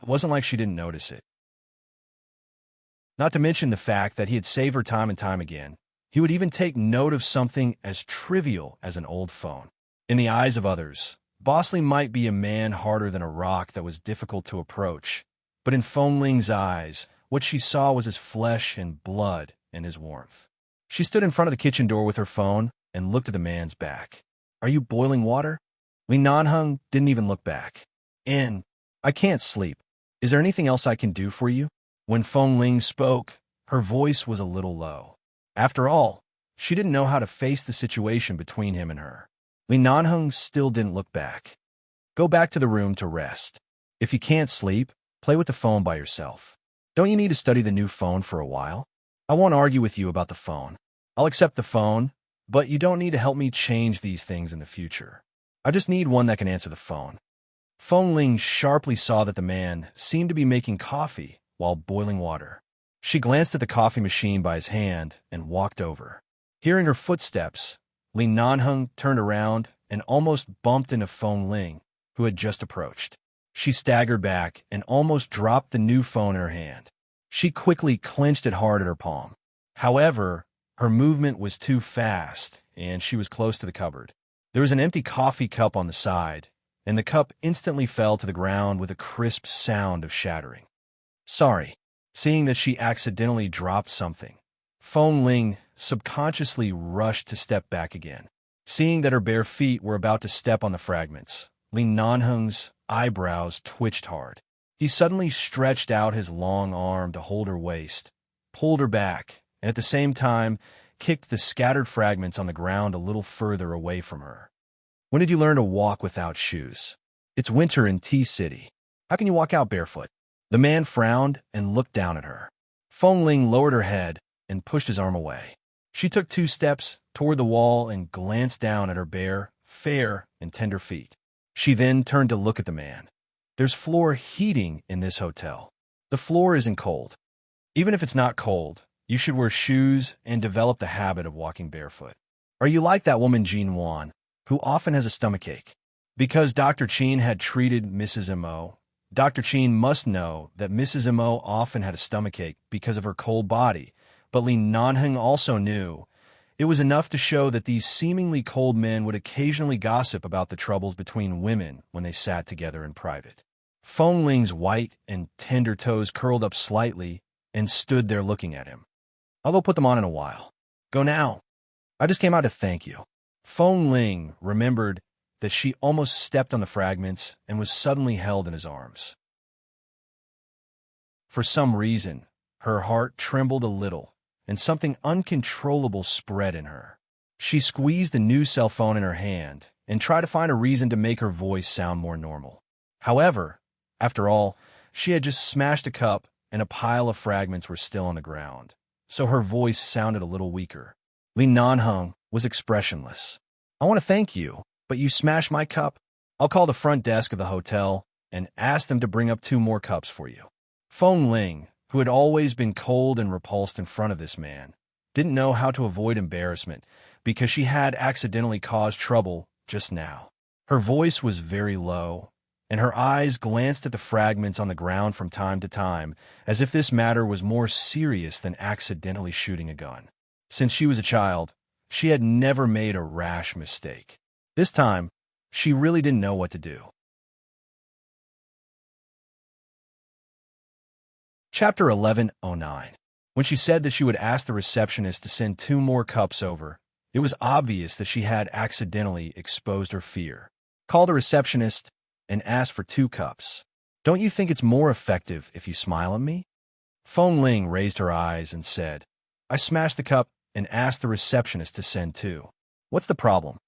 it wasn't like she didn't notice it. Not to mention the fact that he had saved her time and time again. He would even take note of something as trivial as an old phone. In the eyes of others, Bosley might be a man harder than a rock that was difficult to approach, but in Feng Ling's eyes, what she saw was his flesh and blood and his warmth. She stood in front of the kitchen door with her phone and looked at the man's back. "Are you boiling water?" Li Nanheng didn't even look back. "I can't sleep. Is there anything else I can do for you?" When Feng Ling spoke, her voice was a little low. After all, she didn't know how to face the situation between him and her. Li Nanheng still didn't look back. "Go back to the room to rest. If you can't sleep, play with the phone by yourself. Don't you need to study the new phone for a while? I won't argue with you about the phone. I'll accept the phone, but you don't need to help me change these things in the future. I just need one that can answer the phone." Feng Ling sharply saw that the man seemed to be making coffee while boiling water. She glanced at the coffee machine by his hand and walked over. Hearing her footsteps, Li Nanheng turned around and almost bumped into Feng Ling, who had just approached. She staggered back and almost dropped the new phone in her hand. She quickly clenched it hard at her palm. However, her movement was too fast, and she was close to the cupboard. There was an empty coffee cup on the side, and the cup instantly fell to the ground with a crisp sound of shattering. "Sorry." Seeing that she accidentally dropped something, Feng Ling subconsciously rushed to step back again. Seeing that her bare feet were about to step on the fragments, Li Nanheng's eyebrows twitched hard. He suddenly stretched out his long arm to hold her waist, pulled her back, and at the same time kicked the scattered fragments on the ground a little further away from her. "When did you learn to walk without shoes? It's winter in T-City. How can you walk out barefoot?" The man frowned and looked down at her. Feng Ling lowered her head and pushed his arm away. She took 2 steps toward the wall and glanced down at her bare, fair, and tender feet. She then turned to look at the man. "There's floor heating in this hotel. The floor isn't cold. Even if it's not cold, you should wear shoes and develop the habit of walking barefoot. Are you like that woman Jean Wan, who often has a stomachache?" Because Dr. Chin had treated Mrs. Mo, Dr. Chin must know that Mrs. Mo often had a stomachache because of her cold body, but Li Nanheng also knew it was enough to show that these seemingly cold men would occasionally gossip about the troubles between women when they sat together in private. Feng Ling's white and tender toes curled up slightly and stood there looking at him. I'll put them on in a while. Go now. I just came out to thank you. Feng Ling remembered that she almost stepped on the fragments and was suddenly held in his arms. For some reason, her heart trembled a little, and something uncontrollable spread in her. She squeezed the new cell phone in her hand and tried to find a reason to make her voice sound more normal. However, after all, she had just smashed a cup and a pile of fragments were still on the ground, so her voice sounded a little weaker. Li Nanheng was expressionless. I want to thank you, but you smashed my cup. I'll call the front desk of the hotel and ask them to bring up 2 more cups for you. Feng Ling, who had always been cold and repulsed in front of this man, didn't know how to avoid embarrassment because she had accidentally caused trouble just now. Her voice was very low, and her eyes glanced at the fragments on the ground from time to time, as if this matter was more serious than accidentally shooting a gun. Since she was a child, she had never made a rash mistake. This time, she really didn't know what to do. Chapter 1109. When she said that she would ask the receptionist to send 2 more cups over, it was obvious that she had accidentally exposed her fear. Call the receptionist and ask for 2 cups. Don't you think it's more effective if you smile at me? Feng Ling raised her eyes and said, I smashed the cup and asked the receptionist to send 2. What's the problem?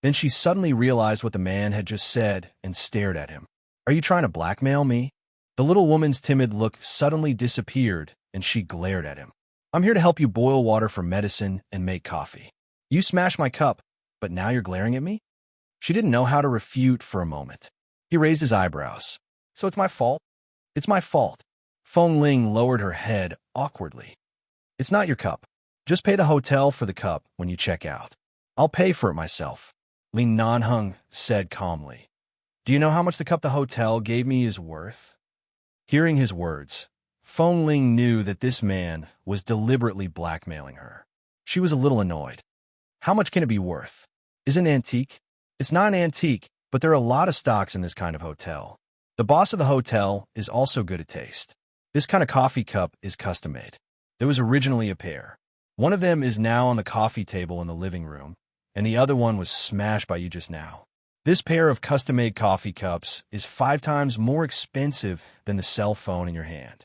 Then she suddenly realized what the man had just said and stared at him. Are you trying to blackmail me? The little woman's timid look suddenly disappeared and she glared at him. I'm here to help you boil water for medicine and make coffee. You smashed my cup, but now you're glaring at me? She didn't know how to refute for a moment. He raised his eyebrows. So it's my fault? It's my fault. Feng Ling lowered her head awkwardly. It's not your cup. Just pay the hotel for the cup when you check out. I'll pay for it myself, Li Nanheng said calmly. Do you know how much the cup the hotel gave me is worth? Hearing his words, Feng Ling knew that this man was deliberately blackmailing her. She was a little annoyed. How much can it be worth? Is it an antique? It's not an antique, but there are a lot of stocks in this kind of hotel. The boss of the hotel is also good at taste. This kind of coffee cup is custom-made. There was originally a pair. One of them is now on the coffee table in the living room, and the other one was smashed by you just now. This pair of custom-made coffee cups is 5 times more expensive than the cell phone in your hand.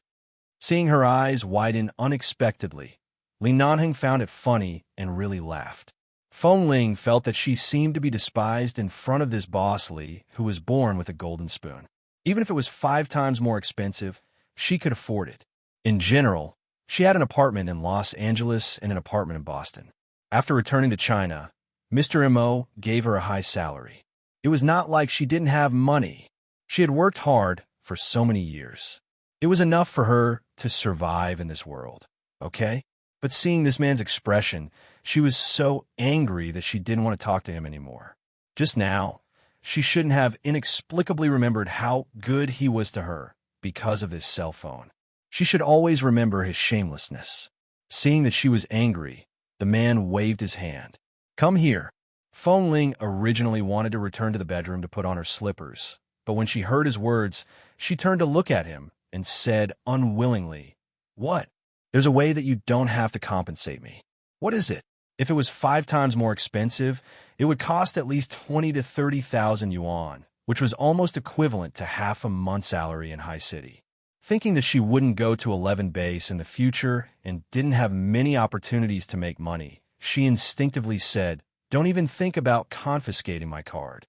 Seeing her eyes widen unexpectedly, Li Nanheng found it funny and really laughed. Feng Ling felt that she seemed to be despised in front of this boss Li, who was born with a golden spoon. Even if it was 5 times more expensive, she could afford it. In general, she had an apartment in Los Angeles and an apartment in Boston. After returning to China, Mr. Mo gave her a high salary. It was not like she didn't have money. She had worked hard for so many years. It was enough for her to survive in this world, okay? But seeing this man's expression, she was so angry that she didn't want to talk to him anymore. Just now, she shouldn't have inexplicably remembered how good he was to her because of his cell phone. She should always remember his shamelessness. Seeing that she was angry, the man waved his hand. Come here. Feng Ling originally wanted to return to the bedroom to put on her slippers, but when she heard his words, she turned to look at him and said unwillingly, What? There's a way that you don't have to compensate me. What is it? If it was 5 times more expensive, it would cost at least 20 to 30,000 yuan, which was almost equivalent to half a month's salary in High City. Thinking that she wouldn't go to 11 base in the future and didn't have many opportunities to make money, she instinctively said, Don't even think about confiscating my card.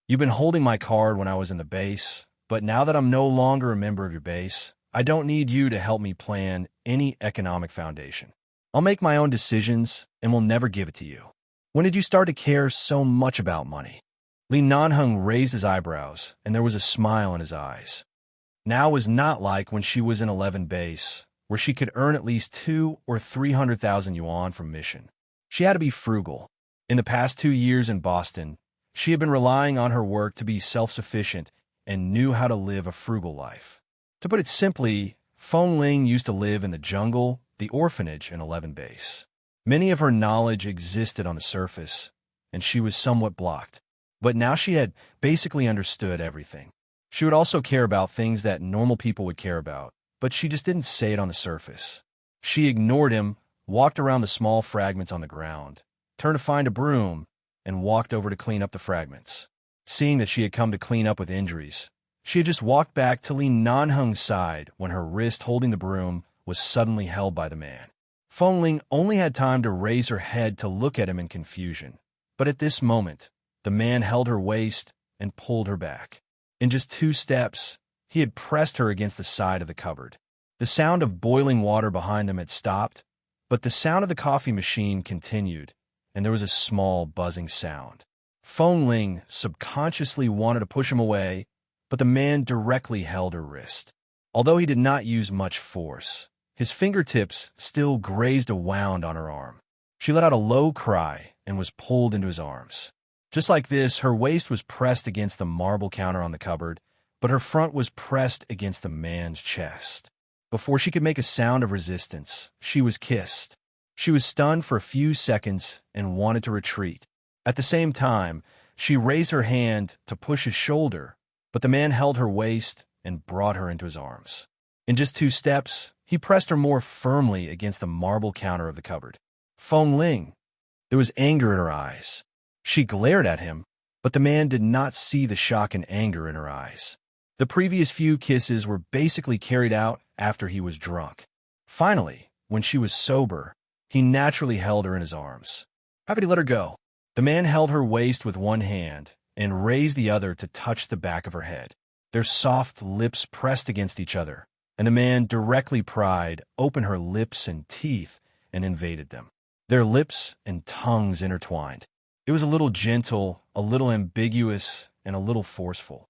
You've been holding my card when I was in the base, but now that I'm no longer a member of your base, I don't need you to help me plan any economic foundation. I'll make my own decisions and will never give it to you. When did you start to care so much about money? Li Nanheng raised his eyebrows, and there was a smile in his eyes. Now was not like when she was in 11 base, where she could earn at least 2 or 300,000 yuan from mission. She had to be frugal. In the past 2 years in Boston, she had been relying on her work to be self-sufficient and knew how to live a frugal life. To put it simply, Feng Ling used to live in the jungle, the orphanage, and 11 base. Many of her knowledge existed on the surface, and she was somewhat blocked. But now she had basically understood everything. She would also care about things that normal people would care about, but she just didn't say it on the surface. She ignored him, walked around the small fragments on the ground, turned to find a broom, and walked over to clean up the fragments. Seeing that she had come to clean up with injuries, she had just walked back to Li Nanheng's side when her wrist holding the broom was suddenly held by the man. Fengling only had time to raise her head to look at him in confusion, but at this moment, the man held her waist and pulled her back. In just 2 steps, he had pressed her against the side of the cupboard. The sound of boiling water behind them had stopped, but the sound of the coffee machine continued, and there was a small buzzing sound. Fengling subconsciously wanted to push him away, but the man directly held her wrist. Although he did not use much force, his fingertips still grazed a wound on her arm. She let out a low cry and was pulled into his arms. Just like this, her waist was pressed against the marble counter on the cupboard, but her front was pressed against the man's chest. Before she could make a sound of resistance, she was kissed. She was stunned for a few seconds and wanted to retreat. At the same time, she raised her hand to push his shoulder, but the man held her waist and brought her into his arms. In just 2 steps, he pressed her more firmly against the marble counter of the cupboard. Fengling. There was anger in her eyes. She glared at him, but the man did not see the shock and anger in her eyes. The previous few kisses were basically carried out after he was drunk. Finally, when she was sober, he naturally held her in his arms. How could he let her go? The man held her waist with one hand and raised the other to touch the back of her head. Their soft lips pressed against each other, and the man directly pried open her lips and teeth and invaded them. Their lips and tongues intertwined. It was a little gentle, a little ambiguous, and a little forceful.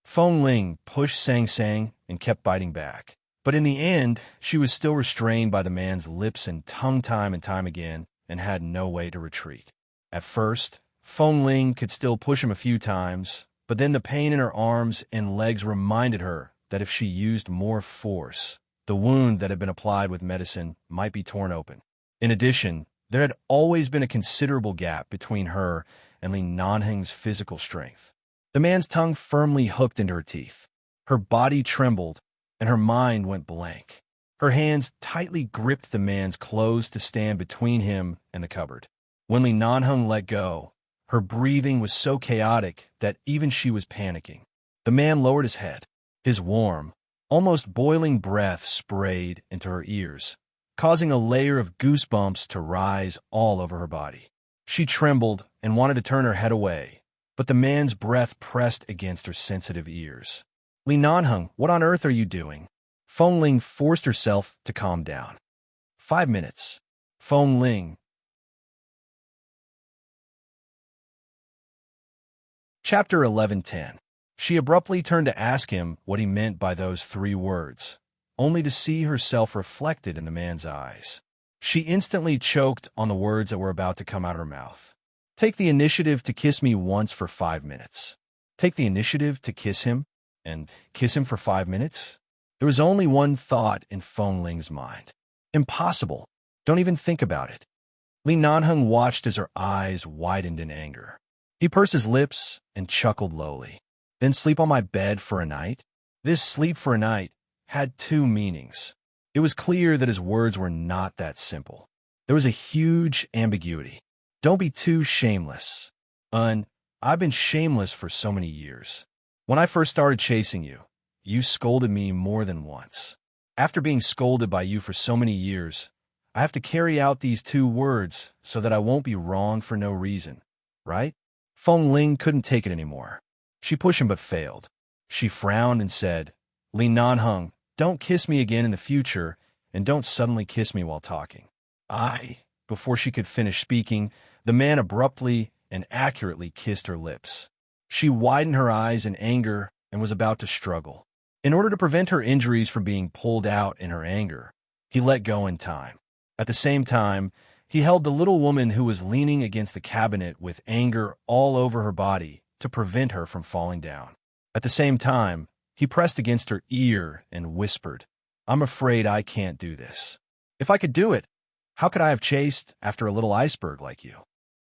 Fengling pushed Sang Sang and kept biting back. But in the end, she was still restrained by the man's lips and tongue time and time again and had no way to retreat. At first, Fengling could still push him a few times, but then the pain in her arms and legs reminded her that if she used more force, the wound that had been applied with medicine might be torn open. In addition, there had always been a considerable gap between her and Li Nanheng's physical strength. The man's tongue firmly hooked into her teeth. Her body trembled, and her mind went blank. Her hands tightly gripped the man's clothes to stand between him and the cupboard. When Li Nanheng let go, her breathing was so chaotic that even she was panicking. The man lowered his head. His warm, almost boiling breath sprayed into her ears, causing a layer of goosebumps to rise all over her body. She trembled and wanted to turn her head away, but the man's breath pressed against her sensitive ears. Li Nanheng, what on earth are you doing? Fengling forced herself to calm down. 5 minutes. Fengling. Chapter 11:10. She abruptly turned to ask him what he meant by those 3 words, only to see herself reflected in the man's eyes. She instantly choked on the words that were about to come out of her mouth. Take the initiative to kiss me once for 5 minutes. Take the initiative to kiss him, and kiss him for 5 minutes? There was only one thought in Fengling's mind. Impossible. Don't even think about it. Li Nanheng watched as her eyes widened in anger. He pursed his lips and chuckled lowly. Then sleep on my bed for a night? This sleep for a night had 2 meanings. It was clear that his words were not that simple. There was a huge ambiguity. Don't be too shameless. I've been shameless for so many years. When I first started chasing you, you scolded me more than once. After being scolded by you for so many years, I have to carry out these 2 words so that I won't be wrong for no reason, right? Fengling couldn't take it anymore. She pushed him but failed. She frowned and said, Li Nanheng, don't kiss me again in the future, and don't suddenly kiss me while talking. Before she could finish speaking, the man abruptly and accurately kissed her lips. She widened her eyes in anger and was about to struggle. In order to prevent her injuries from being pulled out in her anger, he let go in time. At the same time, he held the little woman who was leaning against the cabinet with anger all over her body to prevent her from falling down. At the same time, he pressed against her ear and whispered, I'm afraid I can't do this. If I could do it, how could I have chased after a little iceberg like you?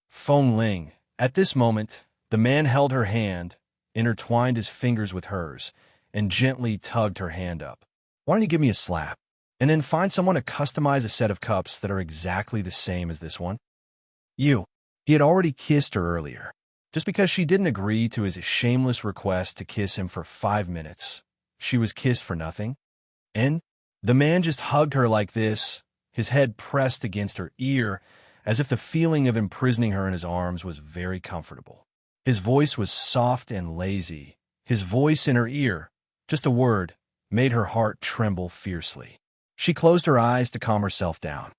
Fengling, At this moment, the man held her hand, intertwined his fingers with hers, and gently tugged her hand up. "Why don't you give me a slap? And then find someone to customize a set of cups that are exactly the same as this one?" You. He had already kissed her earlier. Just because she didn't agree to his shameless request to kiss him for 5 minutes, she was kissed for nothing? And the man just hugged her like this, his head pressed against her ear, as if the feeling of imprisoning her in his arms was very comfortable. His voice was soft and lazy. His voice in her ear, just a word, made her heart tremble fiercely. She closed her eyes to calm herself down.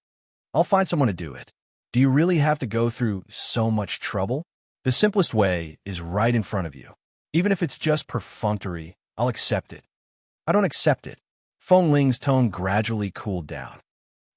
"I'll find someone to do it. Do you really have to go through so much trouble? The simplest way is right in front of you. Even if it's just perfunctory, I'll accept it." "I don't accept it." Feng Ling's tone gradually cooled down.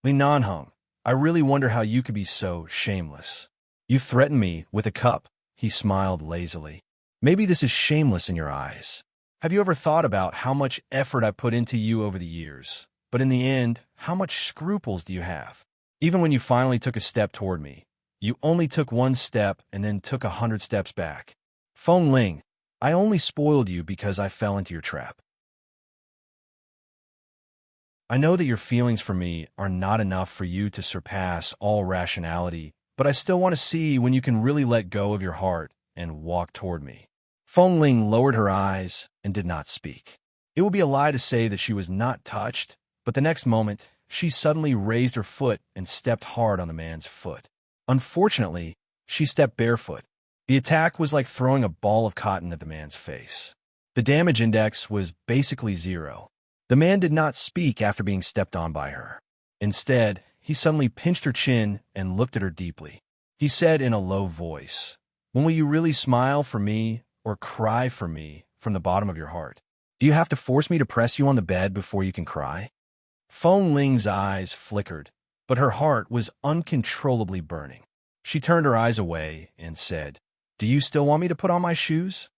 "Li Nanheng, I really wonder how you could be so shameless. You threatened me with a cup." He smiled lazily. "Maybe this is shameless in your eyes. Have you ever thought about how much effort I put into you over the years? But in the end, how much scruples do you have? Even when you finally took a step toward me, you only took one step and then took 100 steps back. Feng Ling, I only spoiled you because I fell into your trap. I know that your feelings for me are not enough for you to surpass all rationality, but I still want to see when you can really let go of your heart and walk toward me." Feng Ling lowered her eyes and did not speak. It would be a lie to say that she was not touched, but the next moment, she suddenly raised her foot and stepped hard on the man's foot. Unfortunately, she stepped barefoot. The attack was like throwing a ball of cotton at the man's face. The damage index was basically 0. The man did not speak after being stepped on by her. Instead, he suddenly pinched her chin and looked at her deeply. He said in a low voice, "When will you really smile for me or cry for me from the bottom of your heart? Do you have to force me to press you on the bed before you can cry?" Feng Ling's eyes flickered, but her heart was uncontrollably burning. She turned her eyes away and said, "Do you still want me to put on my shoes?"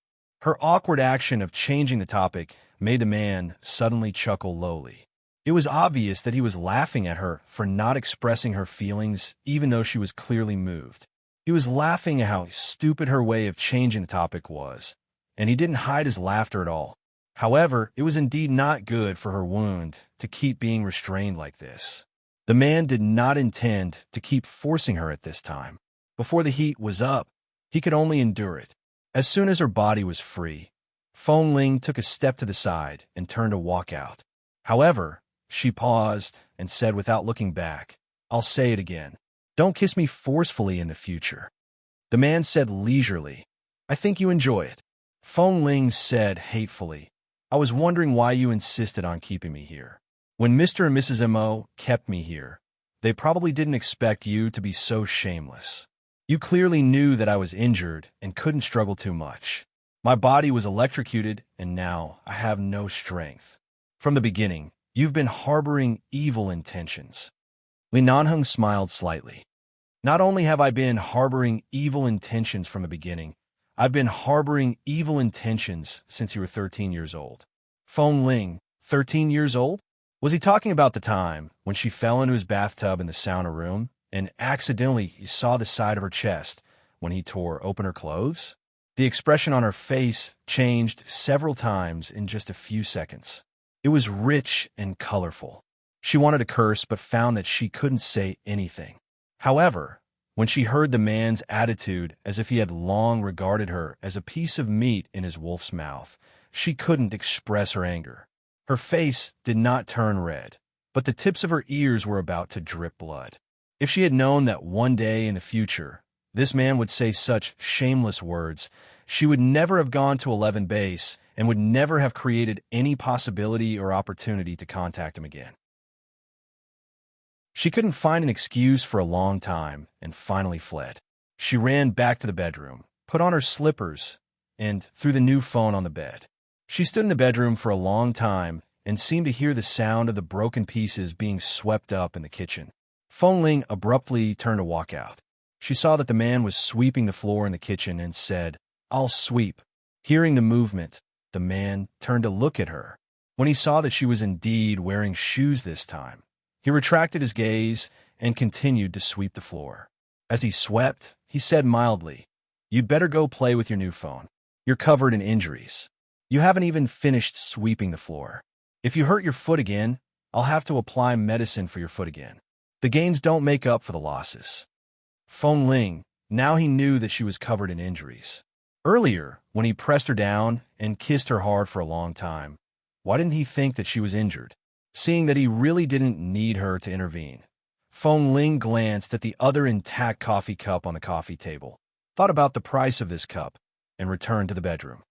Her awkward action of changing the topic made the man suddenly chuckle lowly. It was obvious that he was laughing at her for not expressing her feelings even though she was clearly moved. He was laughing at how stupid her way of changing the topic was, and he didn't hide his laughter at all. However, it was indeed not good for her wound to keep being restrained like this. The man did not intend to keep forcing her at this time. Before the heat was up, he could only endure it. As soon as her body was free, Feng Ling took a step to the side and turned to walk out. However, she paused and said without looking back, "I'll say it again. Don't kiss me forcefully in the future." The man said leisurely, "I think you enjoy it." Feng Ling said hatefully, "I was wondering why you insisted on keeping me here. When Mr. and Mrs. Mo kept me here, they probably didn't expect you to be so shameless. You clearly knew that I was injured and couldn't struggle too much. My body was electrocuted, and now I have no strength. From the beginning, you've been harboring evil intentions." Li Nanheng smiled slightly. "Not only have I been harboring evil intentions from the beginning, I've been harboring evil intentions since you were 13 years old." Feng Ling, 13 years old? Was he talking about the time when she fell into his bathtub in the sauna room and accidentally he saw the side of her chest when he tore open her clothes? The expression on her face changed several times in just a few seconds. It was rich and colorful. She wanted to curse but found that she couldn't say anything. However, when she heard the man's attitude as if he had long regarded her as a piece of meat in his wolf's mouth, she couldn't express her anger. Her face did not turn red, but the tips of her ears were about to drip blood. If she had known that one day in the future, this man would say such shameless words, she would never have gone to 11 base and would never have created any possibility or opportunity to contact him again. She couldn't find an excuse for a long time and finally fled. She ran back to the bedroom, put on her slippers, and threw the new phone on the bed. She stood in the bedroom for a long time and seemed to hear the sound of the broken pieces being swept up in the kitchen. Feng Ling abruptly turned to walk out. She saw that the man was sweeping the floor in the kitchen and said, "I'll sweep." Hearing the movement, the man turned to look at her. When he saw that she was indeed wearing shoes this time, he retracted his gaze and continued to sweep the floor. As he swept, he said mildly, You'd better go play with your new phone. You're covered in injuries. You haven't even finished sweeping the floor. If you hurt your foot again, I'll have to apply medicine for your foot again. The gains don't make up for the losses. Feng Ling, now he knew that she was covered in injuries. Earlier, when he pressed her down and kissed her hard for a long time, why didn't he think that she was injured? Seeing that he really didn't need her to intervene, Feng Ling glanced at the other intact coffee cup on the coffee table, thought about the price of this cup, and returned to the bedroom.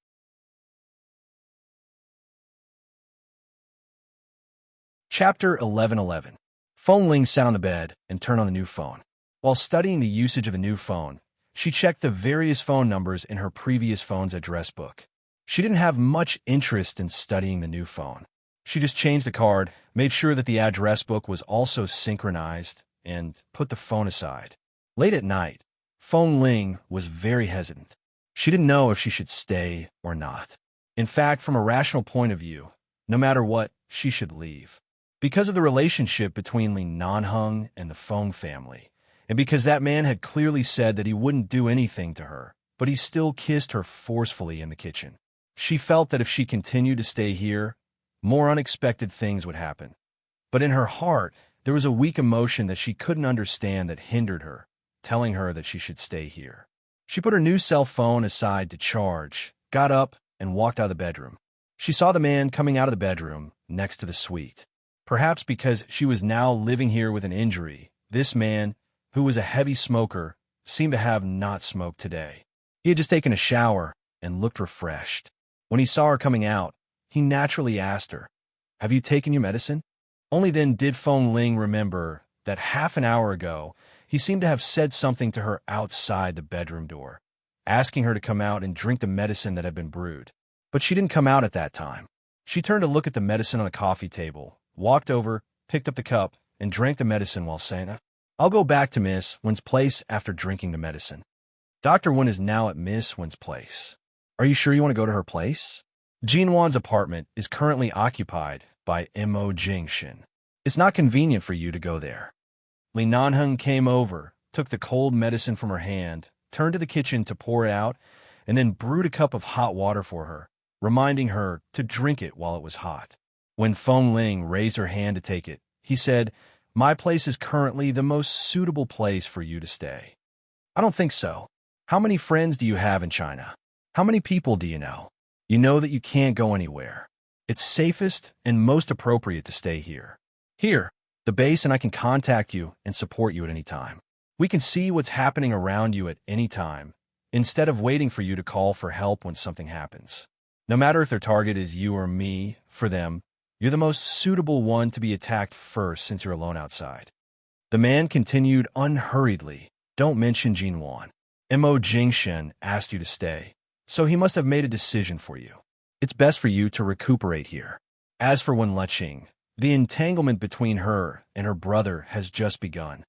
Chapter 11:11. Feng Ling sat on the bed and turned on the new phone. While studying the usage of the new phone, she checked the various phone numbers in her previous phone's address book. She didn't have much interest in studying the new phone. She just changed the card, made sure that the address book was also synchronized, and put the phone aside. Late at night, Feng Ling was very hesitant. She didn't know if she should stay or not. In fact, from a rational point of view, no matter what, she should leave. Because of the relationship between Li Nanheng and the Feng family, and because that man had clearly said that he wouldn't do anything to her, but he still kissed her forcefully in the kitchen. She felt that if she continued to stay here, more unexpected things would happen. But in her heart, there was a weak emotion that she couldn't understand that hindered her, telling her that she should stay here. She put her new cell phone aside to charge, got up, and walked out of the bedroom. She saw the man coming out of the bedroom next to the suite. Perhaps because she was now living here with an injury, this man, who was a heavy smoker, seemed to have not smoked today. He had just taken a shower and looked refreshed. When he saw her coming out, he naturally asked her, "Have you taken your medicine?" Only then did Feng Ling remember that half an hour ago, he seemed to have said something to her outside the bedroom door, asking her to come out and drink the medicine that had been brewed. But she didn't come out at that time. She turned to look at the medicine on the coffee table, walked over, picked up the cup, and drank the medicine while saying, "I'll go back to Miss Wen's place after drinking the medicine." Dr. Wen is now at Miss Wen's place. Are you sure you want to go to her place? Jin Wan's apartment is currently occupied by Mo Jingshin. It's not convenient for you to go there. Li Nanheng came over, took the cold medicine from her hand, turned to the kitchen to pour it out, and then brewed a cup of hot water for her, reminding her to drink it while it was hot. When Feng Ling raised her hand to take it, he said, "My place is currently the most suitable place for you to stay." "I don't think so. How many friends do you have in China? How many people do you know? You know that you can't go anywhere. It's safest and most appropriate to stay here. Here, the base, and I can contact you and support you at any time. We can see what's happening around you at any time, instead of waiting for you to call for help when something happens. No matter if their target is you or me, for them, you're the most suitable one to be attacked first since you're alone outside." The man continued unhurriedly, "Don't mention Jinwan. Mo Jingshin asked you to stay, so he must have made a decision for you. It's best for you to recuperate here. As for Wen Leching, the entanglement between her and her brother has just begun.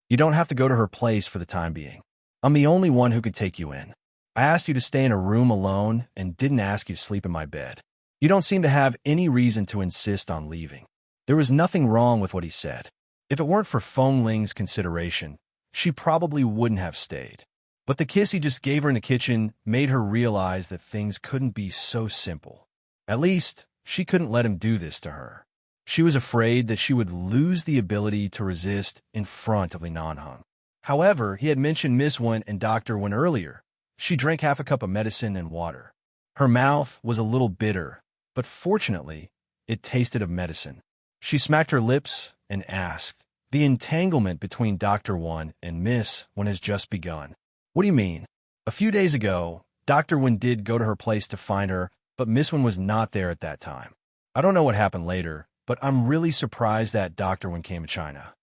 You don't have to go to her place for the time being. I'm the only one who could take you in. I asked you to stay in a room alone and didn't ask you to sleep in my bed. You don't seem to have any reason to insist on leaving." There was nothing wrong with what he said. If it weren't for Feng Ling's consideration, she probably wouldn't have stayed. But the kiss he just gave her in the kitchen made her realize that things couldn't be so simple. At least, she couldn't let him do this to her. She was afraid that she would lose the ability to resist in front of Li Nanheng. However, he had mentioned Miss Wen and Dr. Wen earlier. She drank half a cup of medicine and water. Her mouth was a little bitter, but fortunately, it tasted of medicine. She smacked her lips and asked, "The entanglement between Dr. Wen and Miss Wen has just begun." "What do you mean?" "A few days ago, Dr. Wen did go to her place to find her, but Miss Wen was not there at that time. I don't know what happened later, but I'm really surprised that Dr. Wen came to China."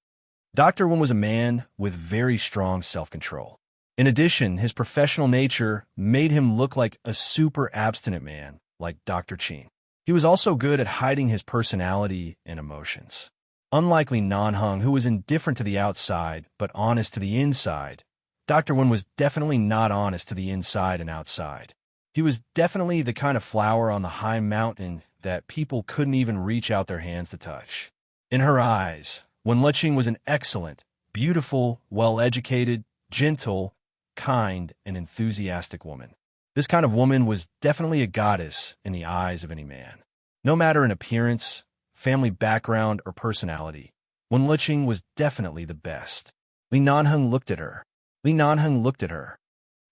Dr. Wen was a man with very strong self-control. In addition, his professional nature made him look like a super abstinent man, like Dr. Qin. He was also good at hiding his personality and emotions. Unlike Li Nanheng, who was indifferent to the outside but honest to the inside, Dr. Wen was definitely not honest to the inside and outside. He was definitely the kind of flower on the high mountain that people couldn't even reach out their hands to touch. In her eyes, Wen Leching was an excellent, beautiful, well-educated, gentle, kind, and enthusiastic woman. This kind of woman was definitely a goddess in the eyes of any man. No matter in appearance, family background, or personality, Wen Liqing was definitely the best. Li Nanheng looked at her.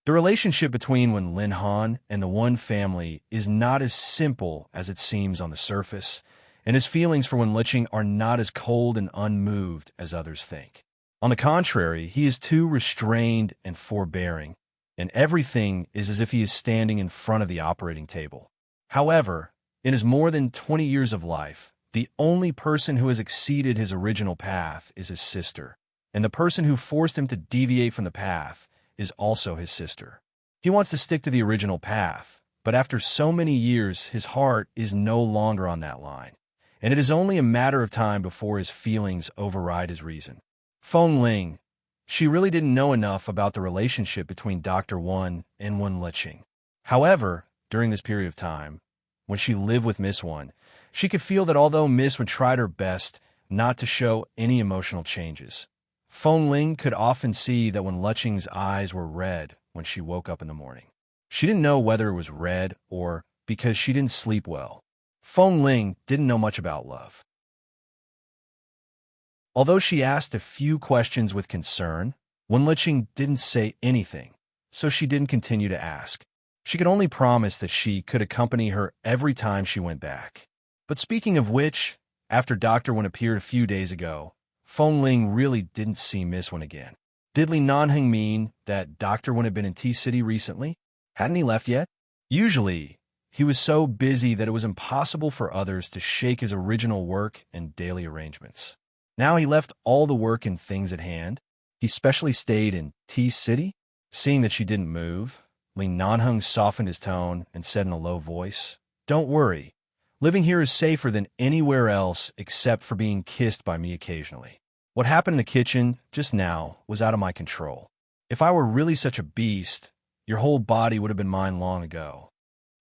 The relationship between Wen Linhan and the Wen family is not as simple as it seems on the surface, and his feelings for Wen Liqing are not as cold and unmoved as others think. On the contrary, he is too restrained and forbearing, and everything is as if he is standing in front of the operating table. However, in his more than 20 years of life, the only person who has exceeded his original path is his sister, and the person who forced him to deviate from the path is also his sister. He wants to stick to the original path, but after so many years, his heart is no longer on that line, and it is only a matter of time before his feelings override his reason. Feng Ling, she really didn't know enough about the relationship between Dr. Wen and Wen Liqing. However, during this period of time, when she lived with Miss Wen, she could feel that although Miss Wen tried her best not to show any emotional changes, Feng Ling could often see that Wen Liqing's eyes were red when she woke up in the morning. She didn't know whether it was red or because she didn't sleep well. Feng Ling didn't know much about love. Although she asked a few questions with concern, Wen Liqing didn't say anything, so she didn't continue to ask. She could only promise that she could accompany her every time she went back. But speaking of which, after Dr. Wen appeared a few days ago, Feng Ling really didn't see Miss Wen again. Did Li Nanheng mean that Dr. Wen had been in T-City recently? Hadn't he left yet? Usually, he was so busy that it was impossible for others to shake his original work and daily arrangements. Now he left all the work and things at hand. He specially stayed in T-City. Seeing that she didn't move, Li Nanheng softened his tone and said in a low voice, "Don't worry. Living here is safer than anywhere else except for being kissed by me occasionally. What happened in the kitchen just now was out of my control. If I were really such a beast, your whole body would have been mine long ago."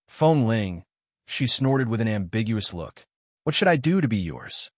Feng Ling, she snorted with an ambiguous look. "What should I do to be yours?"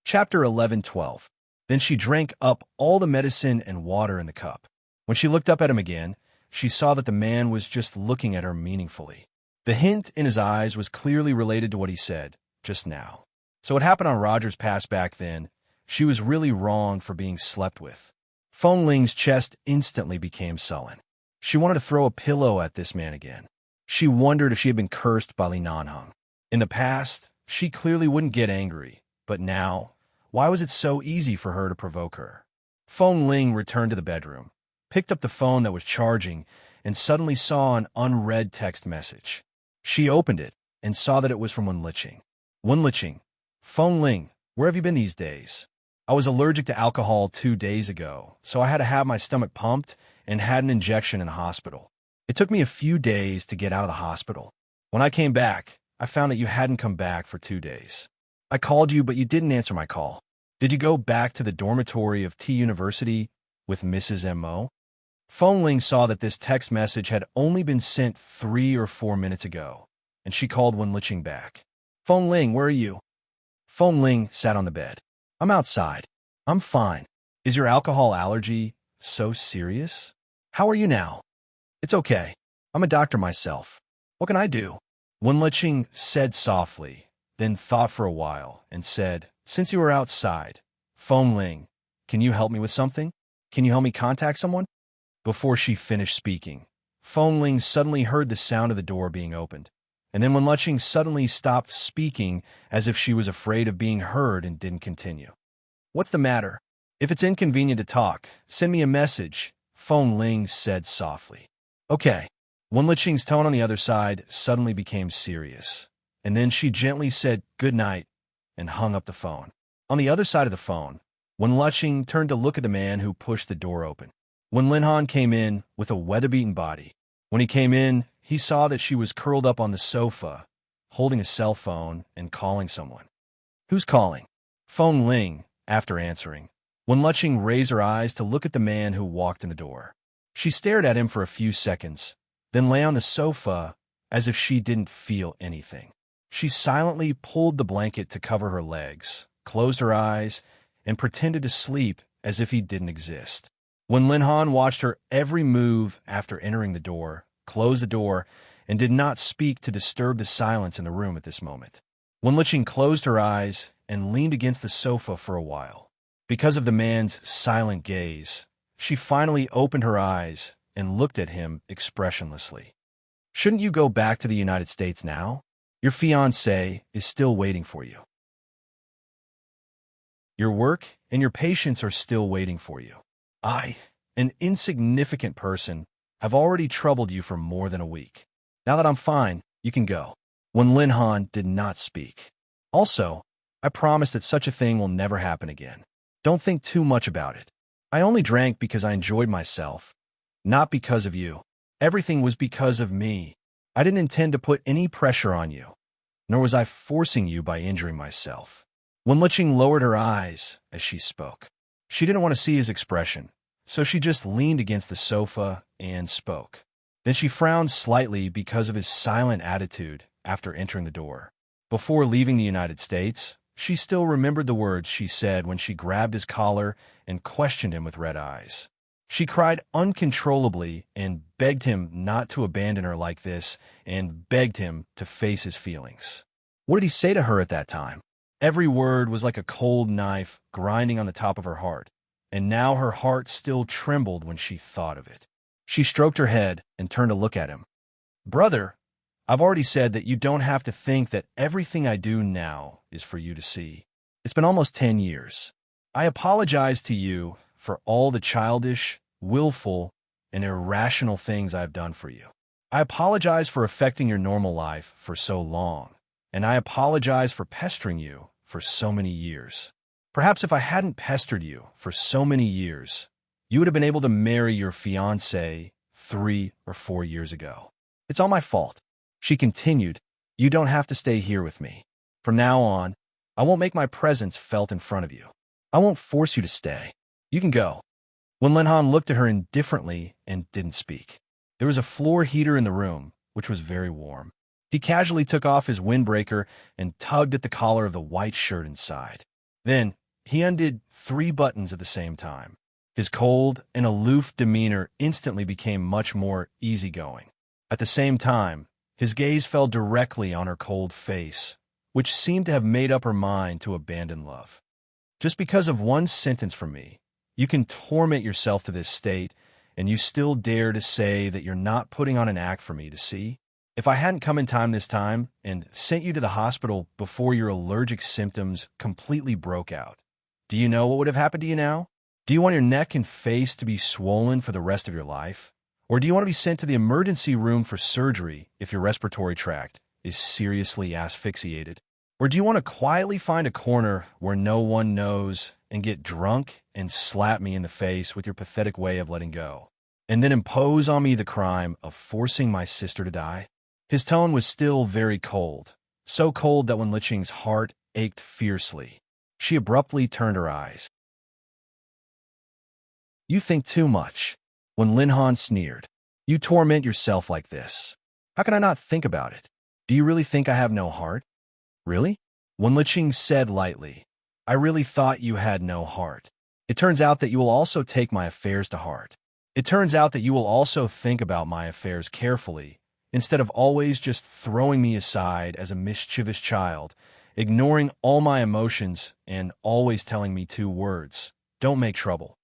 Chapter 11:12. Then she drank up all the medicine and water in the cup. When she looked up at him again, she saw that the man was just looking at her meaningfully. The hint in his eyes was clearly related to what he said just now. So what happened on Roger's pass back then, she was really wrong for being slept with. Feng Ling's chest instantly became sullen. She wanted to throw a pillow at this man again. She wondered if she had been cursed by Li Nanheng. In the past, she clearly wouldn't get angry, but now, why was it so easy for her to provoke her? Feng Ling returned to the bedroom, picked up the phone that was charging, and suddenly saw an unread text message. She opened it and saw that it was from Wen Liqing. "Wen Liqing, Feng Ling, where have you been these days? I was allergic to alcohol 2 days ago, so I had to have my stomach pumped and had an injection in the hospital. It took me a few days to get out of the hospital. When I came back, I found that you hadn't come back for 2 days. I called you, but you didn't answer my call. Did you go back to the dormitory of T University with Mrs. M.O.?" Feng Ling saw that this text message had only been sent 3 or 4 minutes ago, and she called Wen Liqing back. "Feng Ling, where are you?" Feng Ling sat on the bed. "I'm outside. I'm fine. Is your alcohol allergy so serious? How are you now?" "It's okay. I'm a doctor myself. What can I do?" Wen Liqing said softly, then thought for a while and said, "Since you are outside, Feng Ling, can you help me with something? Can you help me contact someone?" Before she finished speaking, Feng Ling suddenly heard the sound of the door being opened, and then Wen Liqing suddenly stopped speaking as if she was afraid of being heard and didn't continue. "What's the matter? If it's inconvenient to talk, send me a message," Feng Ling said softly. "Okay." Wen Liqing's tone on the other side suddenly became serious, and then she gently said good night and hung up the phone. On the other side of the phone, Wen Liqing turned to look at the man who pushed the door open. Wen Linhan came in with a weather-beaten body. When he came in, he saw that she was curled up on the sofa, holding a cell phone and calling someone. "Who's calling?" Feng Ling, after answering. Wen Liqing raised her eyes to look at the man who walked in the door. She stared at him for a few seconds, then lay on the sofa as if she didn't feel anything. She silently pulled the blanket to cover her legs, closed her eyes, and pretended to sleep as if he didn't exist. When Linhan watched her every move after entering the door, closed the door, and did not speak to disturb the silence in the room at this moment. When Liqing closed her eyes and leaned against the sofa for a while. Because of the man's silent gaze, she finally opened her eyes and looked at him expressionlessly. Shouldn't you go back to the United States now? Your fiancé is still waiting for you. Your work and your patients are still waiting for you. I, an insignificant person, have already troubled you for more than a week. Now that I'm fine, you can go. When Linhan did not speak. Also, I promise that such a thing will never happen again. Don't think too much about it. I only drank because I enjoyed myself, not because of you. Everything was because of me. I didn't intend to put any pressure on you, nor was I forcing you by injuring myself. When Liqing lowered her eyes as she spoke, she didn't want to see his expression, so she just leaned against the sofa and spoke. Then she frowned slightly because of his silent attitude after entering the door. Before leaving the United States, she still remembered the words she said when she grabbed his collar and questioned him with red eyes. She cried uncontrollably and begged him not to abandon her like this and begged him to face his feelings. What did he say to her at that time? Every word was like a cold knife grinding on the top of her heart, and now her heart still trembled when she thought of it. She stroked her head and turned to look at him. Brother, I've already said that you don't have to think that everything I do now is for you to see. It's been almost 10 years. I apologize to you for all the childish, willful, and irrational things I've done for you. I apologize for affecting your normal life for so long, and I apologize for pestering you for so many years. Perhaps if I hadn't pestered you for so many years, you would have been able to marry your fiancé 3 or 4 years ago. It's all my fault. She continued, you don't have to stay here with me. From now on, I won't make my presence felt in front of you. I won't force you to stay. You can go. When Linhan looked at her indifferently and didn't speak. There was a floor heater in the room, which was very warm. He casually took off his windbreaker and tugged at the collar of the white shirt inside. Then, he undid 3 buttons at the same time. His cold and aloof demeanor instantly became much more easygoing. At the same time, his gaze fell directly on her cold face, which seemed to have made up her mind to abandon love. Just because of one sentence from me, you can torment yourself to this state, and you still dare to say that you're not putting on an act for me to see? If I hadn't come in time this time and sent you to the hospital before your allergic symptoms completely broke out, do you know what would have happened to you now? Do you want your neck and face to be swollen for the rest of your life? Or do you want to be sent to the emergency room for surgery if your respiratory tract is seriously asphyxiated? Or do you want to quietly find a corner where no one knows and get drunk and slap me in the face with your pathetic way of letting go, and then impose on me the crime of forcing my sister to die? His tone was still very cold, so cold that when Liqing's heart ached fiercely, she abruptly turned her eyes. You think too much. When Linhan sneered, you torment yourself like this. How can I not think about it? Do you really think I have no heart? Really? When Liqing said lightly, I really thought you had no heart. It turns out that you will also take my affairs to heart. It turns out that you will also think about my affairs carefully, instead of always just throwing me aside as a mischievous child, ignoring all my emotions and always telling me 2 words, don't make trouble.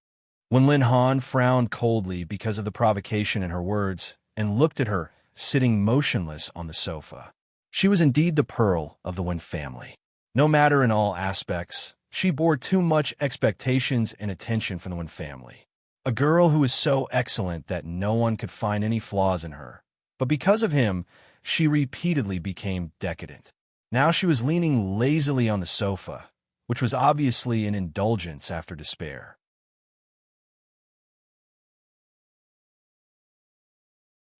When Linhan frowned coldly because of the provocation in her words and looked at her, sitting motionless on the sofa. She was indeed the pearl of the Wen family. No matter in all aspects, she bore too much expectations and attention from the Wen family. A girl who was so excellent that no one could find any flaws in her. But because of him, she repeatedly became decadent. Now she was leaning lazily on the sofa, which was obviously an indulgence after despair.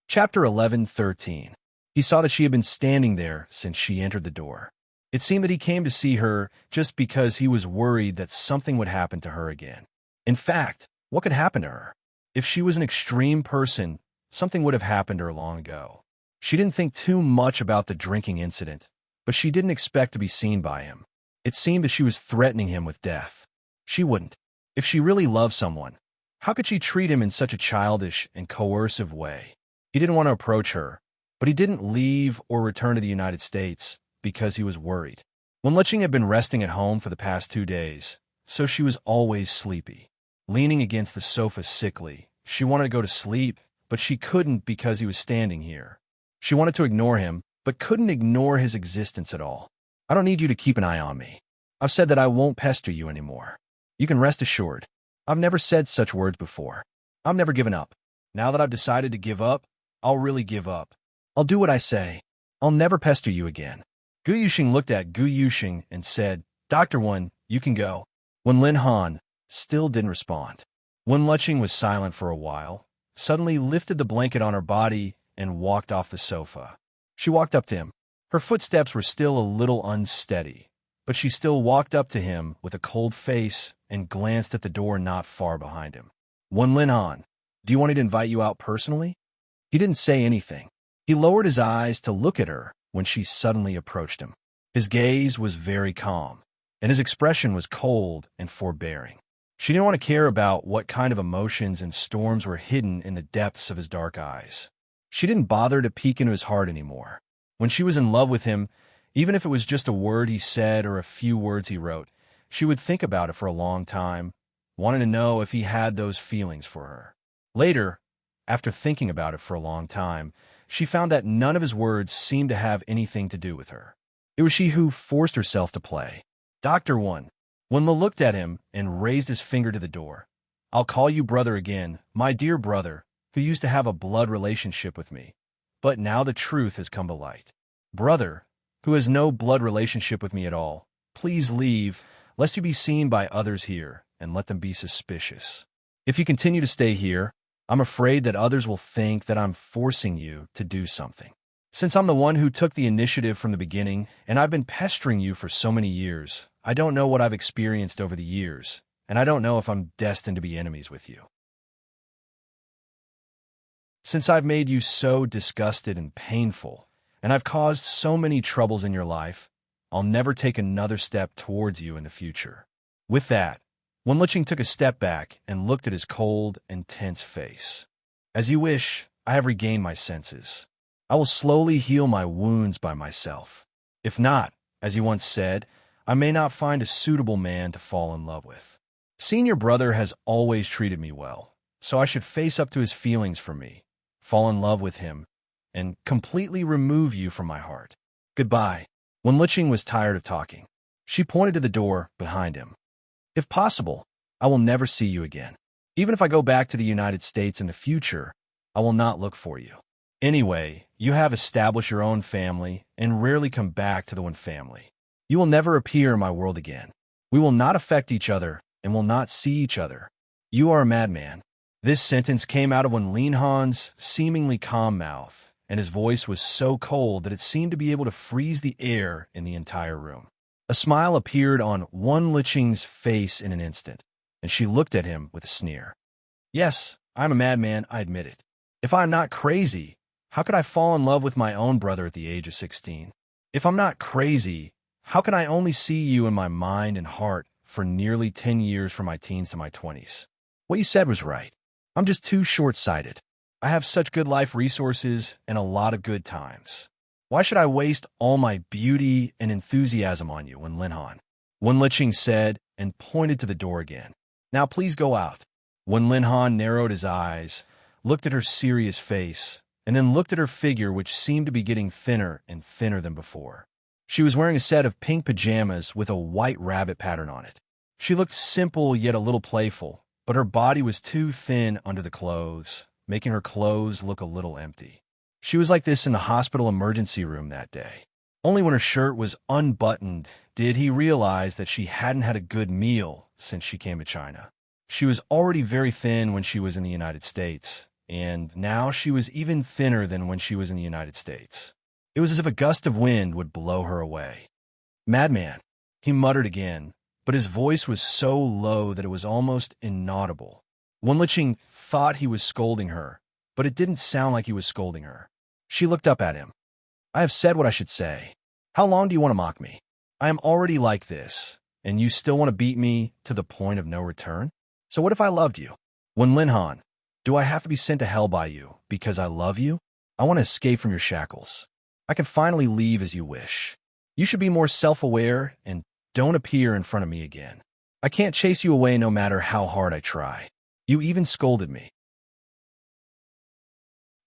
Chapter 11:13. He saw that she had been standing there since she entered the door. It seemed that he came to see her just because he was worried that something would happen to her again. In fact, what could happen to her? If she was an extreme person, something would have happened to her long ago. She didn't think too much about the drinking incident, but she didn't expect to be seen by him. It seemed that she was threatening him with death. She wouldn't. If she really loved someone, how could she treat him in such a childish and coercive way? He didn't want to approach her, but he didn't leave or return to the United States because he was worried. Wenlicheng had been resting at home for the past 2 days, so she was always sleepy. Leaning against the sofa sickly, she wanted to go to sleep, but she couldn't because he was standing here. She wanted to ignore him, but couldn't ignore his existence at all. I don't need you to keep an eye on me. I've said that I won't pester you anymore. You can rest assured. I've never said such words before. I've never given up. Now that I've decided to give up, I'll really give up. I'll do what I say. I'll never pester you again. Gu Yuxing looked at Gu Yuxing and said, Dr. Wen, you can go. When Lin Han still didn't respond. Wenlicheng was silent for a while, suddenly lifted the blanket on her body and walked off the sofa. She walked up to him. Her footsteps were still a little unsteady, but she still walked up to him with a cold face and glanced at the door not far behind him. Wen Lin Han, do you want me to invite you out personally? He didn't say anything. He lowered his eyes to look at her when she suddenly approached him. His gaze was very calm, and his expression was cold and forbearing. She didn't want to care about what kind of emotions and storms were hidden in the depths of his dark eyes. She didn't bother to peek into his heart anymore. When she was in love with him, even if it was just a word he said or a few words he wrote, she would think about it for a long time, wanting to know if he had those feelings for her. Later, after thinking about it for a long time, she found that none of his words seemed to have anything to do with her. It was she who forced herself to play. Dr. Wen. Wenla looked at him and raised his finger to the door. I'll call you brother again, my dear brother, who used to have a blood relationship with me. But now the truth has come to light. Brother, who has no blood relationship with me at all, please leave, lest you be seen by others here, and let them be suspicious. If you continue to stay here, I'm afraid that others will think that I'm forcing you to do something. Since I'm the one who took the initiative from the beginning, and I've been pestering you for so many years, I don't know what I've experienced over the years, and I don't know if I'm destined to be enemies with you. Since I've made you so disgusted and painful, and I've caused so many troubles in your life, I'll never take another step towards you in the future. With that, Wenlicheng took a step back and looked at his cold and tense face. As you wish, I have regained my senses. I will slowly heal my wounds by myself. If not, as you once said, I may not find a suitable man to fall in love with. Seeing your brother has always treated me well, so I should face up to his feelings for me, fall in love with him, and completely remove you from my heart. Goodbye. Wenlicheng was tired of talking. She pointed to the door behind him. If possible, I will never see you again. Even if I go back to the United States in the future, I will not look for you. Anyway, you have established your own family and rarely come back to the Wen family. You will never appear in my world again. We will not affect each other and will not see each other. You are a madman. This sentence came out of Wen Lin Han's seemingly calm mouth, and his voice was so cold that it seemed to be able to freeze the air in the entire room. A smile appeared on Wenlicheng's face in an instant, and she looked at him with a sneer. Yes, I'm a madman, I admit it. If I'm not crazy, how could I fall in love with my own brother at the age of 16? If I'm not crazy, how can I only see you in my mind and heart for nearly 10 years from my teens to my 20s? What you said was right. I'm just too short-sighted. I have such good life resources and a lot of good times. Why should I waste all my beauty and enthusiasm on you, Wen Lin Han? Wenlicheng said and pointed to the door again. Now please go out. Wen Lin Han narrowed his eyes, looked at her serious face, and then looked at her figure, which seemed to be getting thinner and thinner than before. She was wearing a set of pink pajamas with a white rabbit pattern on it. She looked simple yet a little playful, but her body was too thin under the clothes, making her clothes look a little empty. She was like this in the hospital emergency room that day. Only when her shirt was unbuttoned did he realize that she hadn't had a good meal since she came to China. She was already very thin when she was in the United States, and now she was even thinner than when she was in the United States. It was as if a gust of wind would blow her away. Madman, he muttered again, but his voice was so low that it was almost inaudible. Wenlicheng thought he was scolding her, but it didn't sound like he was scolding her. She looked up at him. I have said what I should say. How long do you want to mock me? I am already like this, and you still want to beat me to the point of no return? So what if I loved you? When Linhan, do I have to be sent to hell by you because I love you? I want to escape from your shackles. I can finally leave as you wish. You should be more self-aware and don't appear in front of me again. I can't chase you away no matter how hard I try. You even scolded me.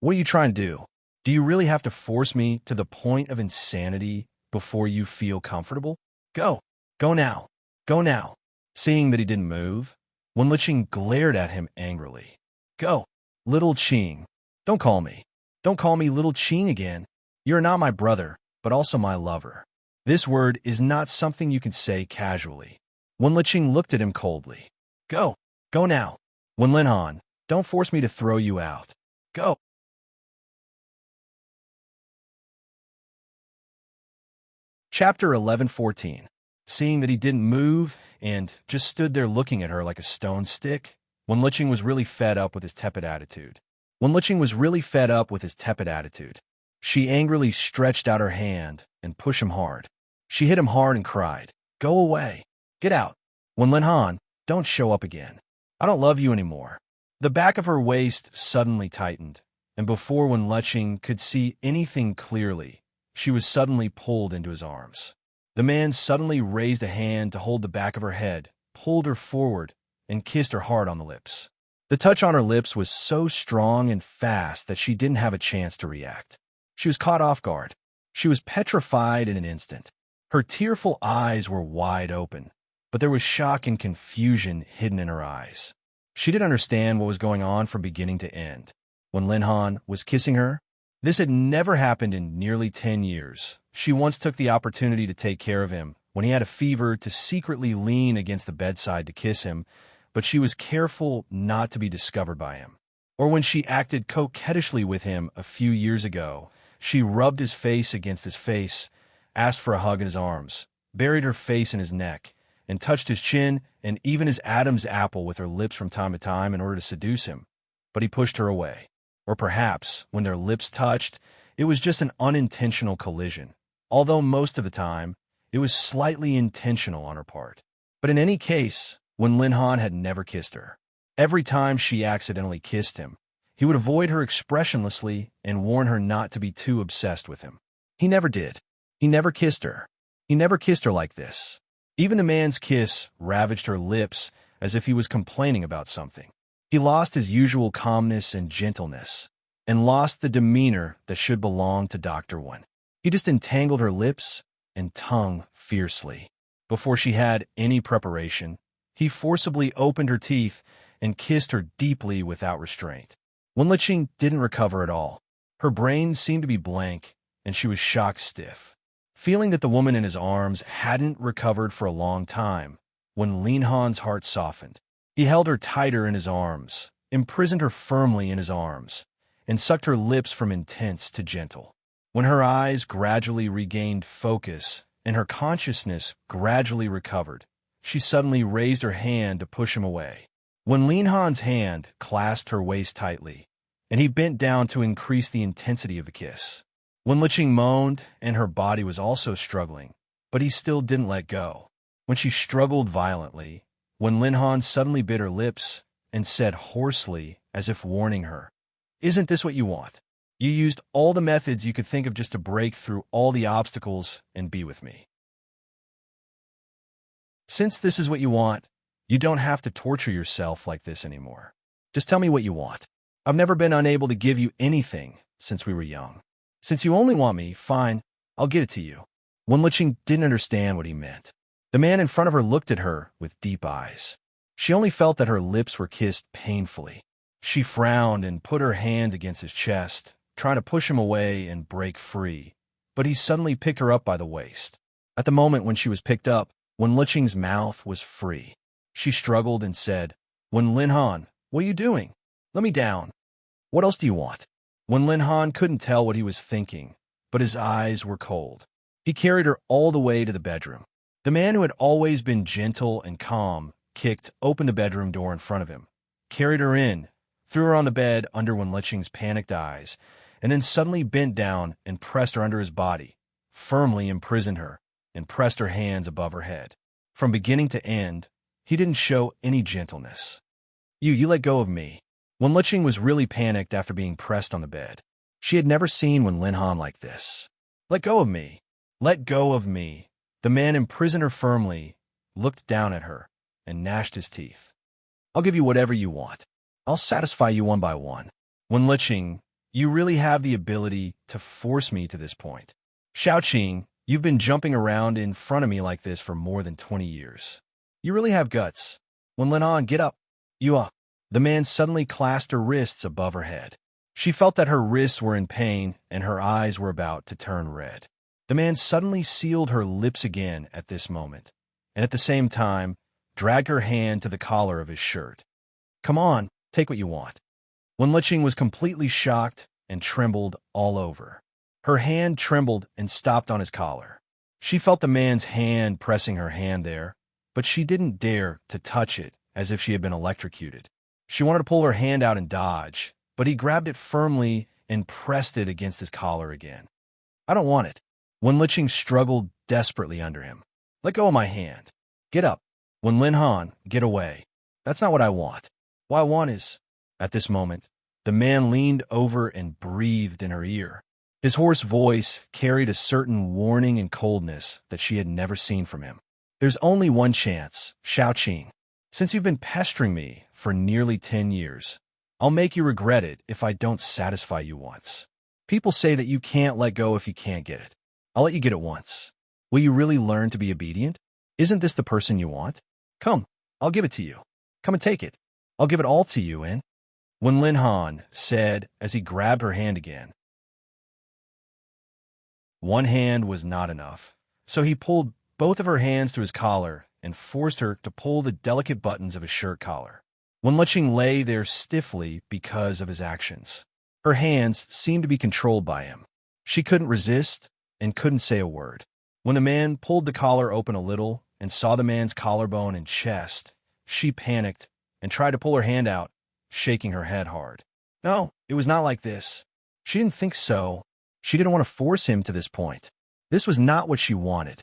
What are you trying to do? Do you really have to force me to the point of insanity before you feel comfortable? Go. Go now. Go now. Seeing that he didn't move, Wen Liqing glared at him angrily. Go. Little Qing. Don't call me. Don't call me Little Qing again. You're not my brother, but also my lover. This word is not something you can say casually. Wen Liqing looked at him coldly. Go. Go now. Wen Linhan, don't force me to throw you out. Go. Chapter 11:14. Seeing that he didn't move and just stood there looking at her like a stone stick, Wen Liqing was really fed up with his tepid attitude. She angrily stretched out her hand and pushed him hard. She hit him hard and cried, Go away. Get out. Wen Linhan, don't show up again. I don't love you anymore. The back of her waist suddenly tightened, and before Wen Liqing could see anything clearly, she was suddenly pulled into his arms. The man suddenly raised a hand to hold the back of her head, pulled her forward, and kissed her hard on the lips. The touch on her lips was so strong and fast that she didn't have a chance to react. She was caught off guard. She was petrified in an instant. Her tearful eyes were wide open, but there was shock and confusion hidden in her eyes. She didn't understand what was going on from beginning to end. When Linhan was kissing her, this had never happened in nearly 10 years. She once took the opportunity to take care of him when he had a fever to secretly lean against the bedside to kiss him, but she was careful not to be discovered by him. Or when she acted coquettishly with him a few years ago, she rubbed his face against his face, asked for a hug in his arms, buried her face in his neck, and touched his chin and even his Adam's apple with her lips from time to time in order to seduce him. But he pushed her away. Or perhaps, when their lips touched, it was just an unintentional collision, although most of the time, it was slightly intentional on her part. But in any case, Wen Linhan had never kissed her. Every time she accidentally kissed him, he would avoid her expressionlessly and warn her not to be too obsessed with him. He never did. He never kissed her. He never kissed her like this. Even the man's kiss ravaged her lips as if he was complaining about something. He lost his usual calmness and gentleness, and lost the demeanor that should belong to Dr. Wen. He just entangled her lips and tongue fiercely. Before she had any preparation, he forcibly opened her teeth and kissed her deeply without restraint. Wen Liqing didn't recover at all. Her brain seemed to be blank, and she was shock stiff. Feeling that the woman in his arms hadn't recovered for a long time, when Linhan's heart softened, he held her tighter in his arms, imprisoned her firmly in his arms, and sucked her lips from intense to gentle. When her eyes gradually regained focus and her consciousness gradually recovered, she suddenly raised her hand to push him away. When Linhan's hand clasped her waist tightly, and he bent down to increase the intensity of the kiss. Wen Liqing moaned, and her body was also struggling, but he still didn't let go. When she struggled violently, Wen Linhan suddenly bit her lips and said hoarsely, as if warning her, Isn't this what you want? You used all the methods you could think of just to break through all the obstacles and be with me. Since this is what you want, you don't have to torture yourself like this anymore. Just tell me what you want. I've never been unable to give you anything since we were young. Since you only want me, fine, I'll get it to you. Wen Liqing didn't understand what he meant. The man in front of her looked at her with deep eyes. She only felt that her lips were kissed painfully. She frowned and put her hand against his chest, trying to push him away and break free, but he suddenly picked her up by the waist. At the moment when she was picked up, Wen Liqing's mouth was free. She struggled and said, Wen Linhan, what are you doing? Let me down. What else do you want? Wen Linhan couldn't tell what he was thinking, but his eyes were cold. He carried her all the way to the bedroom. The man who had always been gentle and calm kicked open the bedroom door in front of him, carried her in, threw her on the bed under Wen Liqing's panicked eyes, and then suddenly bent down and pressed her under his body, firmly imprisoned her, and pressed her hands above her head. From beginning to end, he didn't show any gentleness. You let go of me. Wenlicheng was really panicked after being pressed on the bed. She had never seen Wen Linhan like this. Let go of me. Let go of me. The man imprisoned her firmly, looked down at her, and gnashed his teeth. I'll give you whatever you want. I'll satisfy you one by one. Wenlicheng, you really have the ability to force me to this point. Shaoqing, you've been jumping around in front of me like this for more than 20 years. You really have guts. Wen Linhan, get up. The man suddenly clasped her wrists above her head. She felt that her wrists were in pain and her eyes were about to turn red. The man suddenly sealed her lips again at this moment, and at the same time, dragged her hand to the collar of his shirt. Come on, take what you want. Wenlicheng was completely shocked and trembled all over. Her hand trembled and stopped on his collar. She felt the man's hand pressing her hand there, but she didn't dare to touch it as if she had been electrocuted. She wanted to pull her hand out and dodge, but he grabbed it firmly and pressed it against his collar again. I don't want it. Wenlicheng struggled desperately under him. Let go of my hand. Get up. Wen Linhan, get away. That's not what I want. What I want is... At this moment, the man leaned over and breathed in her ear. His hoarse voice carried a certain warning and coldness that she had never seen from him. There's only one chance, Shaoqing. Since you've been pestering me for nearly 10 years, I'll make you regret it if I don't satisfy you once. People say that you can't let go if you can't get it. I'll let you get it once. Will you really learn to be obedient? Isn't this the person you want? Come, I'll give it to you. Come and take it. I'll give it all to you, Wen Linhan said as he grabbed her hand again. One hand was not enough, so he pulled both of her hands to his collar and forced her to pull the delicate buttons of his shirt collar. Wenlicheng lay there stiffly because of his actions. Her hands seemed to be controlled by him. She couldn't resist and couldn't say a word. When the man pulled the collar open a little and saw the man's collarbone and chest, she panicked and tried to pull her hand out, shaking her head hard. No, it was not like this. She didn't think so. She didn't want to force him to this point. This was not what she wanted.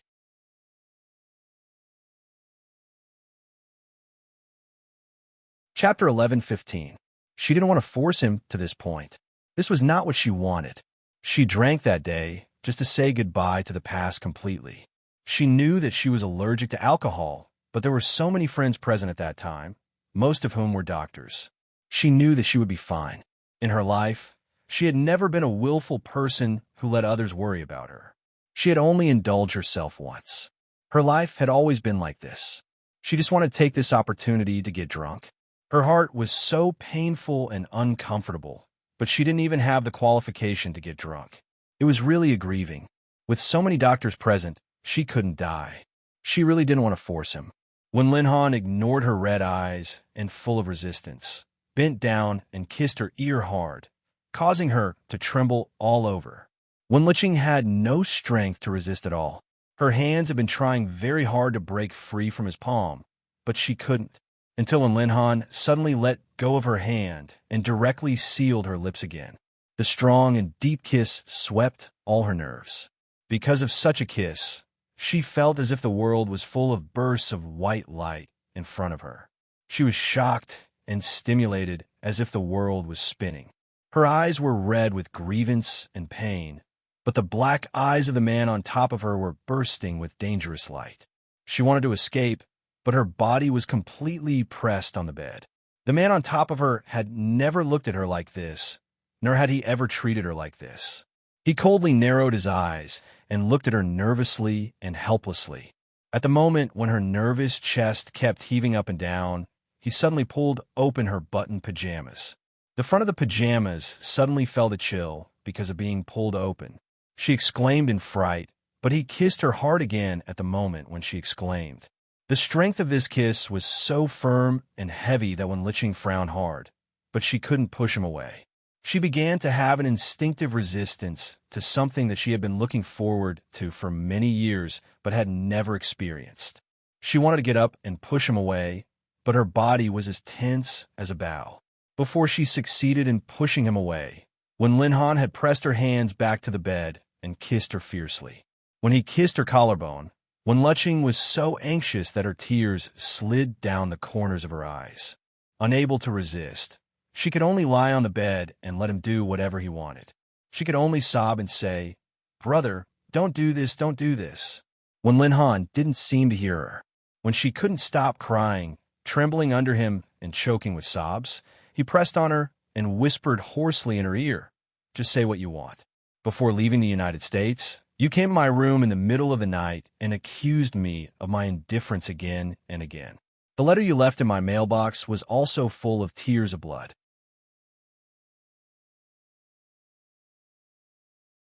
Chapter 11:15. She didn't want to force him to this point. This was not what she wanted. She drank that day just to say goodbye to the past completely. She knew that she was allergic to alcohol, but there were so many friends present at that time, most of whom were doctors. She knew that she would be fine. In her life, she had never been a willful person who let others worry about her. She had only indulged herself once. Her life had always been like this. She just wanted to take this opportunity to get drunk. Her heart was so painful and uncomfortable, but she didn't even have the qualification to get drunk. It was really grieving. With so many doctors present, she couldn't die. She really didn't want to force him. Wen Linhan ignored her red eyes and full of resistance, bent down and kissed her ear hard, causing her to tremble all over. Wenlicheng had no strength to resist at all. Her hands had been trying very hard to break free from his palm, but she couldn't, until Wen Linhan suddenly let go of her hand and directly sealed her lips again. The strong and deep kiss swept all her nerves. Because of such a kiss, she felt as if the world was full of bursts of white light in front of her. She was shocked and stimulated as if the world was spinning. Her eyes were red with grievance and pain, but the black eyes of the man on top of her were bursting with dangerous light. She wanted to escape, but her body was completely pressed on the bed. The man on top of her had never looked at her like this, nor had he ever treated her like this. He coldly narrowed his eyes and looked at her nervously and helplessly. At the moment when her nervous chest kept heaving up and down, he suddenly pulled open her buttoned pajamas. The front of the pajamas suddenly felt a chill because of being pulled open. She exclaimed in fright, but he kissed her hard again at the moment when she exclaimed. The strength of this kiss was so firm and heavy that Wenlicheng frowned hard, but she couldn't push him away. She began to have an instinctive resistance to something that she had been looking forward to for many years but had never experienced. She wanted to get up and push him away, but her body was as tense as a bow. Before she succeeded in pushing him away, Wen Linhan had pressed her hands back to the bed and kissed her fiercely. When he kissed her collarbone, Wen Luqing was so anxious that her tears slid down the corners of her eyes. Unable to resist, she could only lie on the bed and let him do whatever he wanted. She could only sob and say, "Brother, don't do this, don't do this." When Lin Han didn't seem to hear her, when she couldn't stop crying, trembling under him and choking with sobs, he pressed on her and whispered hoarsely in her ear, "Just say what you want." Before leaving the United States, you came to my room in the middle of the night and accused me of my indifference again and again. The letter you left in my mailbox was also full of tears of blood.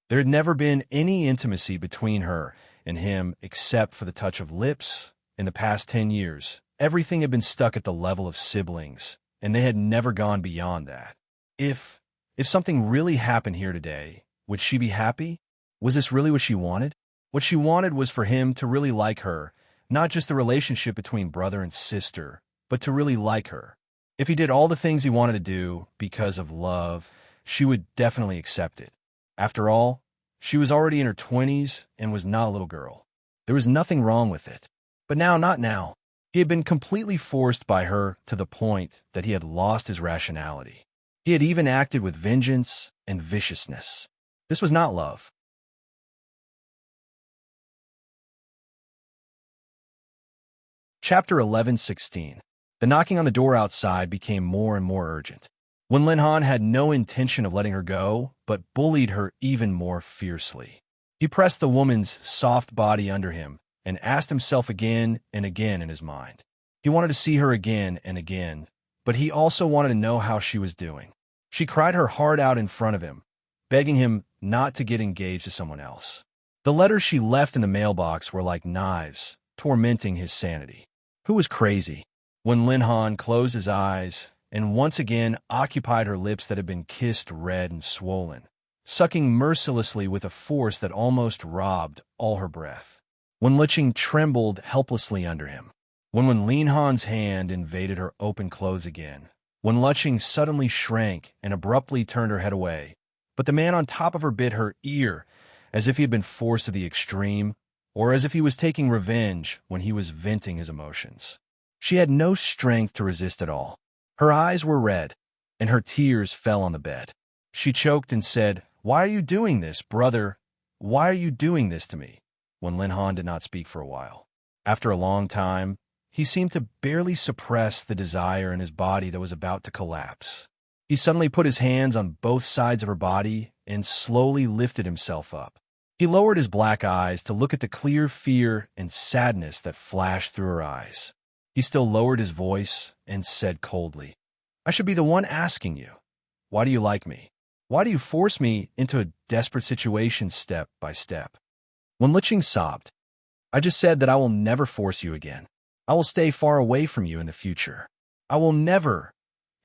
There had never been any intimacy between her and him except for the touch of lips. In the past 10 years, everything had been stuck at the level of siblings, and they had never gone beyond that. If something really happened here today, would she be happy? Was this really what she wanted? What she wanted was for him to really like her, not just the relationship between brother and sister, but to really like her. If he did all the things he wanted to do because of love, she would definitely accept it. After all, she was already in her 20s and was not a little girl. There was nothing wrong with it. But now, not now. He had been completely forced by her to the point that he had lost his rationality. He had even acted with vengeance and viciousness. This was not love. Chapter 11:16. The knocking on the door outside became more and more urgent. When Lin Han had no intention of letting her go, but bullied her even more fiercely. He pressed the woman's soft body under him and asked himself again and again in his mind. He wanted to see her again and again, but he also wanted to know how she was doing. She cried her heart out in front of him, begging him not to get engaged to someone else. The letters she left in the mailbox were like knives, tormenting his sanity. Who was crazy? When Lin Han closed his eyes and once again occupied her lips that had been kissed red and swollen, sucking mercilessly with a force that almost robbed all her breath. When Luqing trembled helplessly under him. When Lin Han's hand invaded her open clothes again. When Luqing suddenly shrank and abruptly turned her head away. But the man on top of her bit her ear, as if he had been forced to the extreme, or as if he was taking revenge when he was venting his emotions. She had no strength to resist at all. Her eyes were red, and her tears fell on the bed. She choked and said, "Why are you doing this, brother? Why are you doing this to me?" When Lin Han did not speak for a while. After a long time, he seemed to barely suppress the desire in his body that was about to collapse. He suddenly put his hands on both sides of her body and slowly lifted himself up. He lowered his black eyes to look at the clear fear and sadness that flashed through her eyes. He still lowered his voice and said coldly, "I should be the one asking you. Why do you like me? Why do you force me into a desperate situation step by step?" When Luqing sobbed, "I just said that I will never force you again. I will stay far away from you in the future. I will never."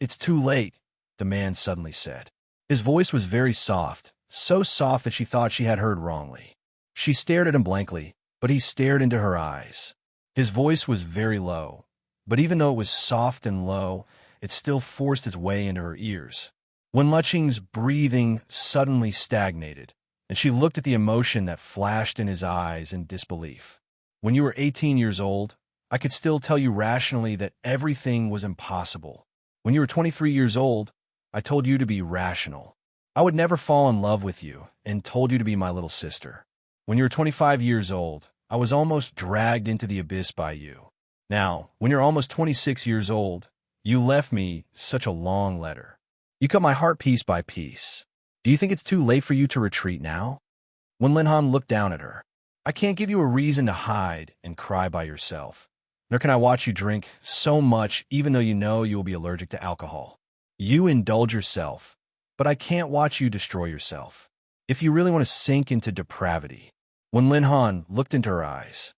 "It's too late," the man suddenly said. His voice was very soft, so soft that she thought she had heard wrongly. She stared at him blankly, but he stared into her eyes. His voice was very low, but even though it was soft and low, it still forced its way into her ears. When Luqing's breathing suddenly stagnated, and she looked at the emotion that flashed in his eyes in disbelief. "When you were 18 years old, I could still tell you rationally that everything was impossible. When you were 23 years old, I told you to be rational. I would never fall in love with you and told you to be my little sister. When you were 25 years old, I was almost dragged into the abyss by you. Now, when you're almost 26 years old, you left me such a long letter. You cut my heart piece by piece. Do you think it's too late for you to retreat now?" When Lin Han looked down at her, "I can't give you a reason to hide and cry by yourself. Nor can I watch you drink so much even though you know you will be allergic to alcohol. You indulge yourself, but I can't watch you destroy yourself. If you really want to sink into depravity." When Lin Han looked into her eyes,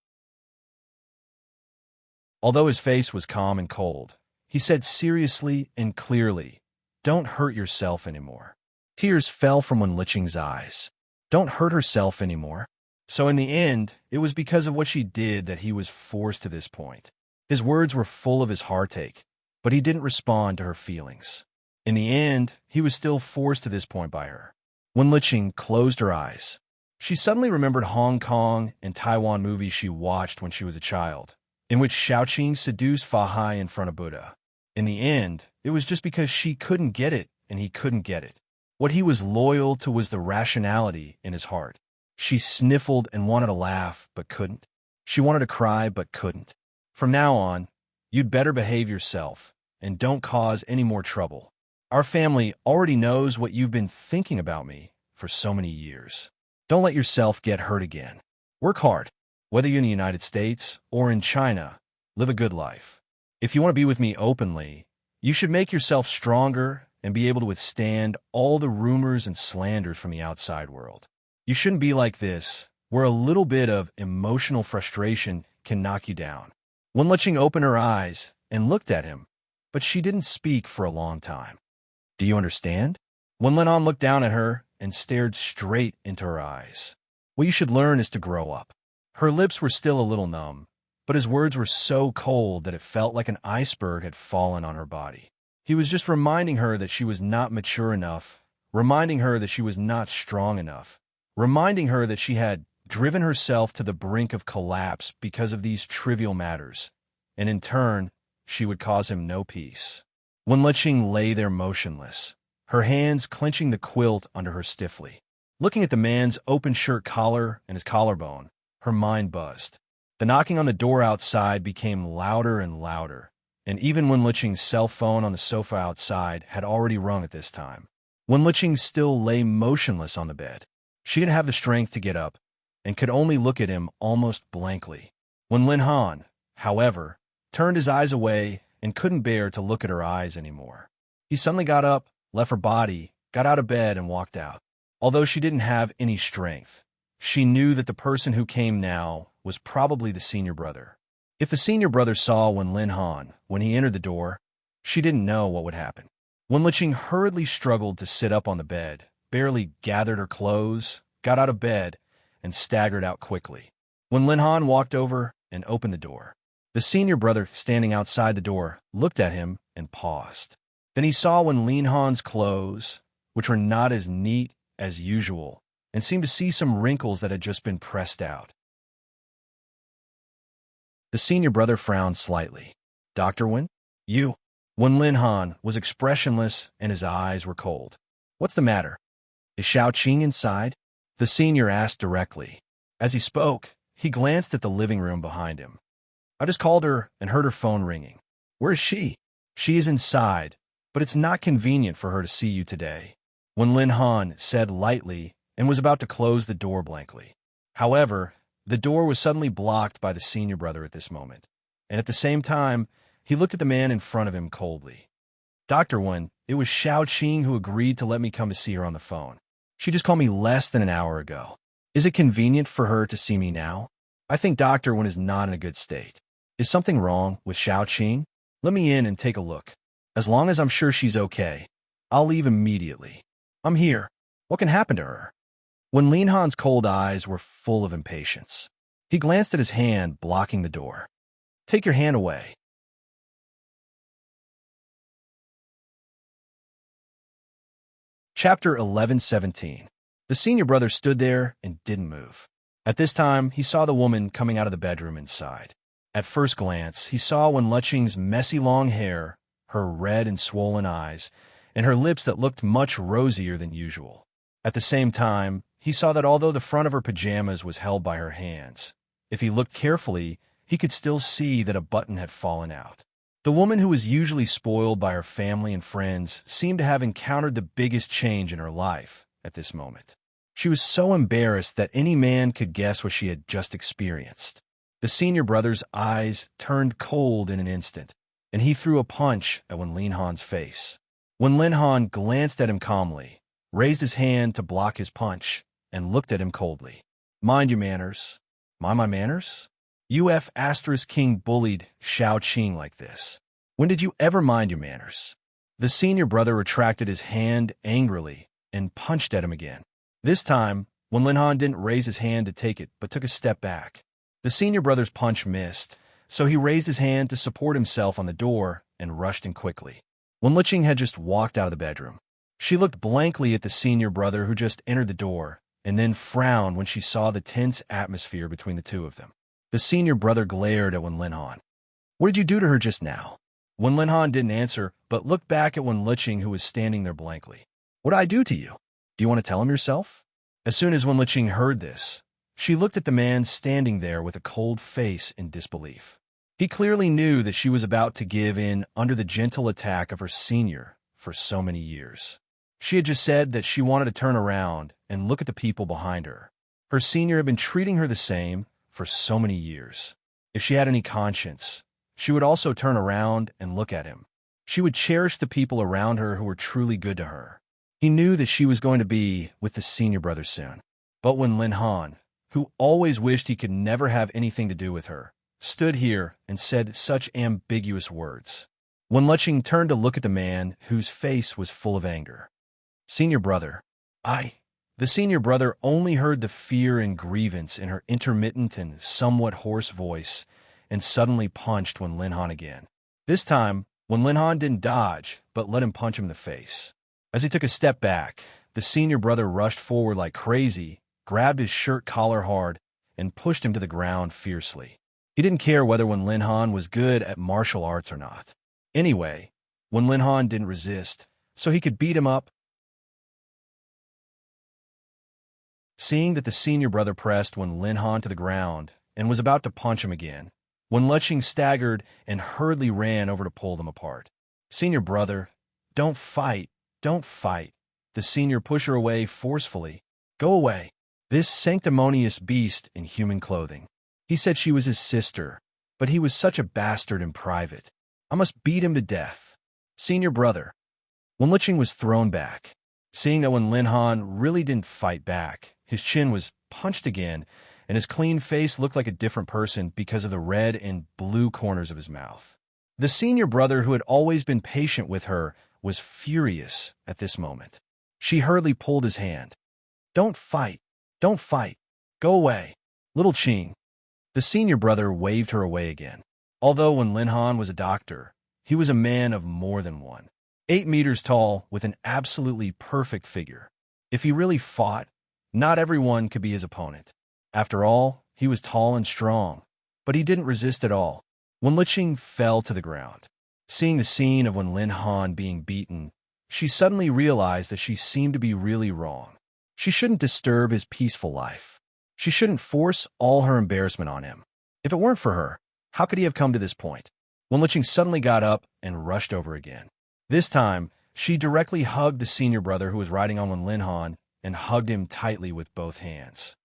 although his face was calm and cold, he said seriously and clearly, "Don't hurt yourself anymore." Tears fell from Wen Luqing's eyes. Don't hurt herself anymore. So in the end, it was because of what she did that he was forced to this point. His words were full of his heartache, but he didn't respond to her feelings. In the end, he was still forced to this point by her. Wen Luqing closed her eyes. She suddenly remembered Hong Kong and Taiwan movies she watched when she was a child, in which Shaoqing seduced Fa Hai in front of Buddha. In the end, it was just because she couldn't get it and he couldn't get it. What he was loyal to was the rationality in his heart. She sniffled and wanted to laugh, but couldn't. She wanted to cry, but couldn't. From now on, you'd better behave yourself and don't cause any more trouble. Our family already knows what you've been thinking about me for so many years. Don't let yourself get hurt again. Work hard, whether you're in the United States or in China. Live a good life. If you want to be with me openly, you should make yourself stronger and be able to withstand all the rumors and slanders from the outside world. You shouldn't be like this, where a little bit of emotional frustration can knock you down. Wen Liqing opened her eyes and looked at him, but she didn't speak for a long time. Do you understand? Wen Linhan looked down at her and stared straight into her eyes. What you should learn is to grow up. Her lips were still a little numb, but his words were so cold that it felt like an iceberg had fallen on her body. He was just reminding her that she was not mature enough, reminding her that she was not strong enough, reminding her that she had driven herself to the brink of collapse because of these trivial matters, and in turn, she would cause him no peace. Wen Liqing lay there motionless, her hands clenching the quilt under her stiffly. Looking at the man's open shirt collar and his collarbone, her mind buzzed. The knocking on the door outside became louder and louder, and even Wen Liqing's cell phone on the sofa outside had already rung at this time. Wen Liqing still lay motionless on the bed. She didn't have the strength to get up, and could only look at him almost blankly. When Linhan, however, turned his eyes away and couldn't bear to look at her eyes anymore. He suddenly got up, left her body, got out of bed, and walked out. Although she didn't have any strength, she knew that the person who came now was probably the senior brother. If the senior brother saw Wen Linhan when he entered the door, she didn't know what would happen. Wen Liqing hurriedly struggled to sit up on the bed, barely gathered her clothes, got out of bed, and staggered out quickly. When Linhan walked over and opened the door, the senior brother standing outside the door looked at him and paused. Then he saw Wen Linhan's clothes, which were not as neat as usual, and seemed to see some wrinkles that had just been pressed out. The senior brother frowned slightly. Dr. Wen? You? Wen Linhan was expressionless and his eyes were cold. What's the matter? Is Shaoqing inside? The senior asked directly. As he spoke, he glanced at the living room behind him. I just called her and heard her phone ringing. Where is she? She is inside, but it's not convenient for her to see you today. Wen Linhan said lightly and was about to close the door blankly. However, the door was suddenly blocked by the senior brother at this moment, and at the same time, he looked at the man in front of him coldly. Dr. Wen, it was Shaoqing who agreed to let me come to see her on the phone. She just called me less than an hour ago. Is it convenient for her to see me now? I think Dr. Wen is not in a good state. Is something wrong with Shaoqing? Let me in and take a look. As long as I'm sure she's okay, I'll leave immediately. I'm here. What can happen to her? When Linhan's cold eyes were full of impatience, he glanced at his hand blocking the door. Take your hand away. Chapter 11:17. The senior brother stood there and didn't move. At this time, he saw the woman coming out of the bedroom inside. At first glance, he saw Wen Liqing's messy long hair, her red and swollen eyes, and her lips that looked much rosier than usual. At the same time, he saw that although the front of her pajamas was held by her hands, if he looked carefully, he could still see that a button had fallen out. The woman who was usually spoiled by her family and friends seemed to have encountered the biggest change in her life at this moment. She was so embarrassed that any man could guess what she had just experienced. The senior brother's eyes turned cold in an instant, and he threw a punch at Wen Linhan's face. Wen Linhan glanced at him calmly, raised his hand to block his punch, and looked at him coldly. Mind your manners. Mind my manners? King bullied Shaoqing like this. When did you ever mind your manners? The senior brother retracted his hand angrily and punched at him again. This time, Wen Linhan didn't raise his hand to take it, but took a step back. The senior brother's punch missed, so he raised his hand to support himself on the door and rushed in quickly. Wen Liqing had just walked out of the bedroom. She looked blankly at the senior brother who just entered the door and then frowned when she saw the tense atmosphere between the two of them. The senior brother glared at Wen Linhan. "What did you do to her just now?" Wen Linhan didn't answer, but looked back at Wen Liqing, who was standing there blankly. "What did I do to you? Do you want to tell him yourself?" As soon as Wen Liqing heard this, she looked at the man standing there with a cold face in disbelief. He clearly knew that she was about to give in under the gentle attack of her senior for so many years. She had just said that she wanted to turn around and look at the people behind her. Her senior had been treating her the same for so many years. If she had any conscience, she would also turn around and look at him. She would cherish the people around her who were truly good to her. He knew that she was going to be with the senior brother soon. But when Linhan, who always wished he could never have anything to do with her, stood here and said such ambiguous words, Wen Liqing turned to look at the man whose face was full of anger. "Senior brother, The senior brother only heard the fear and grievance in her intermittent and somewhat hoarse voice and suddenly punched Wen Linhan again. This time, Wen Linhan didn't dodge, but let him punch him in the face. As he took a step back, the senior brother rushed forward like crazy, grabbed his shirt collar hard, and pushed him to the ground fiercely. He didn't care whether Wen Linhan was good at martial arts or not. Anyway, Wen Linhan didn't resist, so he could beat him up. Seeing that the senior brother pressed Wen Linhan to the ground and was about to punch him again, Wen Liqing staggered and hurriedly ran over to pull them apart. "Senior brother, don't fight, don't fight." The senior pushed her away forcefully. "Go away." This sanctimonious beast in human clothing. He said she was his sister, but he was such a bastard in private. I must beat him to death. "Senior brother." Wen Liqing was thrown back. Seeing that Wen Linhan really didn't fight back, his chin was punched again, and his clean face looked like a different person because of the red and blue corners of his mouth. The senior brother, who had always been patient with her, was furious at this moment. She hurriedly pulled his hand. "Don't fight. Don't fight. Go away. Little Qing." The senior brother waved her away again. Although Wen Linhan was a doctor, he was a man of more than one. 8 meters tall with an absolutely perfect figure. If he really fought, not everyone could be his opponent. After all, he was tall and strong, but he didn't resist at all. Wen Liqing fell to the ground. Seeing the scene of Wen Linhan being beaten, she suddenly realized that she seemed to be really wrong. She shouldn't disturb his peaceful life. She shouldn't force all her embarrassment on him. If it weren't for her, how could he have come to this point? Wen Liqing suddenly got up and rushed over again. This time, she directly hugged the senior brother who was riding on Wen Linhan and hugged him tightly with both hands.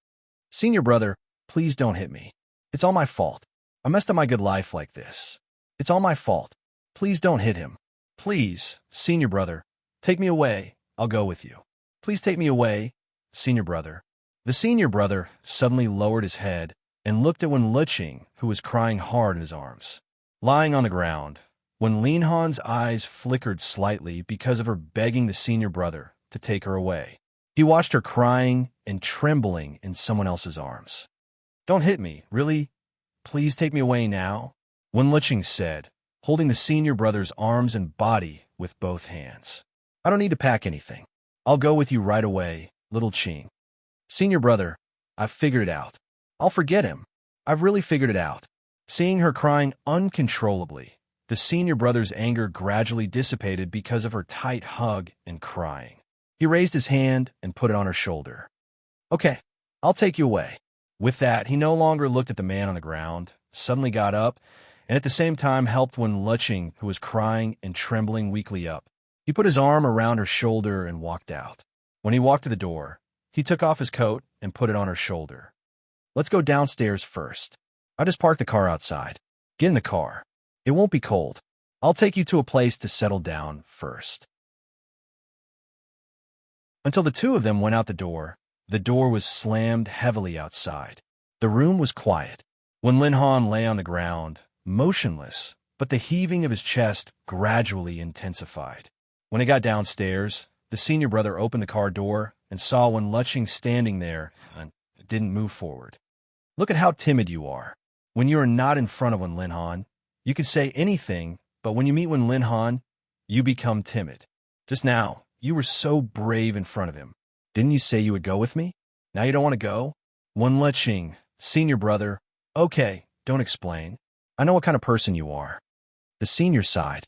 "Senior brother, please don't hit me. It's all my fault. I messed up my good life like this. It's all my fault. Please don't hit him. Please, senior brother, take me away. I'll go with you. Please take me away, senior brother." The senior brother suddenly lowered his head and looked at Wen Liqing, who was crying hard in his arms. Lying on the ground, Wen Linhan's eyes flickered slightly because of her begging the senior brother to take her away. He watched her crying and trembling in someone else's arms. "Don't hit me, really? Please take me away now," Wen Liqing said, holding the senior brother's arms and body with both hands. "I don't need to pack anything. I'll go with you right away, little Qing. Senior brother, I've figured it out. I'll forget him. I've really figured it out." Seeing her crying uncontrollably, the senior brother's anger gradually dissipated because of her tight hug and crying. He raised his hand and put it on her shoulder. "Okay, I'll take you away." With that, he no longer looked at the man on the ground, suddenly got up, and at the same time helped Wen Liqing, who was crying and trembling weakly up. He put his arm around her shoulder and walked out. When he walked to the door, he took off his coat and put it on her shoulder. "Let's go downstairs first. I just parked the car outside. Get in the car. It won't be cold. I'll take you to a place to settle down first." Until the two of them went out the door was slammed heavily outside. The room was quiet. Wen Linhan lay on the ground, motionless, but the heaving of his chest gradually intensified. When he got downstairs, the senior brother opened the car door and saw Wen Liqing standing there and didn't move forward. "Look at how timid you are. When you are not in front of Wen Linhan, you can say anything, but when you meet Wen Linhan, you become timid. Just now, you were so brave in front of him. Didn't you say you would go with me?" Now you don't want to go? Wenliching, senior brother. Okay, don't explain. I know what kind of person you are. The senior side.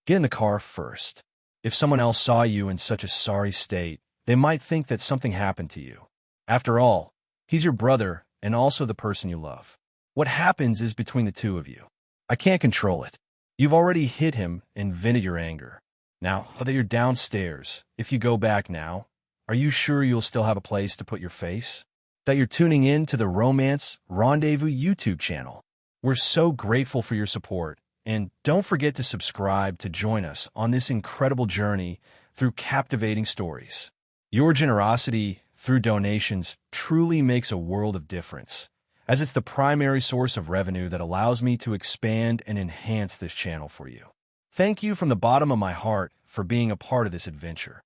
Get in the car first. If someone else saw you in such a sorry state, they might think that something happened to you. After all, he's your brother and also the person you love. What happens is between the two of you. I can't control it. You've already hit him and vented your anger. Now that you're downstairs, if you go back now, are you sure you'll still have a place to put your face? That you're tuning in to the Romance Rendezvous YouTube channel. We're so grateful for your support, and don't forget to subscribe to join us on this incredible journey through captivating stories. Your generosity through donations truly makes a world of difference, as it's the primary source of revenue that allows me to expand and enhance this channel for you. Thank you from the bottom of my heart for being a part of this adventure.